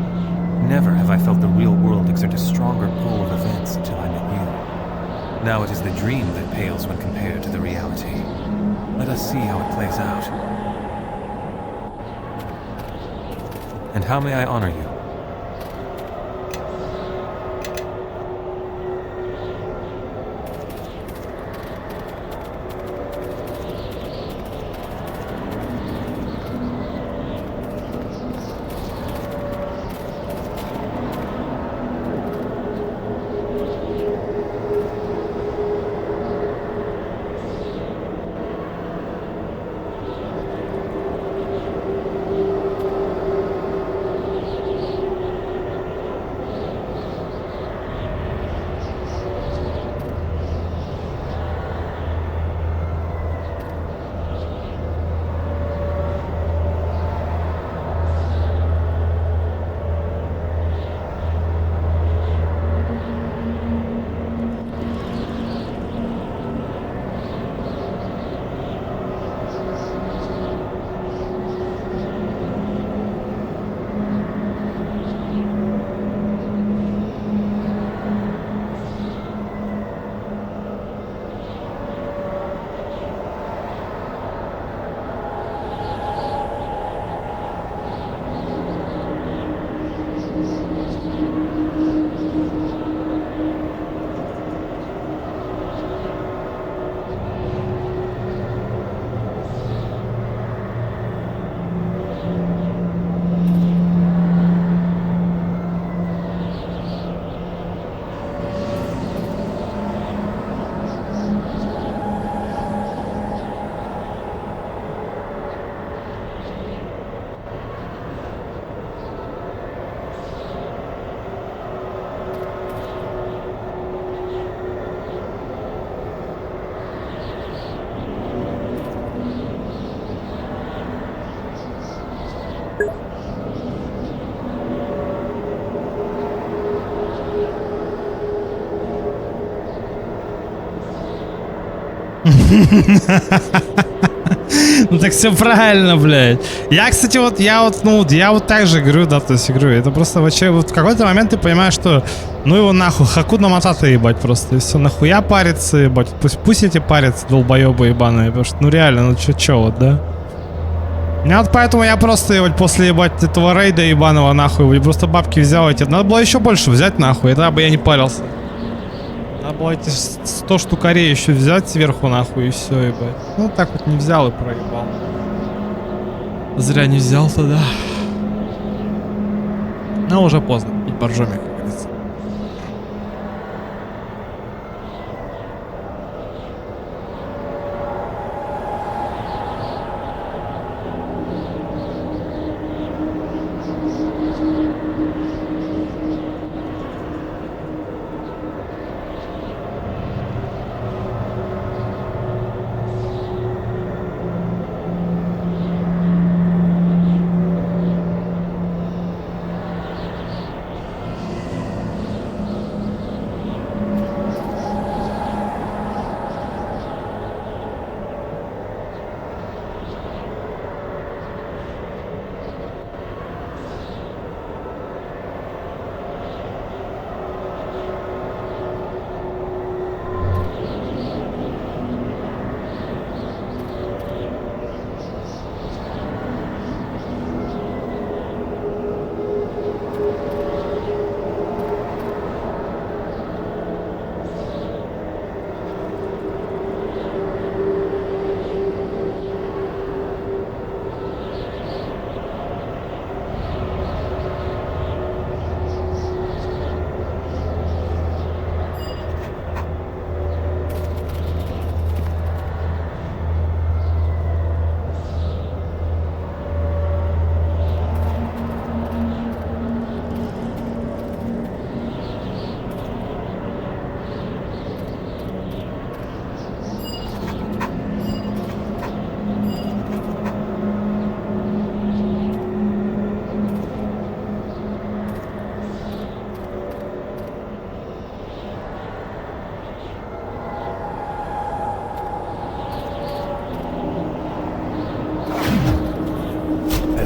Never have I felt the real world exert a stronger pull of events until I met you. Now it is the dream that pales when compared to the reality. Let us see how it plays out. And how may I honor you? Ну так все правильно, блядь. Я, кстати, я вот так же говорю, да, то есть говорю, это просто вообще вот в какой-то момент ты понимаешь, что ну его нахуй, Хакуна Матата ебать просто, и все, нахуя париться, ебать, пусть эти парятся, долбоебы ебаные, потому что, ну реально, ну чё вот, да? Вот поэтому я просто, ебать, после, ебать, этого рейда ебаного, нахуй, просто бабки взял эти, надо было еще больше взять, нахуй, и тогда бы я не парился. Надо было эти 100 штукарей еще взять сверху, нахуй, и все, ебать. Ну, так вот не взял и проебал. Зря не взял тогда. Но уже поздно, пить боржоми, как говорится.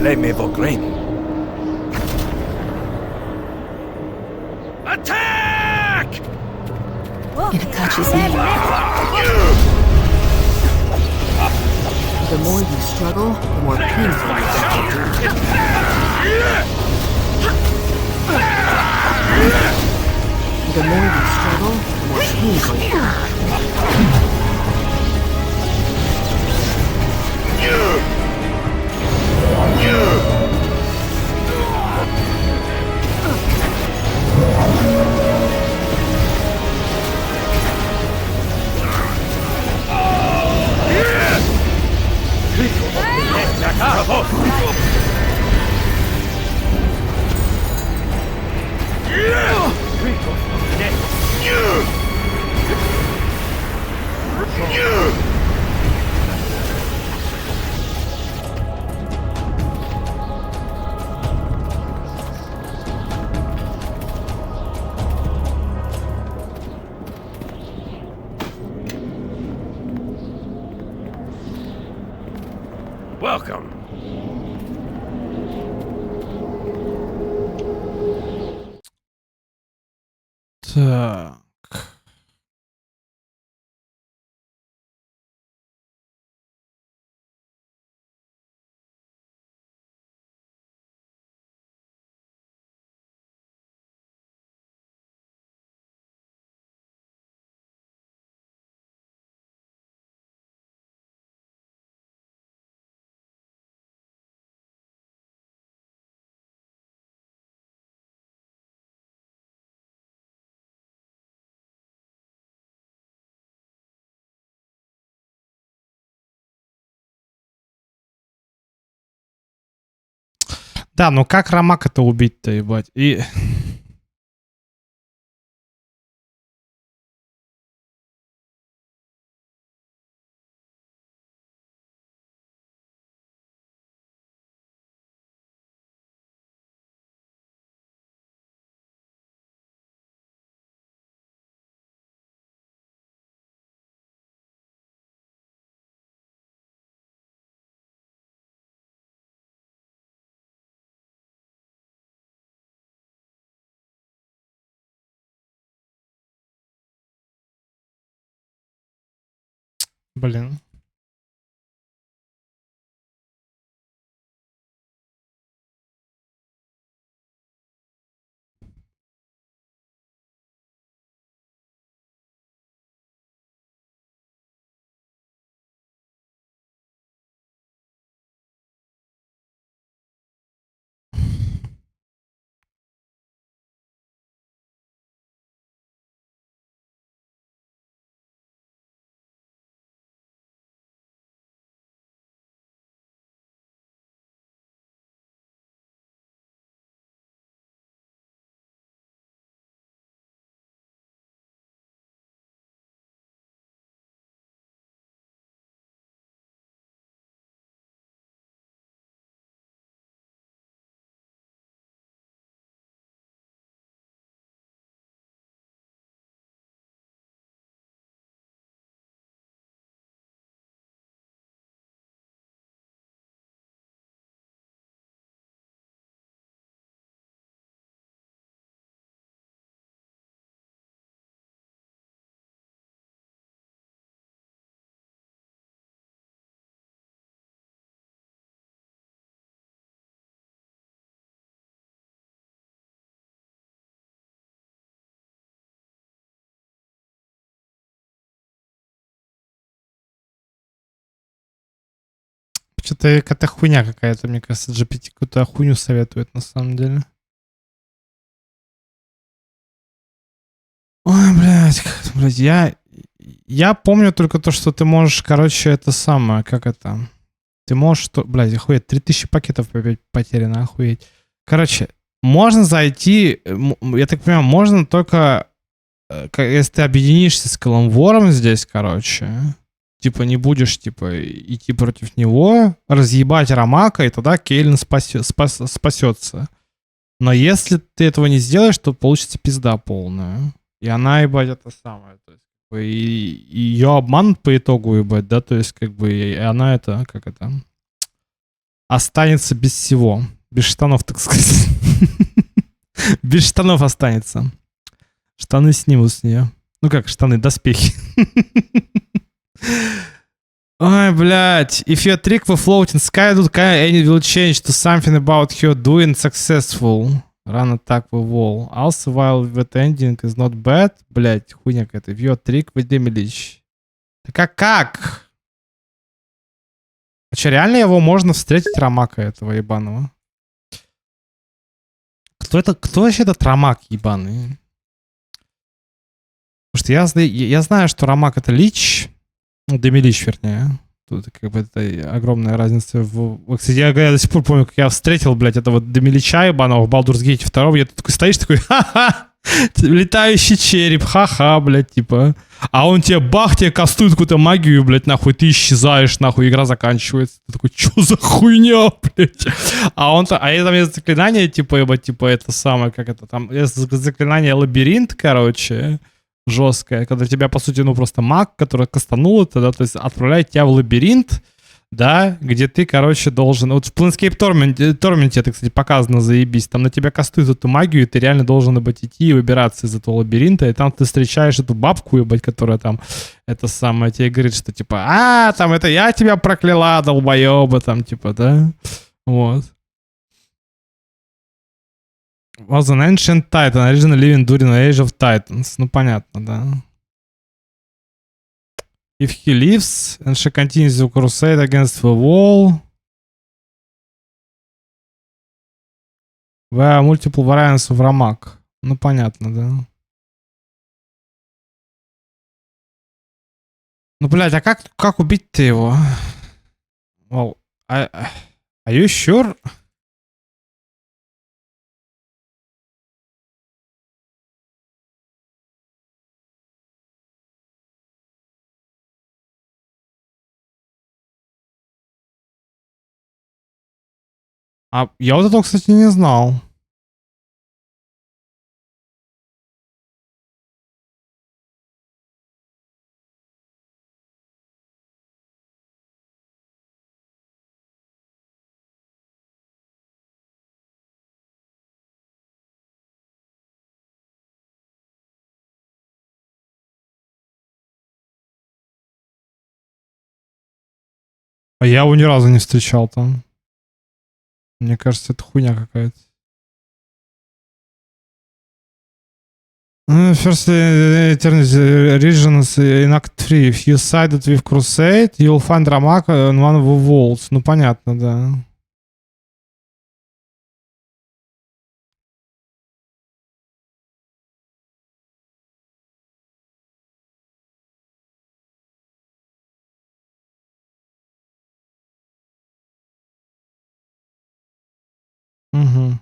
Lemme vogrin. Attack! It catches me. The more you struggle, the more painful it gets. The more you struggle, the more painful it gets. Welcome. Так. Да, ну как Ромака-то убить-то, ебать? И... Блин. Что-то какая-то хуйня какая-то, мне кажется, GPT какую-то хуйню советует на самом деле. Ой, блядь, я помню только то, что ты можешь, короче, это самое, как это... Ты можешь, что, блядь, охуеть, 3000 пакетов опять потеряно, охуеть. Короче, можно зайти, я так понимаю, можно только, если ты объединишься с Каламвором здесь, короче, типа не будешь, типа, идти против него, разъебать Ромака, и тогда Кейлин спасется. Но если ты этого не сделаешь, то получится пизда полная. И она, ебать, это самое, то есть, и ее обманут по итогу, ебать, да, то есть, как бы, и она это, как это... останется без всего. Без штанов, так сказать. Без штанов останется. Штаны снимут с нее. Ну как, штаны, доспехи. Ой, блядь. If your trick will float in sky, any will change to something about her doing successful. Run attack the wall. Also, while that ending is not bad. Блядь, хуйня какая-то. If your trick will demolish. Так как? А че, реально его можно встретить, Ромака этого ебаного? Кто вообще этот Ромак ебаный? Потому что я знаю, что Ромак это лич. Ну, Демилич, вернее. Тут как бы это огромная разница. Кстати, я до сих пор помню, как я встретил, блядь, этого Демилича ебаного в Baldur's Gate 2. Я тут такой стоишь, такой, ха-ха! Летающий череп, ха-ха, блядь, типа. А он тебе бах, тебе кастует какую-то магию, блядь, нахуй, ты исчезаешь, нахуй, игра заканчивается. Ты такой, чё за хуйня, блядь? А там есть заклинание, типа это самое, как это там, есть заклинание лабиринт, короче, жесткое, когда тебя, по сути, ну, просто маг, который кастанул это, да, то есть отправляет тебя в лабиринт, да, где ты, короче, должен... Вот в Planescape Torment это, кстати, показано, заебись. Там на тебя кастуют эту магию, и ты реально должен, ебать, идти и выбираться из этого лабиринта, и там ты встречаешь эту бабку, ебать, которая там, это самое, тебе говорит, что, типа, там, это я тебя прокляла, долбоеба, там, типа, да? Вот. Was an ancient titan, originally living during the Age of Titans. Ну, понятно, да. If he lives and she continues to crusade against the wall, there are multiple variants of Ramak. Ну, понятно, да. Ну, блядь, а как убить-то его? Well, are you sure? А я вот этого, кстати, не знал. А я его ни разу не встречал там. Мне кажется, это хуйня какая-то. First Eternity Regions in Act 3. If you sided with Crusade, you'll find Ramak on one of the walls. Ну, понятно, да. Угу.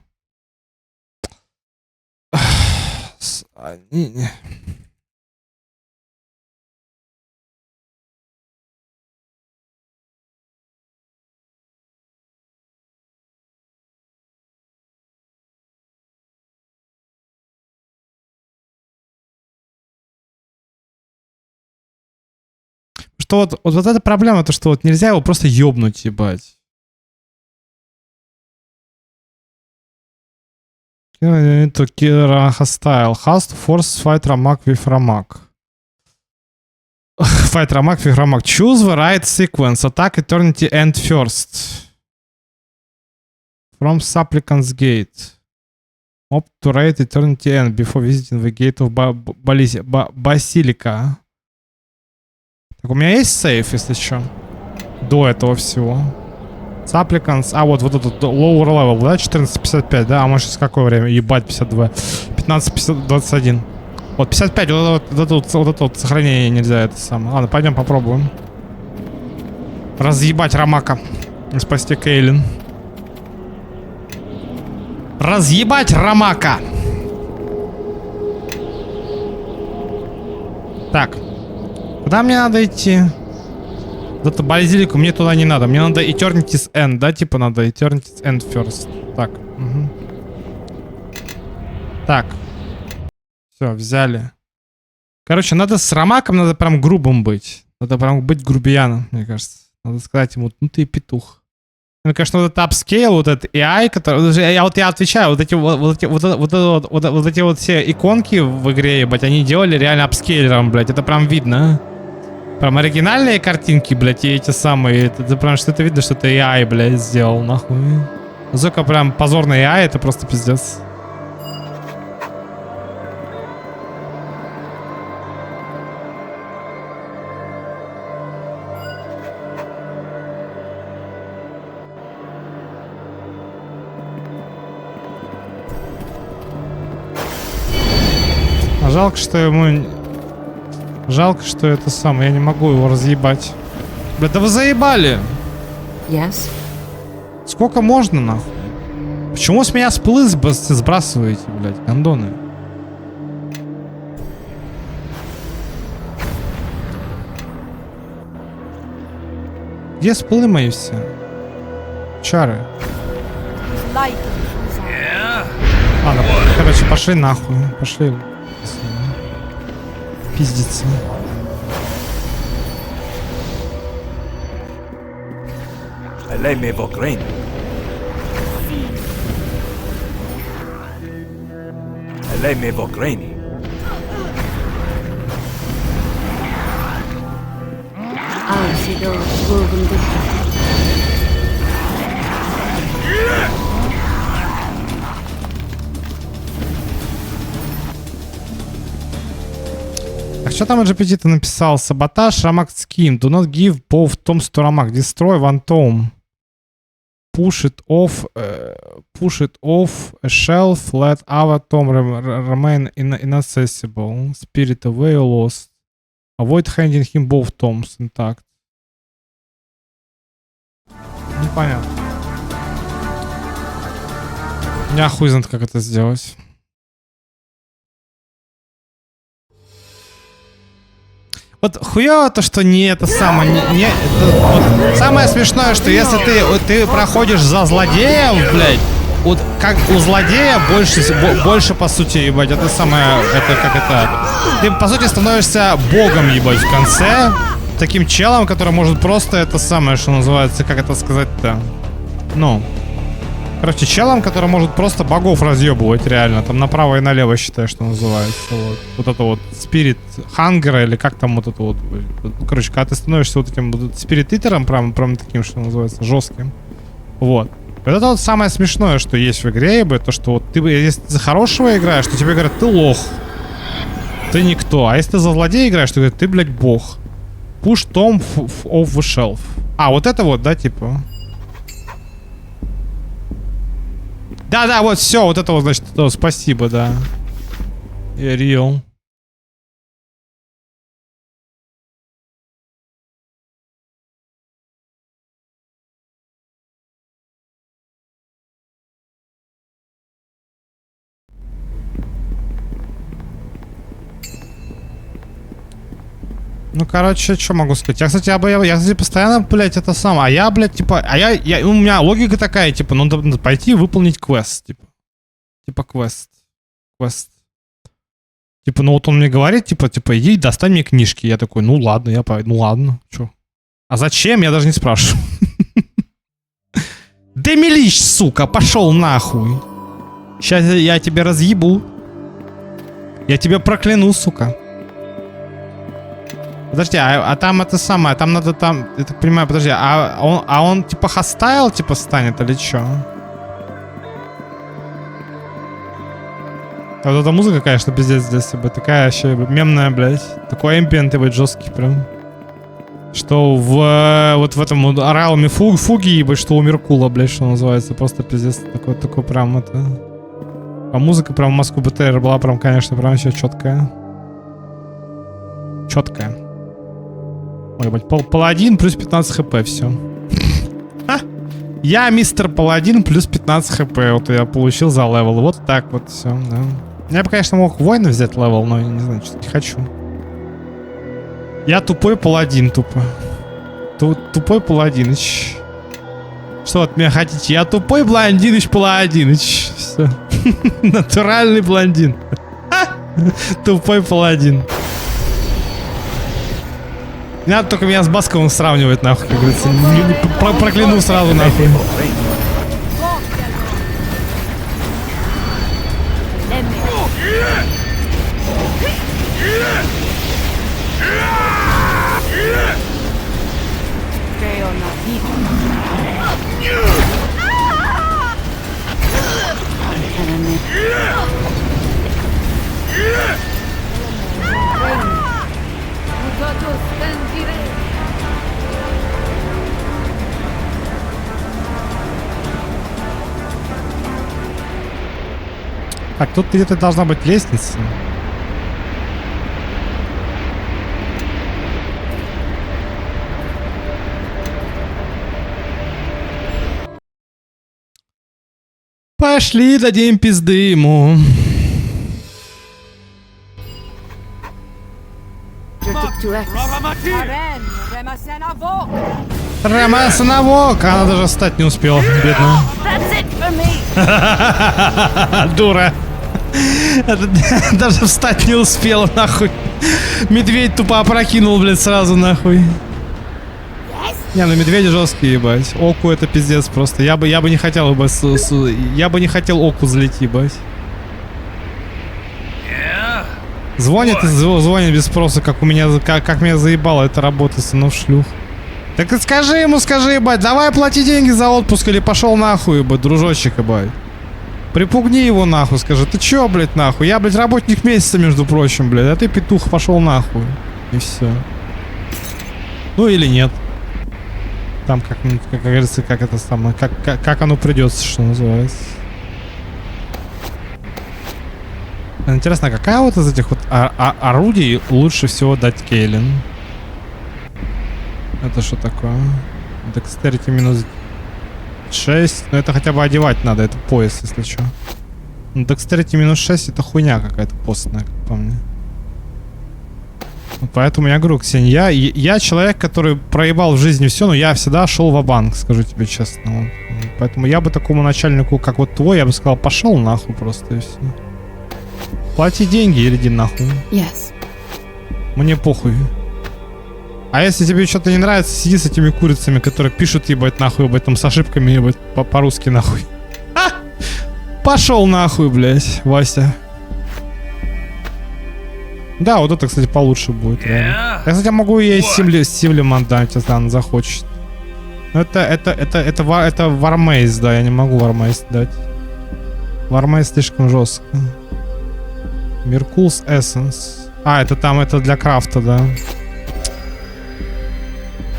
Что вот эта проблема, то что вот нельзя его просто ёбнуть, ебать. To kill a hostile. Has to force fight Ramak with Ramak. Fight Ramak with Ramak. Choose the right sequence. Attack Eternity End first. From Supplicant's Gate. Opt to raid Eternity End before visiting the Gate of Basilica. Так, у меня есть сейф, если что. До этого всего. Supplicants. А, вот этот lower level, да? 14.55, да? А мы сейчас какое время? Ебать, 52. 15.21. Вот 55, вот это вот сохранение нельзя, это самое. Ладно, пойдем попробуем. Разъебать Ромака. И спасти Кейлин. Разъебать Ромака! Так. Куда мне надо идти? Вот эту базилику мне туда не надо. Мне надо Eternity's End, да? Типа надо Eternity's End first. Так. Угу. Так. Все, взяли. Короче, надо с Ромаком, надо прям грубым быть. Надо прям быть грубияном, мне кажется. Надо сказать ему, ну ты петух. Ну, конечно, вот это апскейл, вот этот AI, который... Я отвечаю, вот эти вот все иконки в игре, ебать, они делали реально апскейлером, блядь, это прям видно. Прям оригинальные картинки, блядь, и эти самые, это прям что-то видно, что это AI, блядь, сделал, нахуй. Насколько прям позорный AI, это просто пиздец. Жалко, что ему... Жалко, что это самое. Я не могу его разъебать. Бля, да вы заебали! Yes? Сколько можно, нахуй? Почему с меня сплы сбрасываете, блядь, гандоны? Где сплы мои все? Чары. Ладно, короче, пошли нахуй. Пошли. Пиздиться. Eleme Vogreni. Eleme Vogreni. Alcidor woven Так что там GPT-то написал? Саботаж, Рамак Scheme. Do not give both tomes to Рамак. Destroy one tome. Push it off a shelf. Let our tome remain inaccessible. Spirit away or lost. Avoid handing him both tomes intact. Непонятно. Я хуй знает, как это сделать. Вот хуёво то, что не это самое, вот самое смешное, что если ты проходишь за злодеем, блядь, вот как у злодея больше по сути, ебать, это самое, это как это, ты по сути становишься богом, ебать, в конце, таким челом, который может просто это самое, что называется, как это сказать-то, ну, короче, челом, который может просто богов разъебывать реально, там направо и налево, считай, что называется, вот это вот спирит хангера или как там вот это вот, короче, когда ты становишься вот этим спирит-итером, прям таким, что называется, жестким, вот. Это вот самое смешное, что есть в игре, то, что вот ты, если ты за хорошего играешь, то тебе говорят, ты лох, ты никто, а если ты за злодея играешь, то говорят, ты, блядь, бог. Push Tom off the shelf. А, вот это вот, да, типа... Да, вот все, вот это вот, значит, спасибо, да. Я real. Ну, короче, что могу сказать? Я, кстати, постоянно, блядь, это сам. А я, блядь, типа... у меня логика такая, типа, ну, надо пойти выполнить квест, типа. Типа, квест. Типа, ну, вот он мне говорит, типа, иди, достань мне книжки. Я такой, ну, ладно, я пойду. Ну, ладно, чё? А зачем? Я даже не спрашиваю. Демилищ, сука, пошел нахуй. Сейчас я тебя разъебу. Я тебя прокляну, сука. Подожди, а там это самое, там надо там, я так понимаю, подожди, а он типа хостайл типа станет или чё? А вот эта музыка, конечно, пиздец здесь, такая вообще мемная, блядь. Такой эмбиент, ебать, жесткий прям. Что вот в этом вот оралами фуги, ебать, что у Меркула, блядь, что называется, просто пиздец, такой прям это... А музыка прям в Москву БТР была прям, конечно, прям еще четкая. Четкая. Ой, ебать, паладин плюс 15 хп, все. Я мистер паладин плюс 15 хп, вот я получил за левел, вот так вот все, да. Я бы, конечно, мог воина взять левел, но я не знаю, что-то не хочу. Я тупой паладин, тупо. Тупой паладиныч. Что от меня хотите? Я тупой блондиныч паладиныч. Все. Натуральный блондин. Тупой паладин. Не надо только меня с Басковым сравнивать, нахуй, как говорится. Прокляну сразу, нахуй. Так, тут где-то должна быть лестница. Пошли, дадим пизды ему. Рамасановок! Она даже встать не успела, бедная. Дура. Даже встать не успела, нахуй. Медведь тупо опрокинул, блядь, сразу, нахуй. Не, ну медведи жесткие, ебать. Оку это пиздец просто. Я бы не хотел, я бы не хотел оку залить, ебать. Звонит и звонит без спроса, как у меня, как меня заебало эта работа, сынов шлюх. Так и скажи ему, ебать, давай плати деньги за отпуск или пошел нахуй, ебать, дружочек, ебать. Припугни его нахуй, скажи, ты чё, блядь, нахуй? Я, блядь, работник месяца, между прочим, блядь, а ты петух, пошел нахуй. И все. Ну или нет. Там, как говорится, как это самое, как оно придется, что называется. Интересно, какая вот из этих вот орудий лучше всего дать Кейлин? Это что такое? Dexterity минус 6. Ну это хотя бы одевать надо, это пояс, если что. Dexterity минус 6 это хуйня какая-то постная, как по мне. Поэтому я говорю, Ксения, я человек, который проебал в жизни все, но я всегда шел ва-банк, скажу тебе честно. Вот. Поэтому я бы такому начальнику, как вот твой, я бы сказал, пошел нахуй просто и все. Плати деньги или иди нахуй. Yes. Мне похуй. А если тебе что-то не нравится, сиди с этими курицами, которые пишут, ебать, нахуй, об этом с ошибками, ебать, по-русски, нахуй. Пошел нахуй, блядь, Вася. Да, вот это, кстати, получше будет. Я, кстати, могу ей Сивлем отдать, если она захочет. Но это Вармейс, да, я не могу Вармейс дать. Вармейс слишком жестко. Меркулс Эссенс. А, это там, это для крафта, да.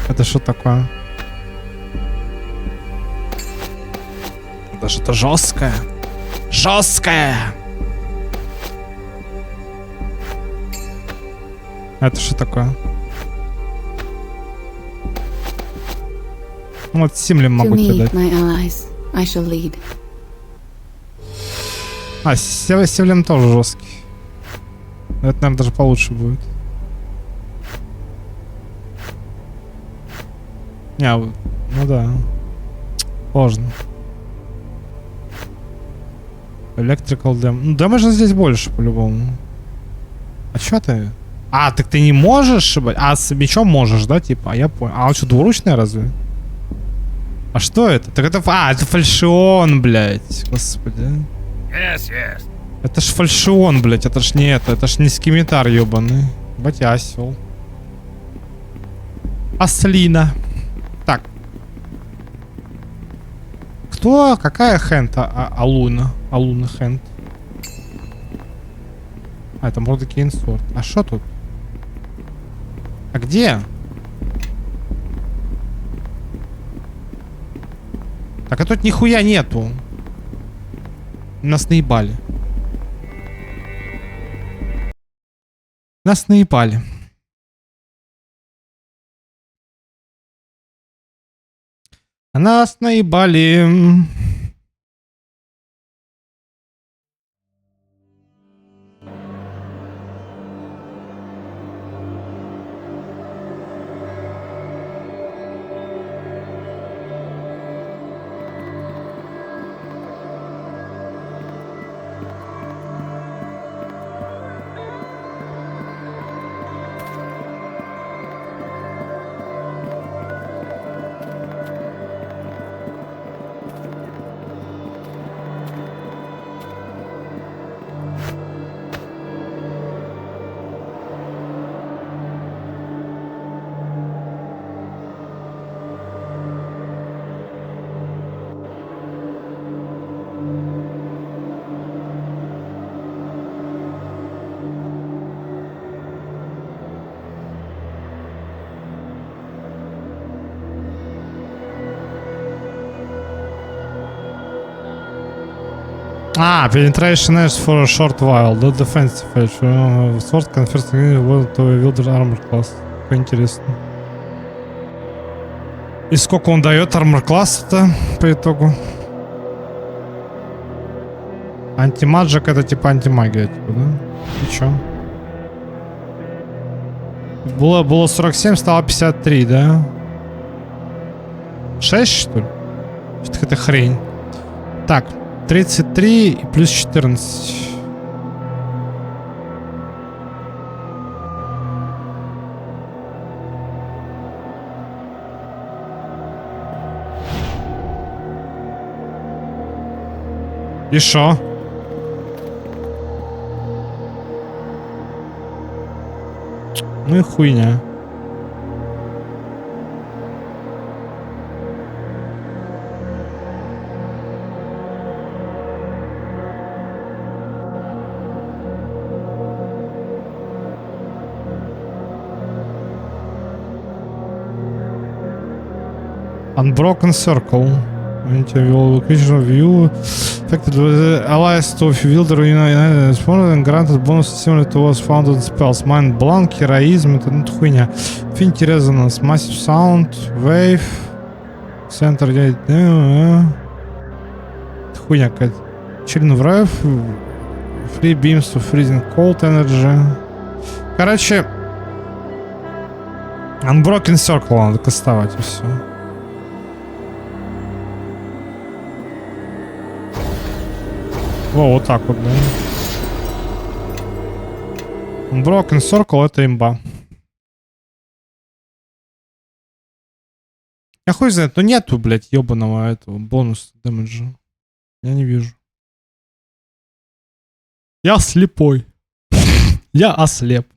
Это что такое? Это что-то жесткое. Жесткое! Это что такое? Вот Симлем могу тебе дать. А, Симлем тоже жесткий. Это, наверное, даже получше будет. Не, ну да. Сложно. Electrical Dam. Ну, дамажа здесь больше, по-любому. А чё ты? А, так ты не можешь? А с мечом можешь, да, типа? А я понял. А он что, двуручная разве? А что это? Так это... А, это фальшион, блядь. Господи. Yes. Это ж фальшион, блядь. Это ж не это. Это ж не скимитар, ёбаный. Бать, осел. Ослина. Так. Кто? Какая Хэнд? Алуна. Алуна Хэнд. А, это Мордекейн Сорт. А что тут? А где? Так, а тут нихуя нету. Нас наебали. Нас наебали. Нас наебали. А, penetration is for a short while. The defensive edge. Sword confers to wielder armor class. Интересно. И сколько он дает армор класса-то по итогу? Антимаджик это типа антимагия, типа, да? И чё? Было 47, стало 53, да? 6, что ли? Что-то какая-то хрень. Так, 33 и плюс 14. И шо? Ну и хуйня. Unbroken Circle. Occasional view affected allies to wielder United Spawner and granted bonus similar to was found on spells. Mind Blank, Heroism, это ну хуйня. Infinity Resonance, Massive Sound, Wave, Center Gate, хуйня какая-то. Chilling Wave, Free Beams to Freezing Cold Energy. Короче, Unbroken Circle надо кастовать и все. Во, вот так вот, да. Broken Circle это имба. Я хуй знает, но нету, блядь, ебаного этого бонуса дэмэджа. Я не вижу. Я слепой. Я ослеп.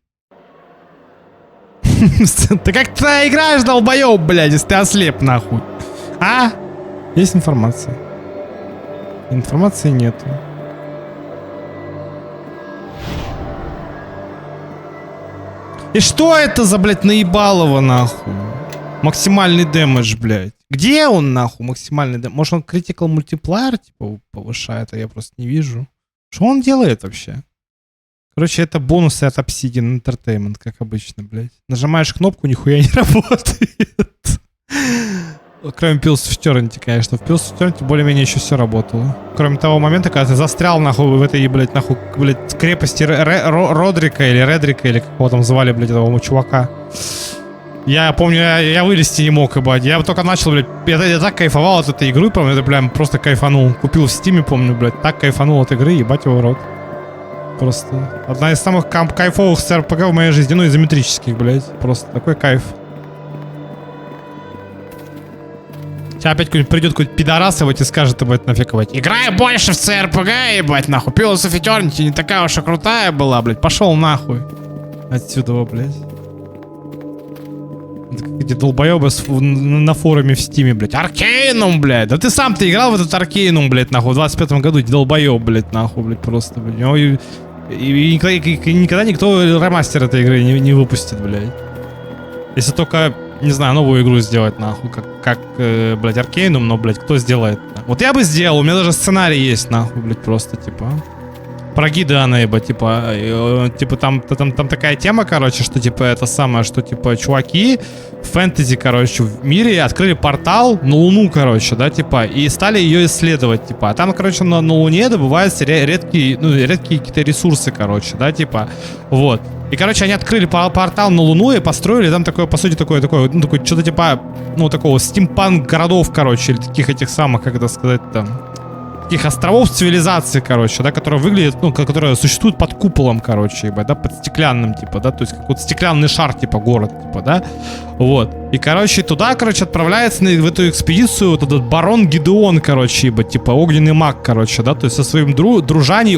Ты как ты играешь, долбоёб, блядь, если ты ослеп, нахуй? А? Есть информация. Информации нету. И что это за, блядь, наебалово, нахуй? Максимальный дэмэдж, блядь. Где он, нахуй, максимальный дэмэдж? Может, он critical multiplier, типа, повышает, а я просто не вижу. Что он делает вообще? Короче, это бонусы от Obsidian Entertainment, как обычно, блядь. Нажимаешь кнопку, нихуя не работает. Кроме Pills of Eternity, конечно. В Pills of Eternity более-менее еще все работало. Кроме того момента, когда ты застрял, нахуй, в этой, блядь, нахуй, блядь, крепости Родрика или Редрика, или как его там звали, блядь, этого чувака. Я помню, я вылезти не мог, ебать. Я только начал, блядь, я так кайфовал от этой игры, прям, это, прям, просто кайфанул. Купил в Стиме, помню, блядь, так кайфанул от игры, ебать его в рот. Просто одна из самых кайфовых CRPG в моей жизни, ну, изометрических, блядь. Просто такой кайф. Сейчас опять какой-нибудь придет какой-нибудь пидорас, ебать, и скажет, ебать, нафиг, ебать. Играй больше в CRPG, ебать, нахуй. Pills of Eternity не такая уж и крутая была, блядь. Пошел нахуй. Отсюда, блядь. Эти долбоебы на форуме в Стиме, блядь. Аркейнум, блядь. Да ты сам-то играл в этот Аркейнум, блядь, нахуй. В 25-м году, долбоеб, блядь, нахуй, блядь, просто, блядь. И никогда никто ремастер этой игры не выпустит, блядь. Если только, не знаю, новую игру сделать, нахуй, как блядь, Аркейнум, но, блядь, кто сделает? Вот я бы сделал, у меня даже сценарий есть, нахуй, блядь, просто, типа. Про Гидеона, ебать, типа там такая тема, короче, что, типа, это самое, что, типа, чуваки в фэнтези, короче, в мире открыли портал на Луну, короче, да, типа, и стали ее исследовать, типа, а там, короче, на Луне добываются редкие какие-то ресурсы, короче, да, типа, вот. И, короче, они открыли портал на Луну и построили там такое, по сути, такое, ну, такое, что-то типа, ну, такого стимпанк городов, короче, или таких этих самых, как это сказать, там, таких островов цивилизации, короче, да, которые выглядят, ну, которые существуют под куполом, короче, ебать, да, под стеклянным, типа, да, то есть какой-то стеклянный шар, типа, город, типа, да, вот. И, короче, туда, короче, отправляется в эту экспедицию вот этот барон Гидеон, короче, ебать, типа, огненный маг, короче, да, то есть со своим дружаней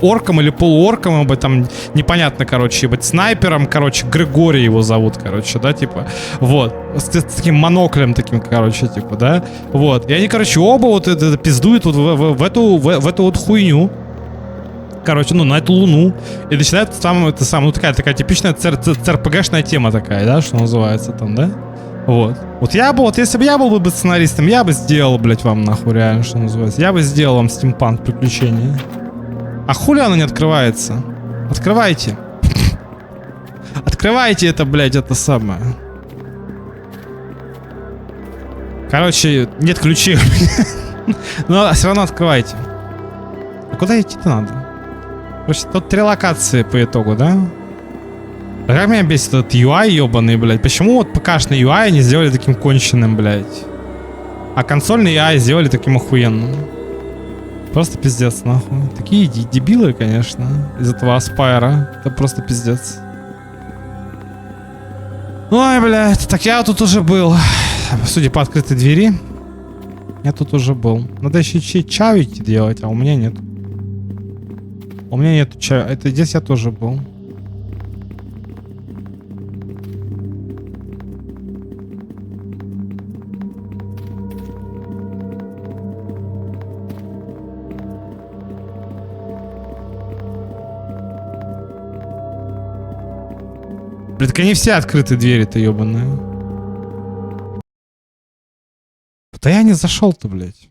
орком или полуорком, ебать, там, непонятно, короче, ебать, снайпером, короче, Григорий его зовут, короче, да, типа, вот, с таким моноклем таким, короче, типа, да, вот, и они, короче, оба вот это пиздуют вот в эту вот хуйню, короче, ну, на эту Луну, и начинает там, это самое, ну, такая типичная CRPG-шная тема такая, да, что называется там, да, Вот. Вот я бы, вот если бы я был бы сценаристом, я бы сделал, блядь, вам нахуй реально, что называется. Я бы сделал вам стимпанк приключения. А хули оно не открывается? Открывайте. Открывайте это, блядь, это самое. Короче, нет ключей. Но все равно открывайте. А куда идти-то надо? Короче, тут 3 локации по итогу, да? А как меня бесит этот UI ебаный, блядь. Почему вот ПК-шный UI не сделали таким конченным, блядь? А консольный UI сделали таким охуенным. Просто пиздец, нахуй. Такие дебилы, конечно, из этого Аспайра. Это просто пиздец. Ой, блядь, так я тут уже был. Судя по открытой двери, я тут уже был. Надо еще чавики делать, а у меня нет. У меня нет чая. Это здесь я тоже был. Блин, так они все открыты двери-то, ебаные. Да я не зашел-то, блядь.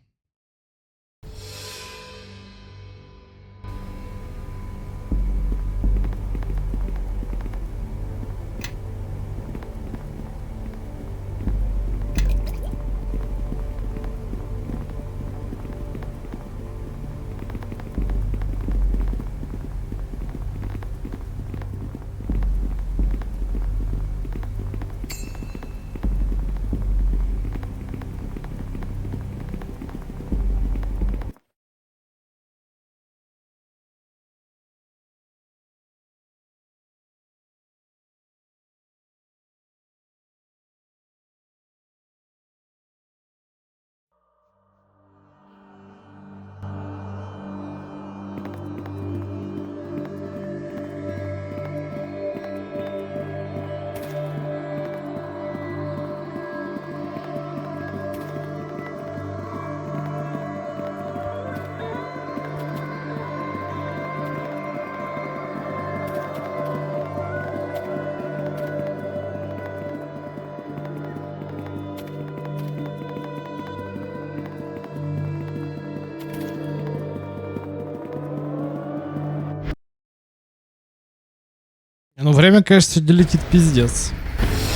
Ну, время, конечно, сегодня летит пиздец.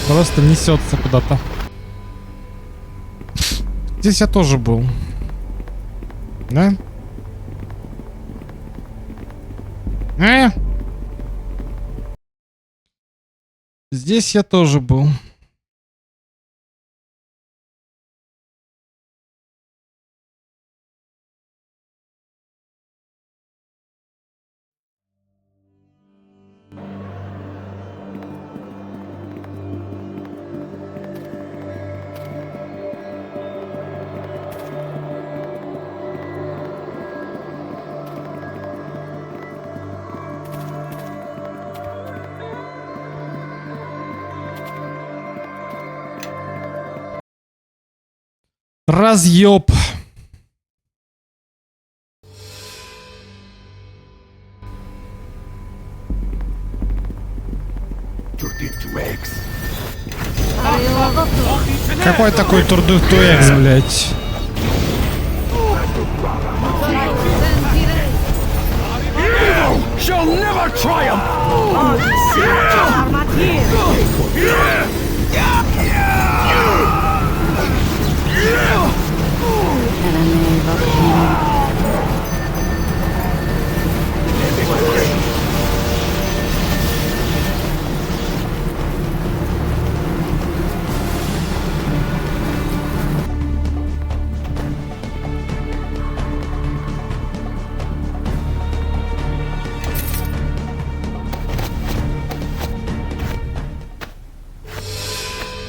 Просто несется куда-то. Здесь я тоже был. Да? Здесь я тоже был. Разъеб. Какой такой турдуктуэкс, блядь? Shall never triumph!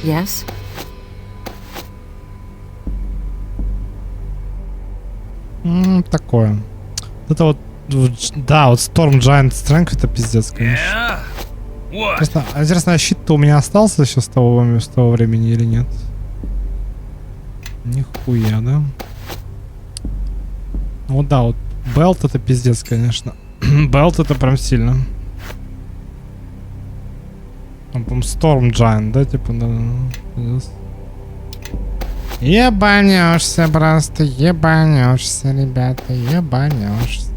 Yes? Такое. Это вот, да, вот Storm Giant Strength это пиздец, конечно. Просто, интересно, а щит-то у меня остался еще с того времени или нет? Нихуя, да? Вот да, вот Белт это пиздец, конечно. Белт это прям сильно. Там, по-моему, Storm Giant, да, типа, да. Ебанешься просто, ебанешься, ребята, ебанешься.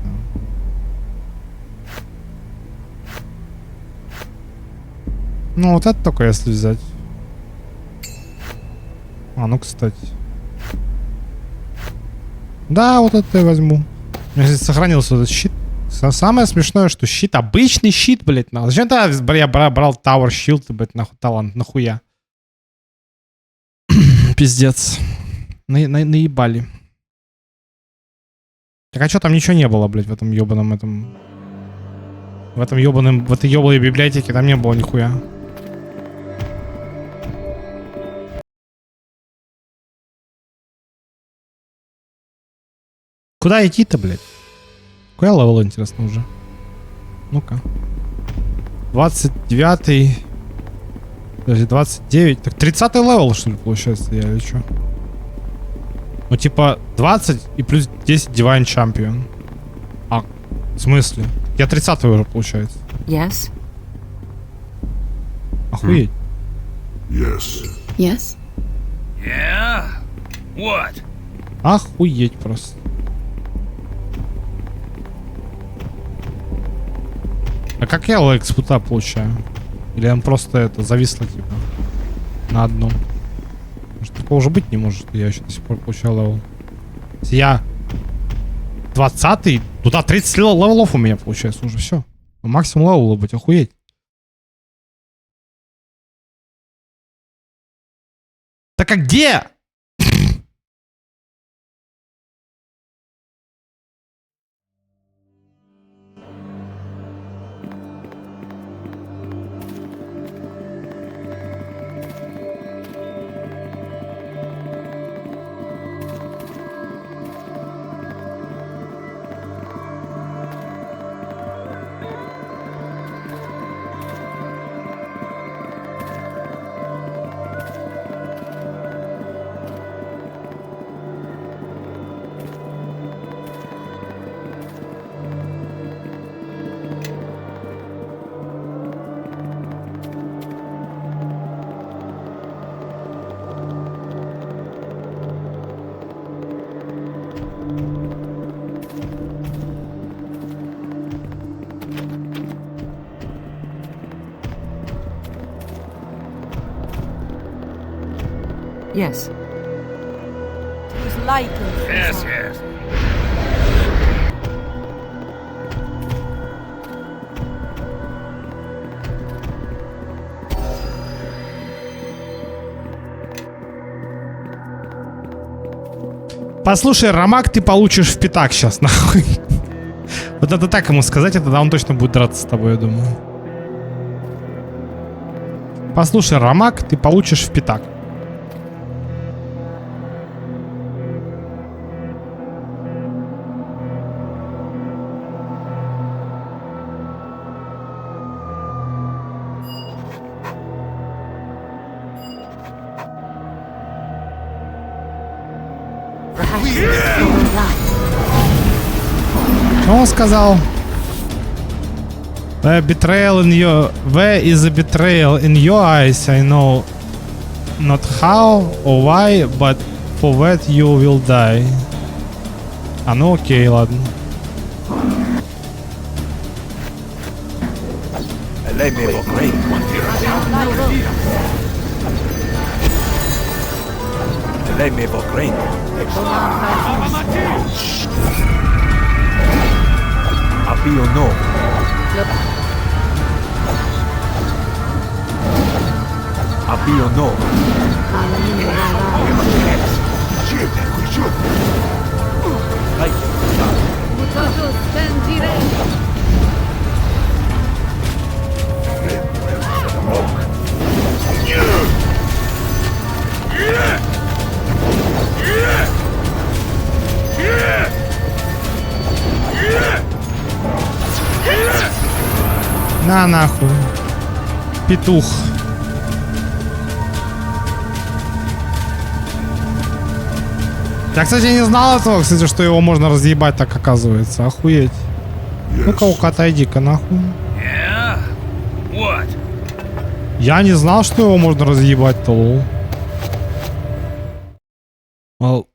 Ну, вот это только если взять. А, ну, кстати. Да, вот это я возьму. У меня здесь сохранился этот щит. Самое смешное, что щит, обычный щит, блядь, нахуй. Зачем тогда я брал Tower Shield, блядь, нахуй, талант, нахуя? Пиздец. Наебали. Так а что там ничего не было, блядь, в этом ёбаном этом... В этой ёбаной библиотеке там не было нихуя. Куда идти-то, блядь? Какой левел, интересно, уже? Ну-ка. 29-й. Подожди, 29. Так 30-й левел, что ли, получается, я или что? Ну, типа, 20 и плюс 10 Divine Champion. А, в смысле? Я 30-й уже, получается. Yes? Охуеть. Yes. Yes? Yeah? What? Охуеть просто. А как я экспута получаю? Или он просто это зависло типа на одном? Может, такого уже быть не может. Я еще до сих пор получал левел. Если я 20-й, туда 30 левелов у меня получается уже все. Максимум левела быть, охуеть. Так а где? Yes. Whose likeness is Yes, on. yes. Послушай, Ромак, ты получишь в пятак сейчас, нахуй. Вот надо так ему сказать, это да, он точно будет драться с тобой, я думаю. Послушай, Ромак, ты получишь в пятак. Что он сказал? Betrayal in your... Where is the betrayal in your eyes? I know not how or why, but for that you will die. А ну окей, ладно. Let me walk rain. Let me walk rain. Apio no. Apio no. На нахуй. Петух. Я, кстати, не знал этого, кстати, что его можно разъебать так, оказывается. Охуеть. Ну-ка, отойди-ка нахуй. Yeah? What? Я не знал, что его можно разъебать-то, лол. Well.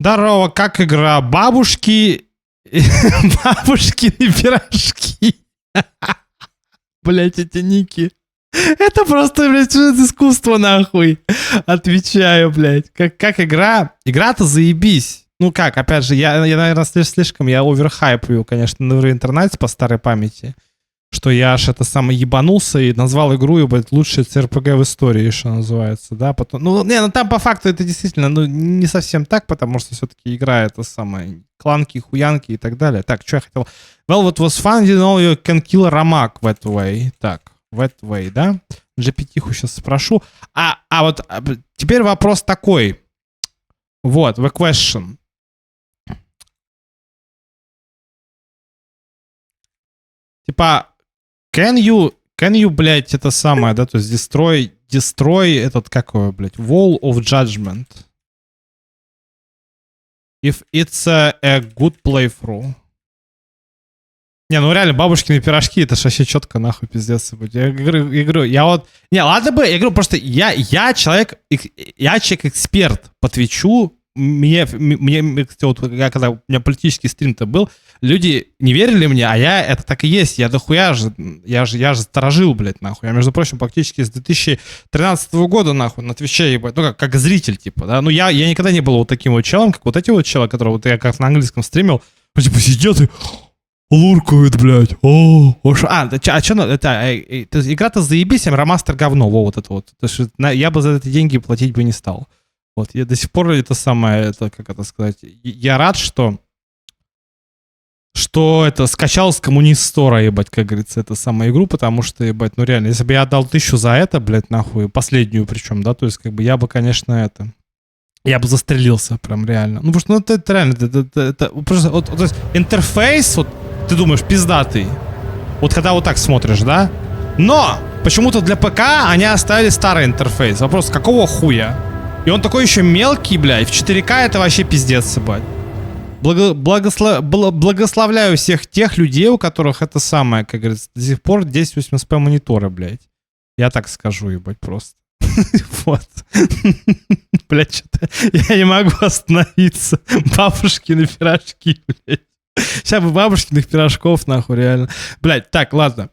Здорово, как игра? Бабушки... Бабушкины пирожки. Блять, эти ники. Это просто, блядь, искусство, нахуй. Отвечаю, блядь. Как игра? Игра-то заебись. Ну как, опять же, я наверное, слишком, я оверхайплю, конечно, на интернете по старой памяти. Что я аж это самое ебанулся и назвал игру, блядь, лучшая CRPG в истории, что называется, да. Потом, ну там по факту это действительно, не совсем так, потому что все-таки игра это самое кланки, хуянки и так далее. Так, что я хотел? Well, what was fun, you know, you can kill Ramak that way. Так, that way, да? GPT-ху сейчас спрошу. А вот теперь вопрос такой. Вот, the question. Типа, can you, блядь, это самое, да, то есть destroy этот, как его, блядь, wall of judgment. If it's a good playthrough. Не, ну реально, бабушкины пирожки, это ж вообще четко, нахуй, пиздец. Я говорю, я вот... Не, ладно бы, я говорю, просто я человек-эксперт по Твичу. Мне, вот, когда у меня политический стрим-то был, люди не верили мне, а я, это так и есть, я дохуя же, я же сторожил, блядь, нахуй. Я, между прочим, практически с 2013 года, нахуй, на Твиче, ебать, ну, как зритель, типа, да. Ну, я никогда не был вот таким вот челом, как вот эти вот челы, которые вот я как на английском стримил, типа, сидят и луркают, блядь. Игра-то заебись, а ремастер говно, вот это вот. Я бы за эти деньги платить бы не стал. Вот, я до сих пор это самое, это, как это сказать, я рад, что это скачал с коммунист стора, ебать, как говорится, это самая игру, потому что, ебать, ну реально, если бы я отдал 1000 за это, блядь, нахуй, последнюю причем, да, то есть, как бы, я бы, конечно, я бы застрелился, прям реально. Ну, потому что, ну, это реально, это просто, вот, то есть, интерфейс, вот, ты думаешь, пиздатый, вот когда вот так смотришь, да, но почему-то для ПК они оставили старый интерфейс, вопрос, какого хуя? И он такой еще мелкий, блядь. В 4К это вообще пиздец, ебать. Благословляю всех тех людей, у которых это самое, как говорится, до сих пор 1080p мониторы, блядь. Я так скажу, ебать, просто. Вот. Блядь, что-то я не могу остановиться. Бабушкины пирожки, блядь. Сейчас бы бабушкиных пирожков, нахуй, реально. Блядь, так, ладно.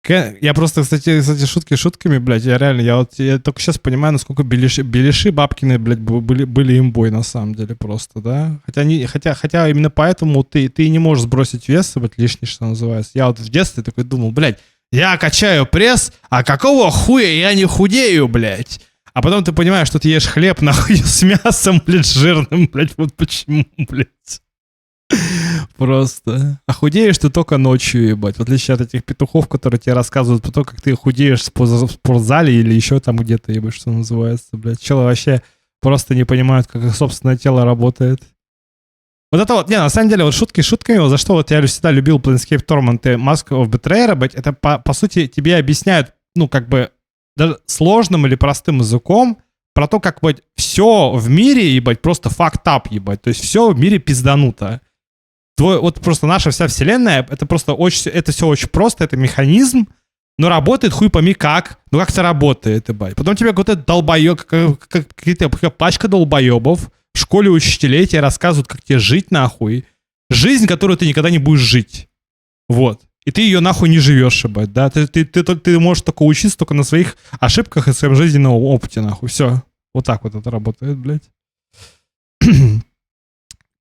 Я просто, кстати, шутки шутками, блядь, я реально, я только сейчас понимаю, насколько беляши бабкины, блядь, были имбой на самом деле просто, да? Хотя именно поэтому ты не можешь сбросить вес, блядь, лишний, что называется. Я вот в детстве такой думал, блядь, я качаю пресс, а какого хуя я не худею, блядь? А потом ты понимаешь, что ты ешь хлеб, нахуй, с мясом, блядь, жирным, блядь, вот почему, блядь. Просто. А худеешь ты только ночью, ебать. В отличие от этих петухов, которые тебе рассказывают про то, как ты худеешь в спортзале или еще там где-то, ебать, что называется, блядь. Челы вообще просто не понимают, как их собственное тело работает. Вот это вот, не, на самом деле, вот шутки шутками, вот за что вот я всегда любил Planescape Torment и Mask of Betrayer, блядь, это по сути тебе объясняют, ну, как бы, даже сложным или простым языком про то, как, блядь, все в мире, ебать, просто fucked up, ебать. То есть все в мире пиздануто. Вот просто наша вся вселенная, это просто очень, это все очень просто, это механизм, но работает хуй пойми как, ну как это работает, ебать. Потом тебе какой-то долбоеб, какая-то пачка долбоебов в школе учителей тебе рассказывают, как тебе жить нахуй. Жизнь, которую ты никогда не будешь жить. Вот. И ты ее нахуй не живешь, ебать, да. Ты можешь только учиться только на своих ошибках и своем жизненном опыте, нахуй. Все. Вот так вот это работает, блядь.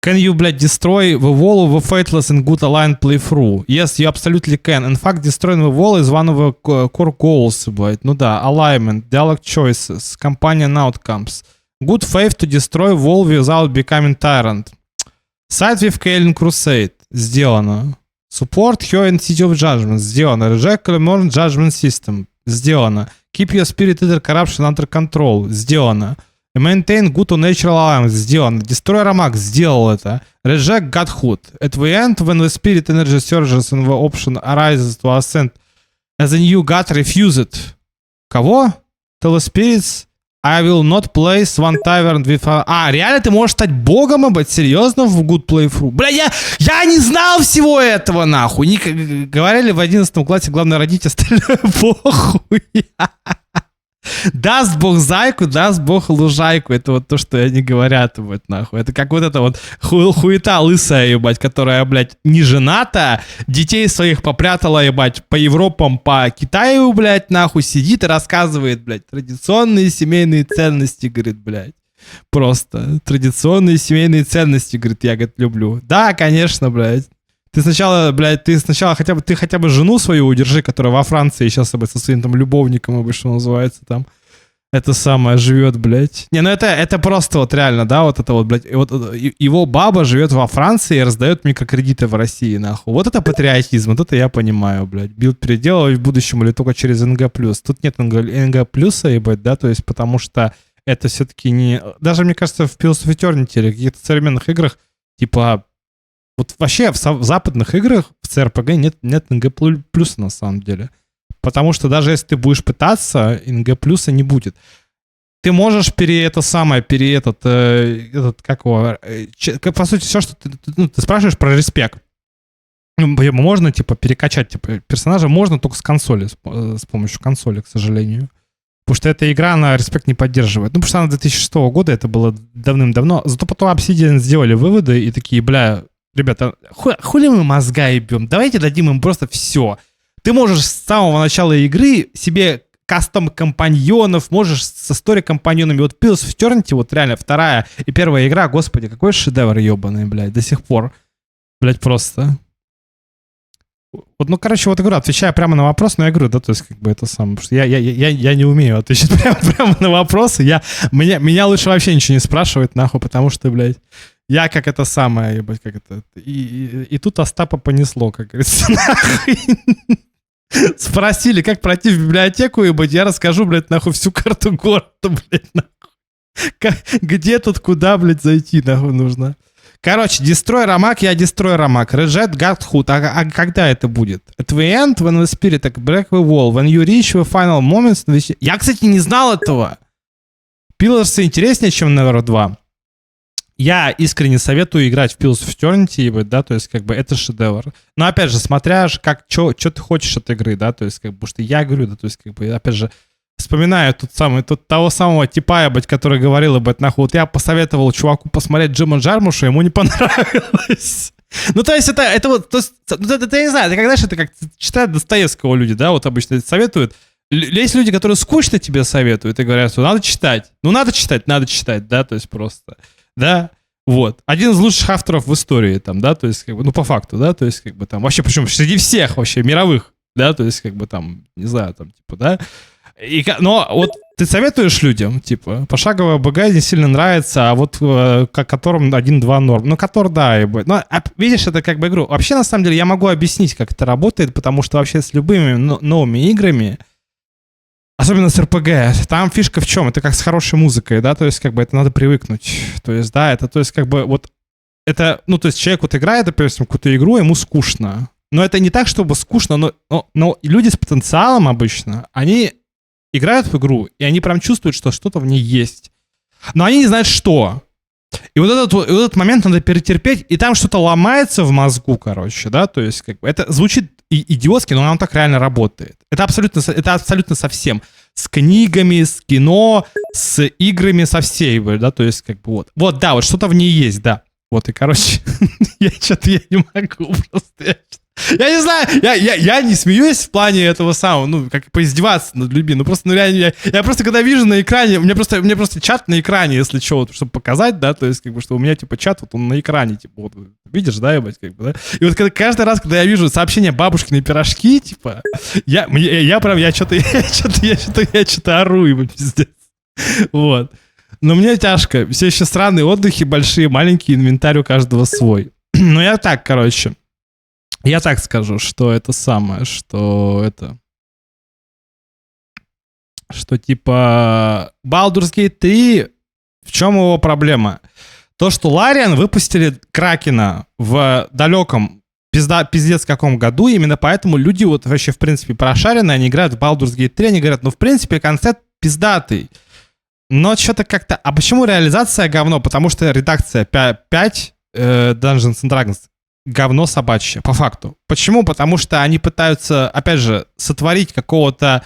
Can you, блядь, destroy the wall of a faithless and good aligned playthrough? Yes, you absolutely can. In fact, destroying the wall is one of the core goals, блядь. Ну да, alignment, dialogue choices, companion outcomes. Good faith to destroy wall without becoming tyrant. Side with Kaelin Crusade. Сделано. Support her in City of Judgment. Сделано. Reject Clemorn Judgment System. Сделано. Keep your spirit eater corruption under control. Сделано. Maintain good or natural alliance. Сделано. Destroy Ramak. Сделал это. Reject Godhood. At the end, when the spirit energy surges and the option arises to ascend as a new god, refuse it. Kого? Tell the spirits I will not place one tavern with... реально ты можешь стать богом, ебать, серьезно, в Good Playthrough? Бля, я не знал всего этого, нахуй. Говорили в 11 классе, главное, родить остальное похуй. Даст бог зайку, даст бог лужайку. Это вот то, что они говорят, ебать, нахуй. Это как вот эта вот хуета лысая, ебать, которая, блядь, не жената, детей своих попрятала, ебать, по Европам, по Китаю, блядь, нахуй, сидит и рассказывает, блядь, традиционные семейные ценности, говорит, блядь. Просто традиционные семейные ценности, говорит, я, говорит, люблю. Да, конечно, блядь. Ты сначала хотя бы жену свою удержи, которая во Франции сейчас со своим там любовником, что называется, там, это самое, живет, блядь. Не, ну это просто вот реально, да, вот это вот, блядь, его баба живет во Франции и раздает микрокредиты в России, нахуй. Вот это патриотизм, вот это я понимаю, блядь. Билд переделывать в будущем или только через НГ+. Тут нет НГ+, ебать, да, то есть потому что это все-таки не... Даже, мне кажется, в Pillars of Eternity или каких-то современных играх, типа... Вот вообще в западных играх в CRPG нет НГ плюса на самом деле. Потому что даже если ты будешь пытаться, НГ плюса не будет. Ты можешь по сути, все, что ты спрашиваешь про респект. Можно, типа, перекачать, типа, персонажа можно только с консоли, с помощью консоли, к сожалению. Потому что эта игра, она респект не поддерживает. Ну, потому что она 2006 года, это было давным-давно. Зато потом Obsidian сделали выводы и такие, бля... Ребята, хули мы мозга ебем? Давайте дадим им просто все. Ты можешь с самого начала игры себе кастом-компаньонов, можешь со стори-компаньонами. Вот Pillars of Eternity, вот реально вторая и первая игра, господи, какой шедевр ебаный, блядь, до сих пор. Блядь, просто. Вот, ну, короче, вот я говорю, отвечая прямо на вопрос, но я говорю, да, то есть, как бы это самое, потому что я не умею отвечать прямо на вопросы. Меня лучше вообще ничего не спрашивать, нахуй, потому что, блядь, я как это самое, ебать, как это... И тут Остапа понесло, как говорится, нахуй. Спросили, как пройти в библиотеку, ебать, я расскажу, блядь, нахуй, всю карту города, блядь, нахуй. Где тут, куда, блядь, зайти, нахуй, нужно. Короче, Destroy Ramak, я Destroy Ramak. Reject Godhood. А когда это будет? At the end, when the spirit break the wall. When you reach the final moments... Я, кстати, не знал этого. Pillars интереснее, чем Never 2. Я искренне советую играть в Pillars of Eternity, да, то есть, как бы, это шедевр. Но, опять же, смотря, как, что ты хочешь от игры, да, то есть, как бы, потому что я говорю, да, то есть, как бы, опять же, вспоминаю того самого типа, ебать, который говорил, ебать, нахуй, вот я посоветовал чуваку посмотреть Джима Джармуша, ему не понравилось. Ну, то есть, это вот, то есть, это, я не знаю, это как, знаешь, это как читают Достоевского люди, да, вот обычно советуют. Есть люди, которые скучно тебе советуют и говорят, что надо читать. Ну, надо читать, да, то есть, просто... Да, вот. Один из лучших авторов в истории, там, да, то есть, как бы, ну, по факту, да, то есть, как бы, там, вообще, причем среди всех, вообще, мировых, да, то есть, как бы, там, не знаю, там, типа, да. Но вот ты советуешь людям, типа, пошаговая БГ не сильно нравится, а вот которым 1-2 норм. Ну, который, да, и будет. Но, видишь, это как бы игру. Вообще, на самом деле, я могу объяснить, как это работает, потому что вообще с любыми новыми играми, особенно с РПГ, там фишка в чем? Это как с хорошей музыкой, да, то есть, как бы, это надо привыкнуть. То есть, да, это, то есть, как бы, вот, это, ну, то есть, человек вот играет, допустим, какую-то игру, ему скучно. Но это не так, чтобы скучно, но люди с потенциалом обычно, они играют в игру, и они прям чувствуют, что что-то в ней есть. Но они не знают, что. И вот этот момент надо перетерпеть, и там что-то ломается в мозгу, короче, да, то есть, как бы, это звучит идиотски, но оно так реально работает. Это абсолютно со всем. С книгами, с кино, с играми, со всей, да, то есть, как бы, вот. Вот, да, вот что-то в ней есть, да. Вот, и, короче, я не могу просто... Я не знаю, я не смеюсь в плане этого самого, ну, как поиздеваться над людьми, ну, просто, ну, реально, я просто, когда вижу на экране, у меня просто чат на экране, если что, вот, чтобы показать, да, то есть, как бы, что у меня, типа, чат, вот, он на экране, типа, вот, видишь, да, ебать, как бы, да, и вот каждый раз, когда я вижу сообщение бабушкиной пирожки, типа, я что-то ору, ебать, пиздец, вот, но мне тяжко, все еще странные отдыхи, большие, маленькие, инвентарь у каждого свой, ну, я так, короче. Я так скажу, что это самое, что типа Baldur's Gate 3, в чем его проблема? То, что Лариан выпустили Кракена в далеком пиздец каком году, именно поэтому люди вот вообще в принципе прошаренные, они играют в Baldur's Gate 3, они говорят, ну в принципе концепт пиздатый. Но что-то как-то... А почему реализация говно? Потому что редакция 5 Dungeons and Dragons говно собачье, по факту. Почему? Потому что они пытаются, опять же, сотворить какого-то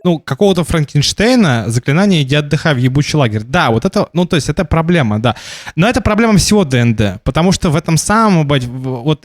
Франкенштейна, заклинание «иди отдыхай в ебучий лагерь». Да, вот это, то есть это проблема, да. Но это проблема всего ДНД, потому что в этом самом, то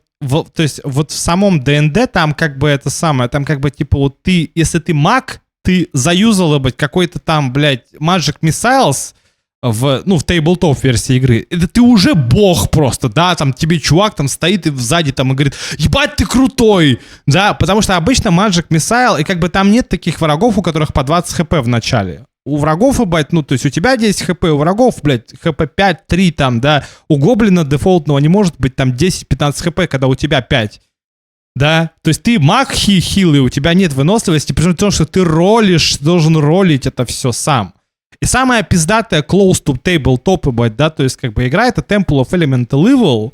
есть вот в самом ДНД там как бы это самое, там как бы типа вот ты, если ты маг, ты заюзал, какой-то там, блядь, Magic Missiles в тейблтоп версии игры, это ты уже бог просто, да, там тебе чувак там стоит и сзади там и говорит, ебать ты крутой, да, потому что обычно Magic Missile, и как бы там нет таких врагов, у которых по 20 хп в начале. У врагов, ебать, то есть у тебя 10 хп, у врагов, блядь, хп 5, 3 там, да, у гоблина дефолтного не может быть там 10-15 хп, когда у тебя 5. Да, то есть ты маг хилый, у тебя нет выносливости, при том, что ты должен ролить это все сам. И самая пиздатая close to tabletop, да, то есть как бы игра это Temple of Elemental Evil.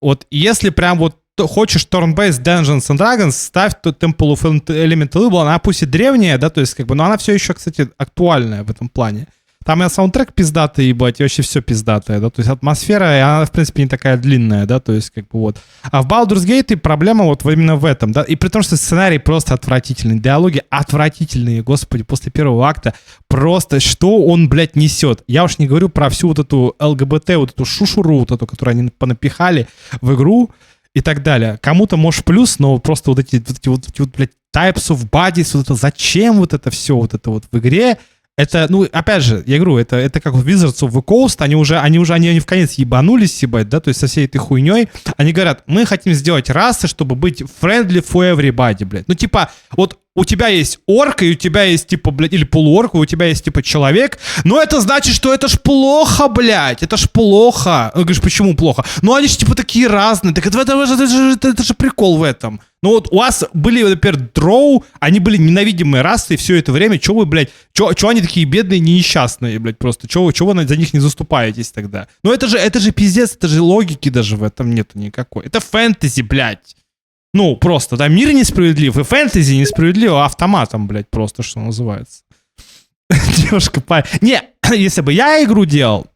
Вот если прям вот хочешь turn-based Dungeons and Dragons, ставь то Temple of Elemental Evil, она пусть и древняя, да, то есть как бы, но она все еще, кстати, актуальная в этом плане. Там и саундтрек пиздатый, ебать, и вообще все пиздатое, да, то есть атмосфера, и она, в принципе, не такая длинная, да, то есть как бы вот. А в Baldur's Gate проблема вот именно в этом, да, и при том, что сценарий просто отвратительный, диалоги отвратительные, господи, после первого акта, просто что он, блядь, несет. Я уж не говорю про всю вот эту ЛГБТ, вот эту шушуру, вот эту, которую они понапихали в игру и так далее. Кому-то, может, плюс, но просто вот эти блядь, types of bodies, вот это, зачем вот это все, вот это вот в игре. Это, опять же, я говорю, это как в Wizards of the Coast, они в конец ебанулись, ебать, да, то есть со всей этой хуйней. Они говорят, мы хотим сделать расы, чтобы быть friendly for everybody, блядь. типа, вот у тебя есть орк, и у тебя есть, типа, блядь, или полуорк, и у тебя есть, типа, человек, но это значит, что это ж плохо, блядь, это ж плохо. Ты говоришь, почему плохо? Они же, типа, такие разные, так это же прикол в этом. Вот у вас были, например, дроу, они были ненавидимые расы, и все это время, чё вы, блядь, чё они такие бедные, несчастные, блядь, просто, чё вы за них не заступаетесь тогда? Это же пиздец, это же логики даже в этом нету никакой. Это фэнтези, блядь. Просто, да, мир несправедлив, и фэнтези несправедливо автоматом, блядь, просто, что называется. Девушка, не, если бы я игру делал,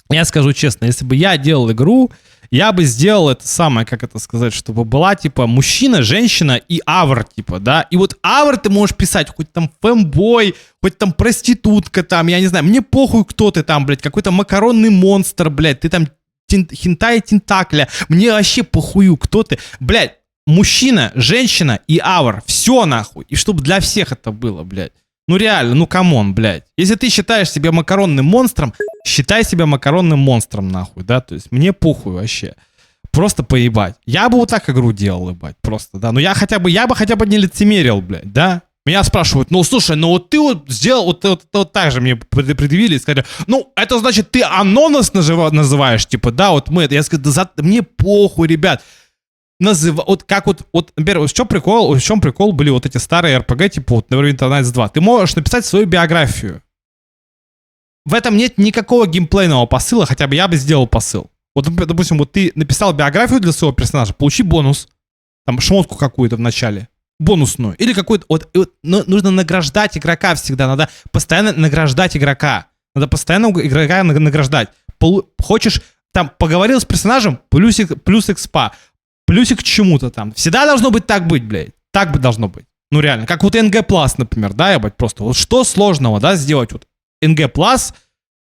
я скажу честно, если бы я делал игру, я бы сделал это самое, как это сказать, чтобы была, типа, мужчина, женщина и авр, типа, да, и вот авр ты можешь писать, хоть там фэмбой, хоть там проститутка там, я не знаю, мне похуй, кто ты там, блядь, какой-то макаронный монстр, блядь, ты там хентай тентакля, мне вообще похую, кто ты, блядь, мужчина, женщина и авр, все нахуй, и чтобы для всех это было, блядь. Реально, камон, блядь. Если ты считаешь себя макаронным монстром, считай себя макаронным монстром, нахуй, да, то есть мне похуй вообще. Просто поебать. Я бы вот так игру делал, ебать, просто, да. Я бы хотя бы не лицемерил, блядь, да. Меня спрашивают, слушай, вот ты вот сделал, вот так же мне предъявили и сказали, это значит, ты анонас называешь, типа, да, вот мы, я сказал, да мне похуй, ребят. Например, в чем прикол были вот эти старые RPG, типа вот Neverwinter Nights 2. Ты можешь написать свою биографию. В этом нет никакого геймплейного посыла, хотя бы я бы сделал посыл. Вот, допустим, вот ты написал биографию для своего персонажа, получи бонус, там, шмотку какую-то в начале, бонусную, или какую-то, нужно награждать игрока всегда, надо постоянно награждать игрока, награждать. Хочешь, там, поговорил с персонажем, плюс экспа, плюсик к чему-то там. Всегда должно быть так быть, блядь. Так бы должно быть. Реально. Как вот NG+, например, да, ебать, просто. Вот что сложного, да, сделать вот NG+,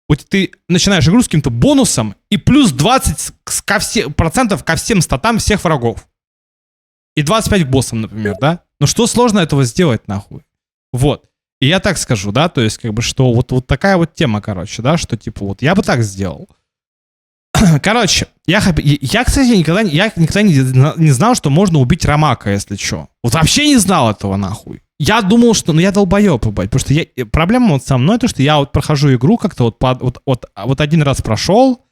вот ты начинаешь игру с каким-то бонусом и плюс 20% ко всем статам всех врагов. И 25 к боссам, например, да? Что сложно этого сделать, нахуй? Вот. И я так скажу, да, то есть, как бы, что вот такая вот тема, короче, да, что, типа, вот я бы так сделал. Короче, я, кстати, никогда не знал, что можно убить Ромака, если что. Вот вообще не знал этого, нахуй. Я думал, что... я долбоёб, ебать. Потому что проблема вот со мной, то, что я вот прохожу игру как-то вот один раз прошел,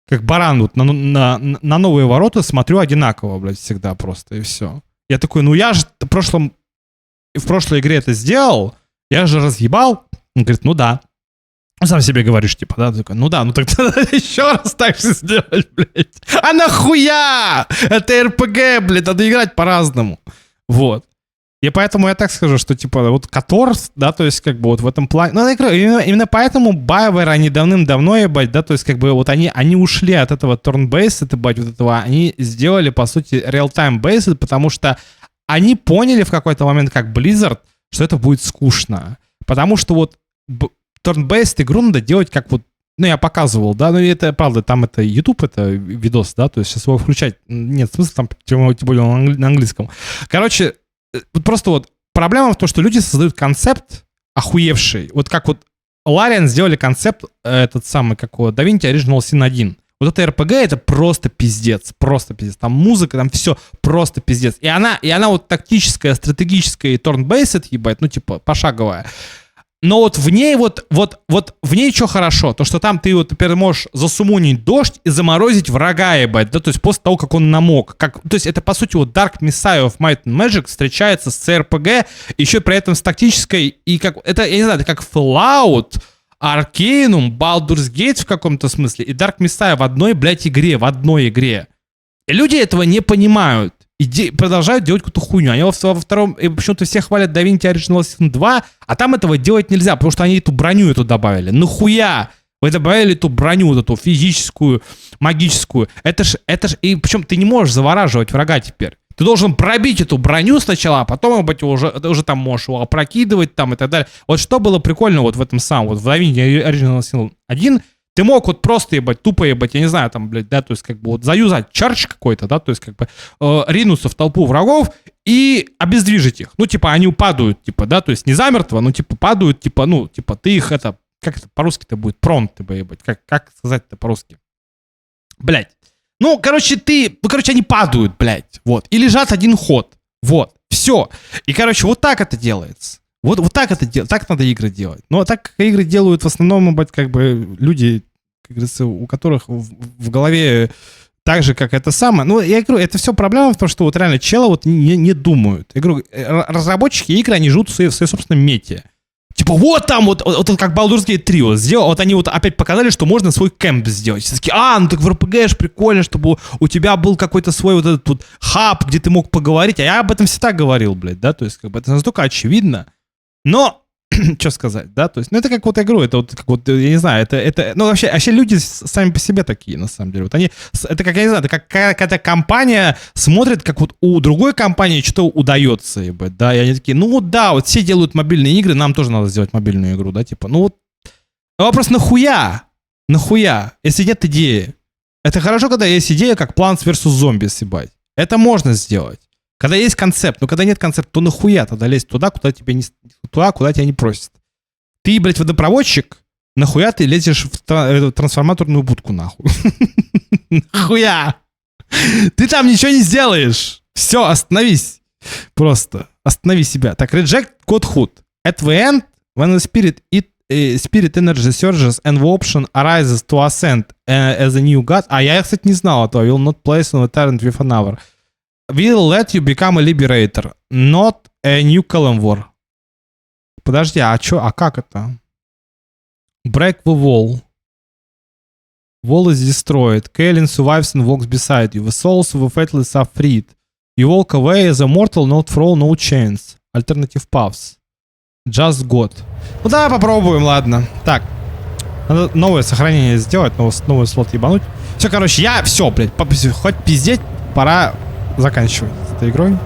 как баран вот на новые ворота смотрю одинаково, блядь, всегда просто, и все. Я такой, я же в прошлой игре это сделал, я же разъебал. Он говорит, да. Сам себе говоришь, типа, да, такой, тогда еще раз так же сделать, блядь. А нахуя? Это РПГ, блядь, надо играть по-разному. Вот. И поэтому я так скажу, что, типа, вот Котор, да, то есть, как бы, вот в этом плане... Ну, именно поэтому BioWare, они давным-давно, ебать, да, то есть, как бы, вот они ушли от этого turn-based, ебать, вот этого, они сделали, по сути, real-time based, потому что они поняли в какой-то момент, как Blizzard, что это будет скучно. Потому что вот turn-based игру надо делать как вот, ну, я показывал, да, ну, и это, правда, там это YouTube, это видос, да, то есть, сейчас его включать нет смысла, там, тем более на английском. Короче, просто вот проблема в том, что люди создают концепт охуевший. Вот как вот Larian сделали концепт этот самый, как его, DaVinci Original Sin 1. Вот это RPG, это просто пиздец. Там музыка, там все просто пиздец. И она вот тактическая, стратегическая и turn-based, ебать, ну типа пошаговая. Но вот в ней вот в ней что хорошо? То, что там ты вот теперь можешь засумунить дождь и заморозить врага, ебать, да, то есть после того, как он намок. То есть это, по сути, вот Dark Messiah of Might and Magic встречается с CRPG, еще при этом с тактической, и как, это, я не знаю, это как Fallout, Arcanum, Baldur's Gate в каком-то смысле, и Dark Messiah в одной, блядь, игре, И люди этого не понимают. И продолжают делать какую-то хуйню. Они во втором... И почему-то все хвалят DaVinci Original Sin 2, а там этого делать нельзя, потому что они эту броню эту добавили. Нахуя? Вы добавили эту броню, вот эту физическую, магическую. Это ж... И причем ты не можешь завораживать врага теперь. Ты должен пробить эту броню сначала, а потом, быть, ты уже там можешь его опрокидывать там и так далее. Вот что было прикольно вот в этом самом, вот в DaVinci Original Sin 1, ты мог вот просто ебать, тупо ебать, я не знаю, там, блядь, да, то есть как бы вот заюзать чардж какой-то, да, то есть как бы ринуться в толпу врагов и обездвижить их. Ну, типа, они упадают, типа, да, то есть не замертво, но, типа, падают, типа, ну, типа, ты их это, как это по-русски-то будет, пронт, типа, ебать, как сказать-то по-русски? Блядь. Ну, короче, они падают, блядь, вот, и лежат один ход, вот, все. И, короче, вот так это делается. Вот так это делать, так надо игры делать. Но так как игры делают в основном, как бы, люди, как говорится, у которых в голове так же, как это самое. Ну, я говорю, это все проблема в том, что вот реально челы вот не думают. Я говорю, разработчики игры, они живут в своей собственном мете. Типа, вот там, вот как Baldur's Gate 3 вот сделал, вот они вот опять показали, что можно свой кэмп сделать. Все такие, ну так в RPG ж прикольно, чтобы у тебя был какой-то свой вот этот вот хаб, где ты мог поговорить. А я об этом всегда говорил, блядь, да, то есть как бы это настолько очевидно. Но, что сказать, да, то есть, ну, это как вот игру, это вот, как вот, я не знаю, это, ну, вообще люди сами по себе такие, на самом деле, вот они, это как, я не знаю, это как какая-то компания смотрит, как вот у другой компании что-то удается, ебать, да, и они такие, ну, вот, да, вот все делают мобильные игры, нам тоже надо сделать мобильную игру, да, типа, ну, вот, вопрос, нахуя, если нет идеи, это хорошо, когда есть идея, как Plants vs. Zombies, ебать, это можно сделать. Когда есть концепт, но когда нет концепта, то нахуя тогда лезть туда, куда тебя не просят. Ты, блядь, водопроводчик, нахуя ты лезешь в трансформаторную будку, нахуй? Нахуя? Ты там ничего не сделаешь. Все, остановись. Просто останови себя. Так, reject godhood. At the end, when the spirit energy surges and the option arises to ascend as a new god. А я, кстати, не знал этого. I will not place on the tyrant with an hour. Will let you become a liberator, not a new Clan War. Подожди, а как это? Break the wall. Wall is destroyed. Kaelin survives and walks beside you. The souls of the faithless are freed. You walk away as a mortal, not throw no chains. Alternative paths. Just God. Ну давай попробуем, ладно. Так. Надо новое сохранение сделать, новый слот ебануть. Все, короче, все, блядь, хоть пиздеть, пора заканчивать с этой игрой.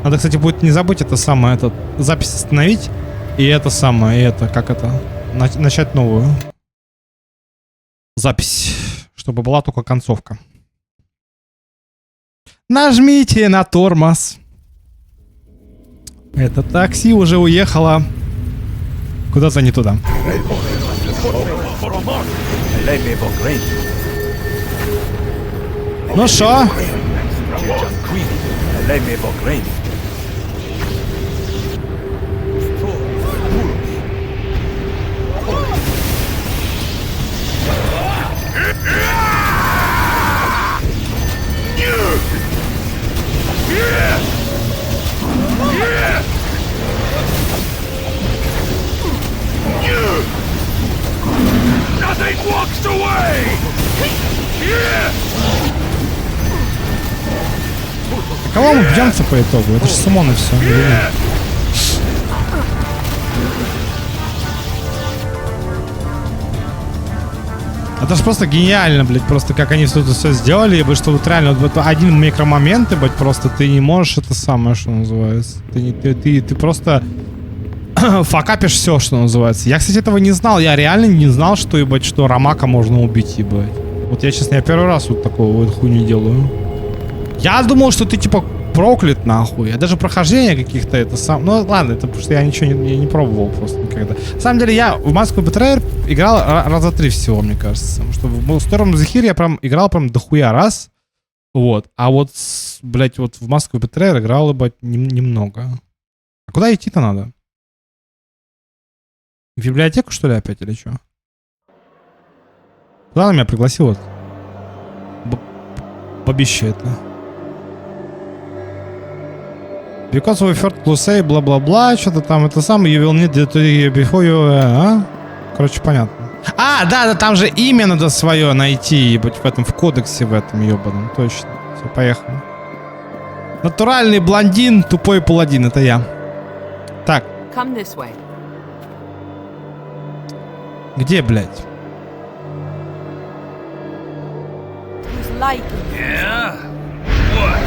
Надо, кстати, будет не забыть это самое, запись остановить. И это самое, и это, как это, начать новую запись, чтобы была только концовка. Нажмите на тормоз. Это такси уже уехало куда-то не туда. Ну шо? Nothing walks away! Кого мы бьемся по итогу? Это же сумоны все. Это же просто гениально, блядь, просто как они все сделали, ебать, что вот реально вот один микромомент, ебать, просто ты не можешь это самое, что называется. Ты просто факапишь все, что называется. Я, кстати, этого не знал, я реально не знал, что, ебать, что Ромака можно убить, ебать. Вот я, честно, я первый раз вот такого вот хуйню делаю. Я думал, что ты, типа, проклят, нахуй. Я даже прохождение каких-то это сам... Ну, ладно, это потому что я ничего не пробовал просто никогда. На самом деле, я в Москву Betrayer играл раза 3 всего, мне кажется. Потому что в Storm the Here я прям играл прям дохуя раз. Вот. А вот, блядь, вот в Москву Betrayer играл, ебать, немного. А куда идти-то надо? В библиотеку, что ли, опять, или что? Куда она меня пригласила? Бабище это. Because we heard to say бла-бла-бла, что-то там это самое, you will need to before you... Короче, понятно. А, да, там же имя надо свое найти, ебать, в этом, в кодексе в этом, ебаном, точно. Все, поехали. Натуральный блондин, тупой паладин, это я. Так. Come this way. Где, блядь? Yeah? What?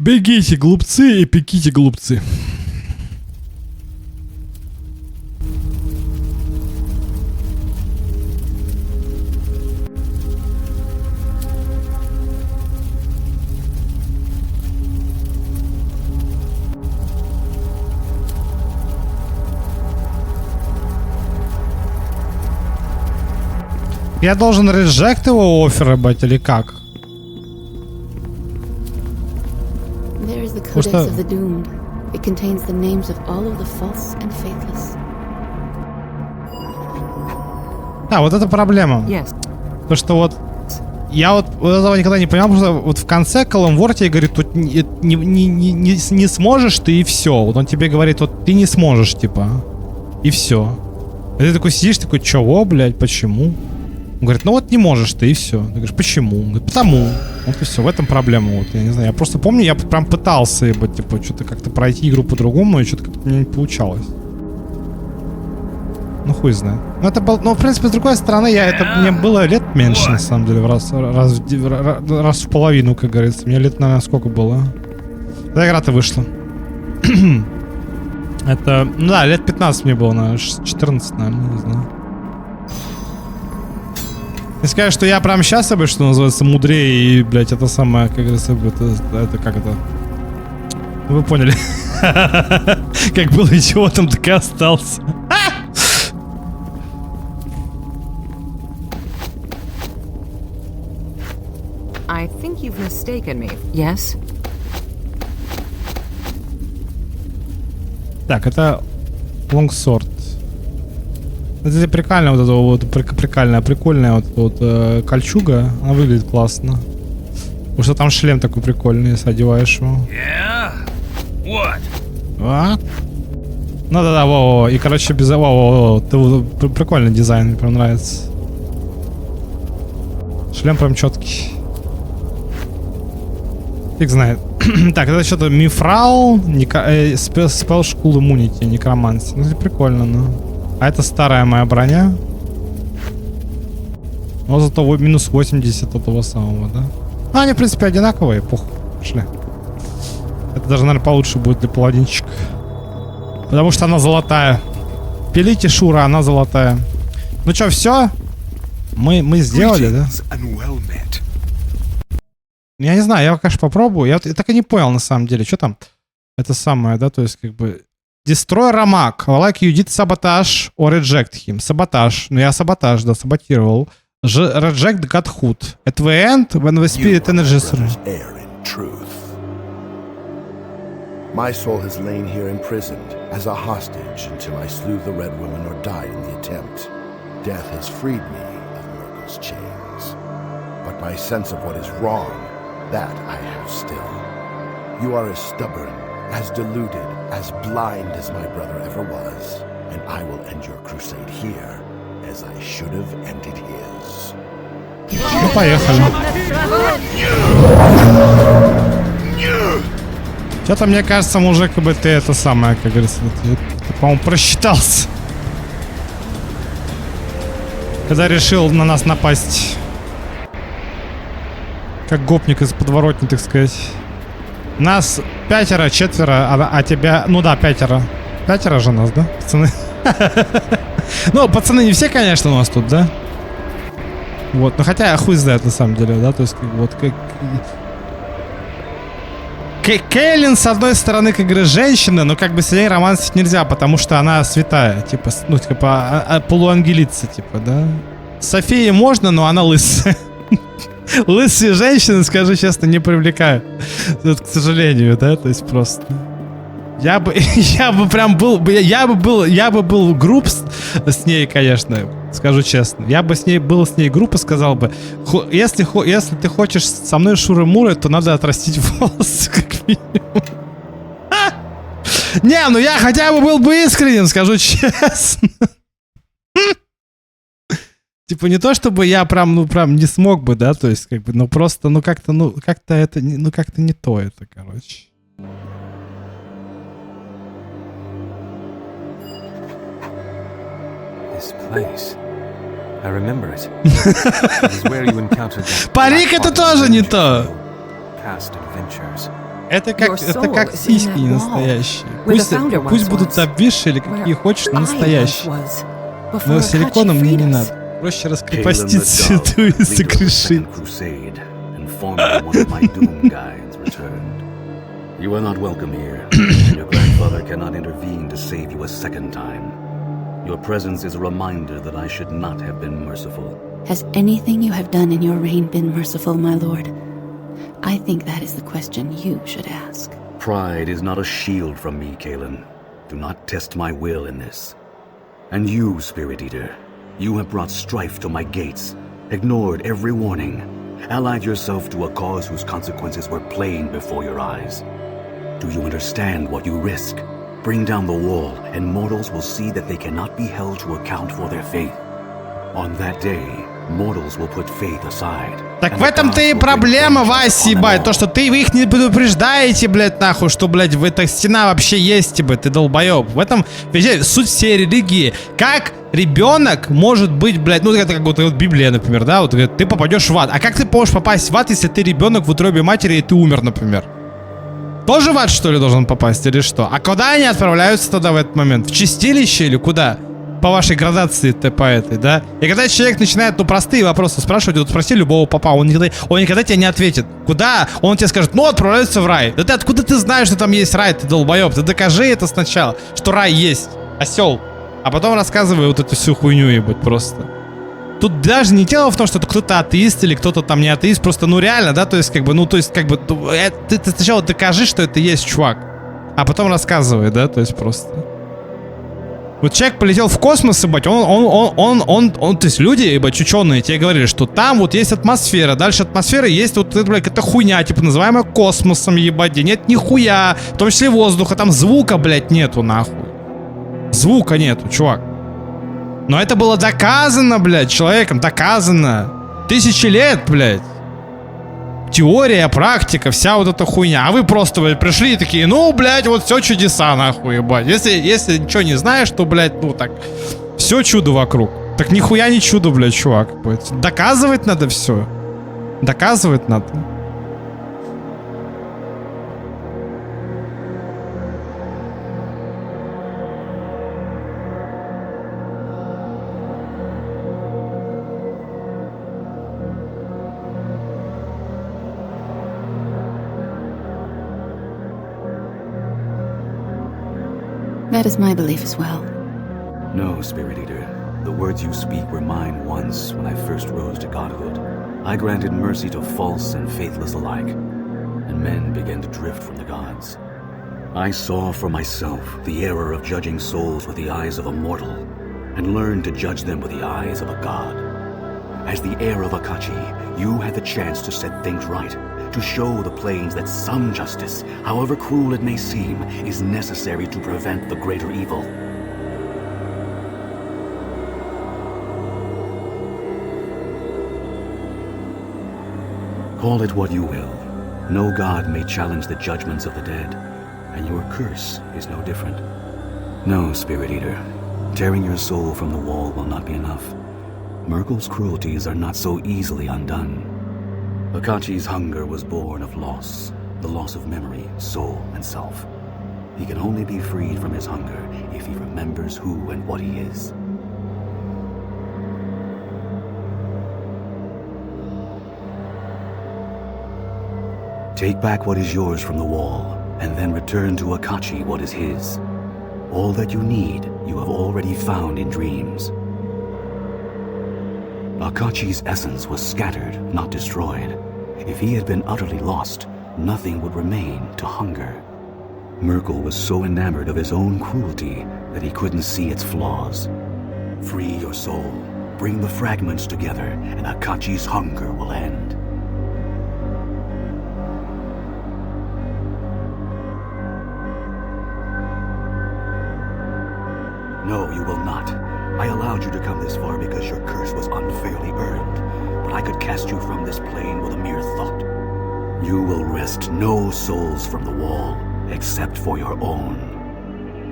Бегите, глупцы, и пеките, глупцы. Я должен reject его оффер, ебать, или как? There is the Codex of the Doomed. It contains the names of all of the false and faithless. А, вот это проблема. Yes. То, что вот я вот этого никогда не понял, потому что вот в конце Колум Ворти говорит, тут не сможешь ты, и все. Вот он тебе говорит, вот ты не сможешь, типа. И все. И ты такой сидишь, такой, чего, блядь, почему? Он говорит, ну вот не можешь ты, и все. Ты говоришь, почему? Он говорит, потому. Вот и все, в этом проблема. Вот, я не знаю, я просто помню, я прям пытался, типа, что-то как-то пройти игру по-другому, и что-то как-то мне не получалось. Ну, хуй знает. Ну, это был, ну, в принципе, с другой стороны, мне было лет меньше, на самом деле, раз в половину, как говорится. Мне лет, наверное, сколько было? Когда игра-то вышла. Это, ну да, лет 15 мне было, наверное, 14, наверное, не знаю. Не скажешь, что я прям сейчас, что называется, мудрее и, блядь, это самое, как говорится, это как это... Вы поняли. Как было и чего там, так и остался. I think you've mistaken me. Yes? Так, это лонгсорт. Это прикольно, вот это вот прикольная вот кольчуга. Она выглядит классно. Потому что там шлем такой прикольный, если одеваешь его. Yeah? What? Вот. Ну да-да, во-во. И короче, без во-во. Прикольный дизайн, мне прям нравится. Шлем прям четкий. Фиг знает. Так, это что-то Мифрал, Spell School Immunity, Некроманси. Ну, это прикольно, ну. А это старая моя броня. Но зато минус 80 от того самого, да? А, они, в принципе, одинаковые. Похуй. Пошли. Это даже, наверное, получше будет для паладинчика. Потому что она золотая. Пилите, Шура, она золотая. Ну что, все? Мы сделали, да? Я не знаю, я, конечно, попробую. Я так и не понял, на самом деле, что там это самое, да, то есть, как бы... Destroy Ramak. Like you did sabotage or reject him. Саботаж. Ну, я саботаж, да, саботировал. Reject Godhood. At the end, when the spirit energies... My soul has lain here imprisoned as a hostage until I slew the Red Woman or died in the attempt. Death has freed me of Murgle's chains. But my sense of what is wrong, that I have still. You are as stubborn, as deluded, as blind as my brother ever was, and I will end your crusade here, as I should have ended his. Ну, поехали. Что-то, мне кажется, мужик, как бы ты это самое, как говорится, ты, по-моему, просчитался. Когда решил на нас напасть. Как гопник из подворотни, так сказать. Нас 5, 4, а тебя... Ну да, 5. 5 же нас, да, пацаны? Ну, пацаны не все, конечно, у нас тут, да? Вот, ну хотя хуй знает на самом деле, да, то есть вот как... Кейлин, с одной стороны, как говорится, женщина, но как бы с ней романсить нельзя, потому что она святая, типа, ну, типа, полуангелица, типа, да. С Софией можно, но она лысая. Лысые женщины, скажу честно, не привлекают. Тут, к сожалению, да, то есть просто... Я бы прям был, я бы был груб с ней, конечно, скажу честно. Я бы был с ней груб и сказал бы, если ты хочешь со мной шуры-муры, то надо отрастить волосы, как минимум. Не, ну я хотя бы был бы искренен, скажу честно. Типа не то, чтобы я прям не смог бы, да, то есть как бы, ну просто, как-то это, как-то не то это, короче. This place. I remember it. It is where you encountered that. Парик это тоже не то. Past adventures. Это как сиськи не настоящие. Пусть будут обвисшие или какие хочешь, но настоящие. Но силиконом мне не надо. Проще раскрепостить святую и согрешить. You are not welcome here, and your grandfather cannot intervene to save you a second time. Your presence is a reminder that I should not have been merciful. Has anything you have done in your reign been merciful, my lord? I think that is the question you should ask. Pride is not a shield from me, Kaelin. Do not test my will in this. And you, Spirit Eater, you have brought strife to my gates, ignored every warning, allied yourself to a cause whose consequences were plain before your eyes. Do you understand what you risk? Bring down the wall, and mortals will see that they cannot be held to account for their faith. On that day, mortals will put faith aside. Так в этом-то и проблема, Вась, ебать. То, что вы их не предупреждаете, блядь, нахуй, что, блядь, эта стена вообще есть, типа, ты долбоеб. В этом суть всей религии. Как ребенок может быть, блядь, ну, это как вот Библия, например, да, вот ты попадешь в ад. А как ты можешь попасть в ад, если ты ребенок в утробе матери и ты умер, например? Тоже в ад, что ли, должен попасть или что? А куда они отправляются тогда в этот момент? В чистилище или куда? По вашей градации-то по этой, да? И когда человек начинает, ну, простые вопросы спрашивать, вот спроси любого попа, он никогда тебе не ответит. Куда? Он тебе скажет, ну, отправляются в рай. Да ты откуда ты знаешь, что там есть рай, ты долбоеб? Ты докажи это сначала, что рай есть, осел. А потом рассказывай вот эту всю хуйню, ебать, просто. Тут даже не дело в том, что кто-то атеист или кто-то там не атеист, просто, ну, реально, да, то есть, как бы, ты сначала докажи, что это есть, чувак, а потом рассказывай, да, то есть, просто. Вот человек полетел в космос, ебать, то есть, люди, ебать, ученые тебе говорили, что там вот есть атмосфера, дальше атмосферы есть вот, блядь, какая-то хуйня, типа, называемая космосом, ебать, где нет нихуя, в том числе воздуха, там звука, блядь, нету, нахуй. Звука нету, чувак. Но это было доказано, блядь, человеком, доказано. 1000 лет, блядь. Теория, практика, вся вот эта хуйня. А вы просто, блядь, пришли и такие, ну, блядь, вот все чудеса, нахуй, ебать. Если ничего не знаешь, то, блядь, ну так, все чудо вокруг. Так нихуя не чудо, блядь, чувак. Блядь. Доказывать надо все. Доказывать надо. That is my belief as well. No, Spirit Eater. The words you speak were mine once when I first rose to godhood. I granted mercy to false and faithless alike, and men began to drift from the gods. I saw for myself the error of judging souls with the eyes of a mortal, and learned to judge them with the eyes of a god. As the heir of Akachi, you had the chance to set things right, to show the plains that some justice, however cruel it may seem, is necessary to prevent the greater evil. Call it what you will. No god may challenge the judgments of the dead, and your curse is no different. No, Spirit Eater. Tearing your soul from the wall will not be enough. Merkel's cruelties are not so easily undone. Akachi's hunger was born of loss, the loss of memory, soul, and self. He can only be freed from his hunger if he remembers who and what he is. Take back what is yours from the wall, and then return to Akachi what is his. All that you need, you have already found in dreams. Akachi's essence was scattered, not destroyed. If he had been utterly lost, nothing would remain to hunger. Merkel was so enamored of his own cruelty that he couldn't see its flaws. Free your soul, bring the fragments together, and Akachi's hunger will end. No, you will not. I allowed you to come this far because your curse was unfairly earned, but I could cast you from this plane with a mere thought. You will wrest no souls from the wall, except for your own.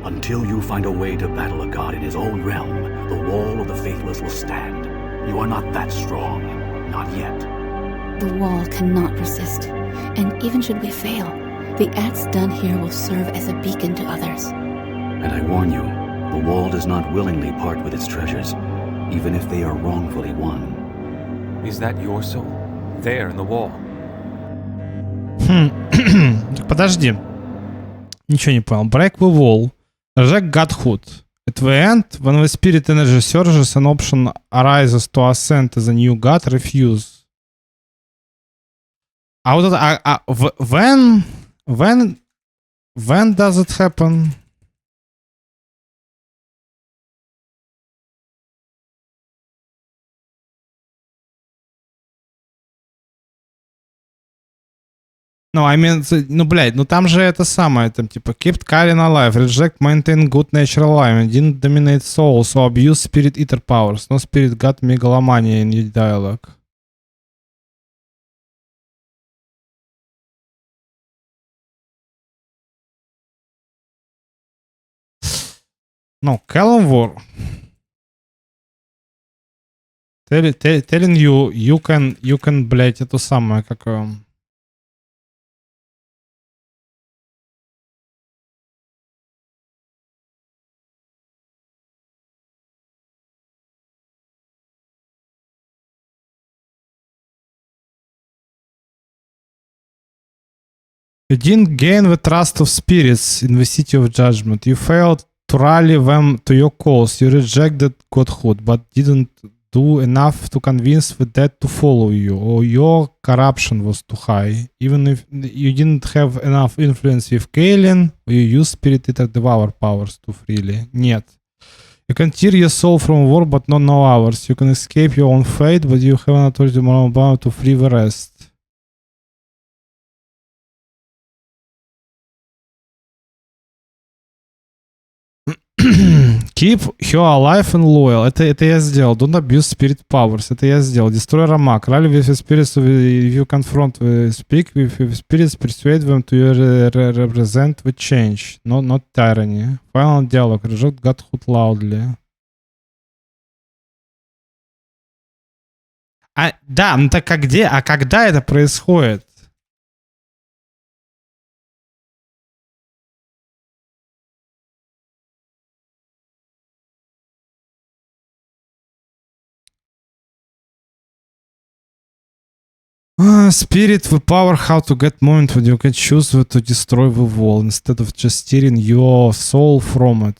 Until you find a way to battle a god in his own realm, the wall of the faithless will stand. You are not that strong. Not yet. The wall cannot persist, and even should we fail, the acts done here will serve as a beacon to others. And I warn you, the wall does not willingly part with its treasures, even if they are wrongfully won. Is that your soul? There in the wall? Так подожди. Ничего не понял. Break the wall. Reject godhood. At the end, when the spirit energy surges, an option arises to ascend as a new god, refuse. А вот это... when does it happen? Ну, I mean, ну, блядь, ну там же это самое, там, типа, kept Karen alive, reject, maintain good natural alignment, didn't dominate soul, so abuse spirit eater powers, no spirit got megalomania in your dialogue. No, Callum War. Telling you can, блядь, эту самое, как... You didn't gain the trust of spirits in the city of judgment. You failed to rally them to your cause. You rejected godhood, but didn't do enough to convince the dead to follow you, or your corruption was too high. Even if you didn't have enough influence with Kaelin, or you used Spirit Eater Devour powers too freely. Нет. You can tear your soul from war, but not no hours. You can escape your own fate, but you have an authority moral power to free the rest. Keep her alive and loyal. Это я сделал. Don't abuse spirit powers. Это я сделал. Destroy Ramak. Rally with the spirits if you confront speak with the spirits, persuade them to represent the change. Not tyranny. Final dialogue. Reject godhood loudly. Да, ну так а где? А когда это происходит? Spirit, the power how to get moment when you can choose to destroy the wall instead of just steering your soul from it.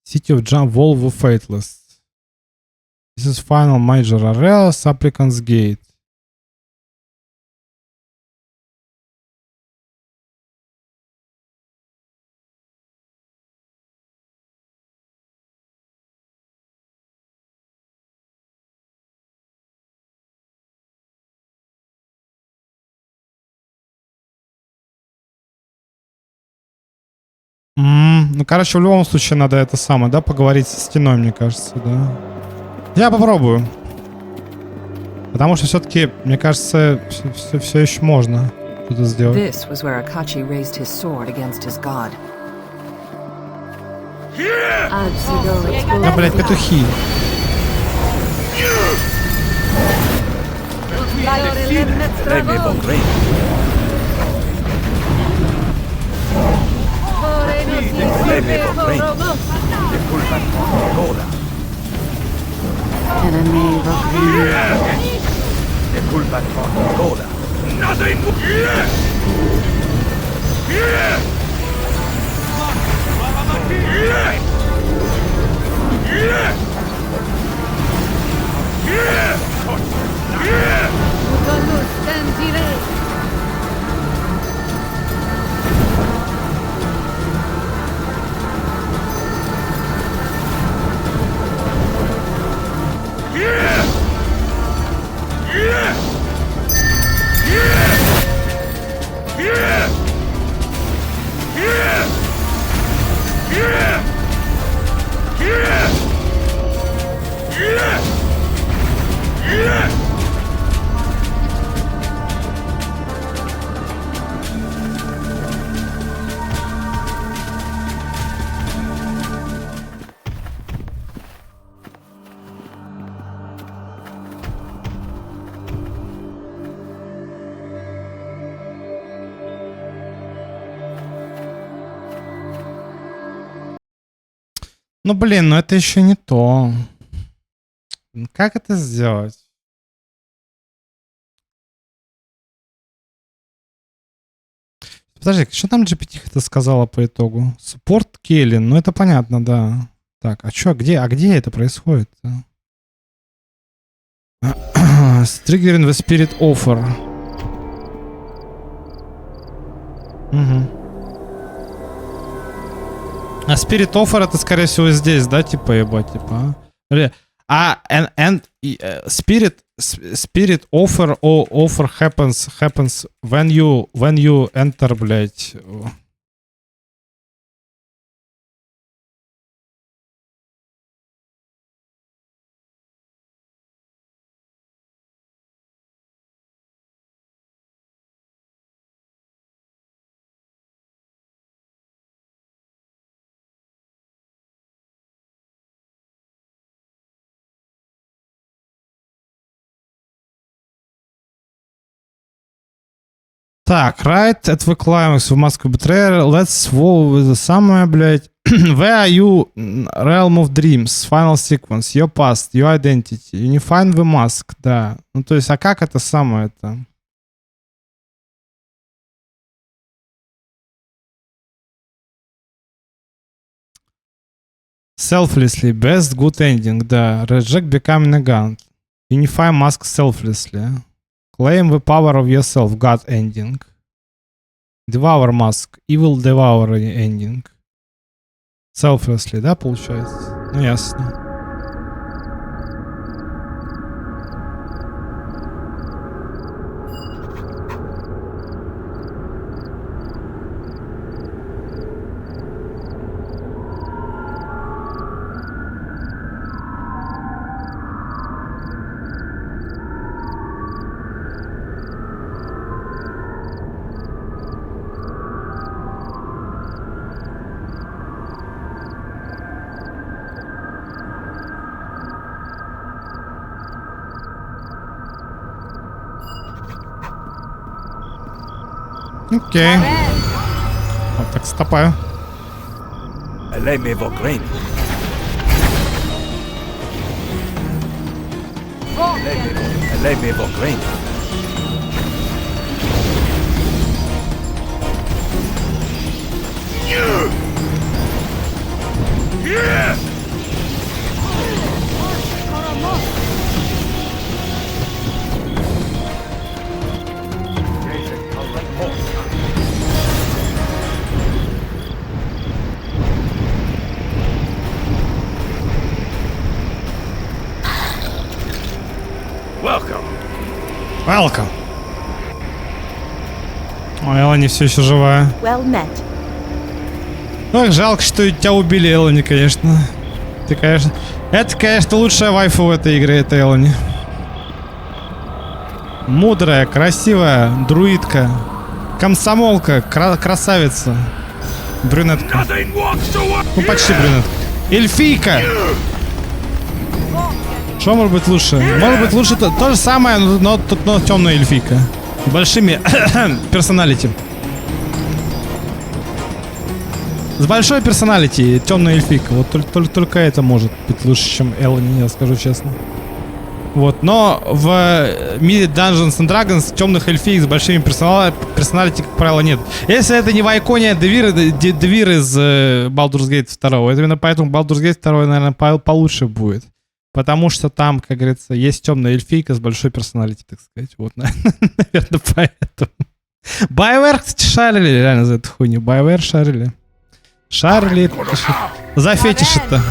City of Jump Wall the Faithless. This is final major area, Supplicant's Gate. Ну, короче, в любом случае надо это самое, да, поговорить со стеной, мне кажется, да. Я попробую. Потому что все-таки, мне кажется, все еще можно что-то сделать. This was where Akachi raised his sword against his god. Да, блядь, петухи. Ну, блин, ну это еще не то. Как это сделать? Подожди, что там GPT это сказала по итогу? Support Келлин, ну это понятно, да. Так, а что, где это происходит? Triggering the Spirit Offer. Угу. А Spirit Offer это, скорее всего, здесь, да, типа, ебать, типа, and Spirit Offer happens when you enter, блядь. Так, right at the climax of Moscow Betrayal, let's wall with the summer, блядь. Where are you? Realm of Dreams, final sequence, your past, your identity, unifying the mask, да. Ну, то есть, а как это самое это? Selflessly, best good ending, да. Reject becoming a gun. Unify mask selflessly. Claim the power of yourself, God ending. Devour mask, evil devour ending. Selflessly, да, получается? Ну, ясно. Окей. Вот так стопаю. Welcome. Ой, Элани все еще живая. Well met. Ох, жалко, что тебя убили, Элони, конечно. Ты, конечно... Это, конечно, лучшая вайфу в этой игре, это Элони. Мудрая, красивая, друидка. Комсомолка, красавица. Брюнетка. Ну, почти брюнетка. Эльфийка! Что может быть лучше? Может быть лучше то же самое, но темная эльфийка. С большими персоналити. С большой персоналити, темная эльфийка. Вот только это может быть лучше, чем Элони, я скажу честно. Вот, но в мире Dungeons and Dragons темных эльфиек с большими персоналити, как правило, нет. Если это не Вайкония Девир из Baldur's Gate 2, это именно поэтому Baldur's Gate 2, наверное, получше будет. Потому что там, как говорится, есть темная эльфийка с большой персоналити, так сказать. Вот, наверное, поэтому. BioWare, кстати, шарили реально за эту хуйню. BioWare шарили. Шарили. За фетиши-то.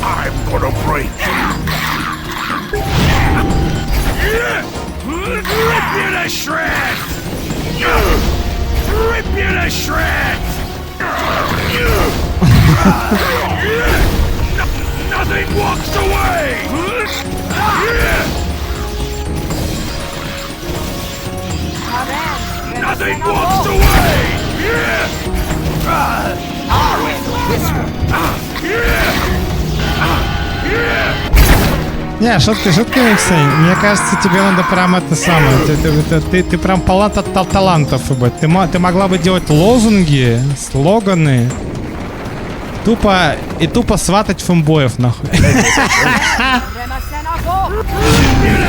I'm gonna break Rip you to shreds! Rip you to shreds! Nothing walks away! Nothing walks away! Не, шутками, Ксень. Мне кажется, тебе надо прям это самое. Ты прям палат от талантов. Ты могла бы делать лозунги, слоганы. Тупо сватать фэмбоев, нахуй.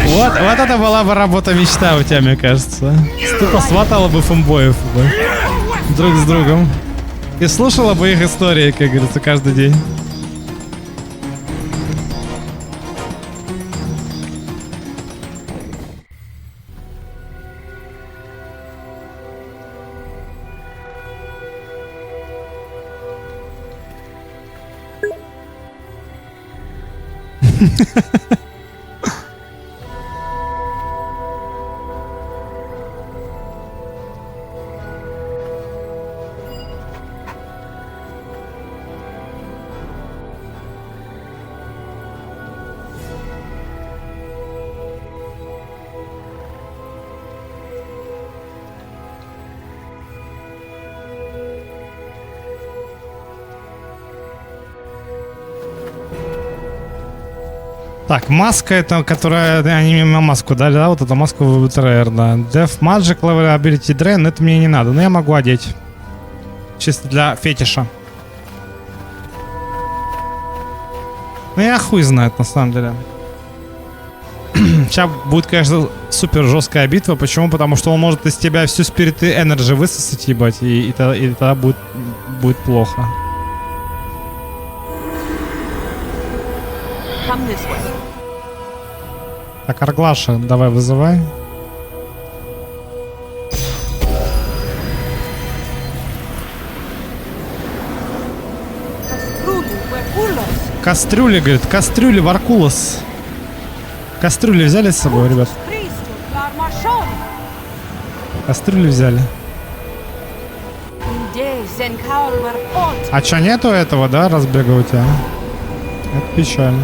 Вот это была бы работа мечта у тебя, мне кажется. Тупо сватала бы фэмбоев друг с другом. И слушала бы их истории, как говорится, каждый день. Так, маска это, которая... Они мимо маску дали, да? Вот эту маску в ВТР, да. Death Magic, Level Ability Drain, это мне не надо, но я могу одеть. Чисто для фетиша. Ну я хуй знает, на самом деле. Сейчас будет, конечно, супер жесткая битва. Почему? Потому что он может из тебя всю Spirit Energy высосать, ебать, и тогда будет плохо. Так, Арглаша, давай вызывай. Кастрюли, говорит, кастрюли, Варкулос. Кастрюли взяли с собой, ребят? Кастрюли взяли. А чё, нету этого, да, разбега у тебя? Это печально.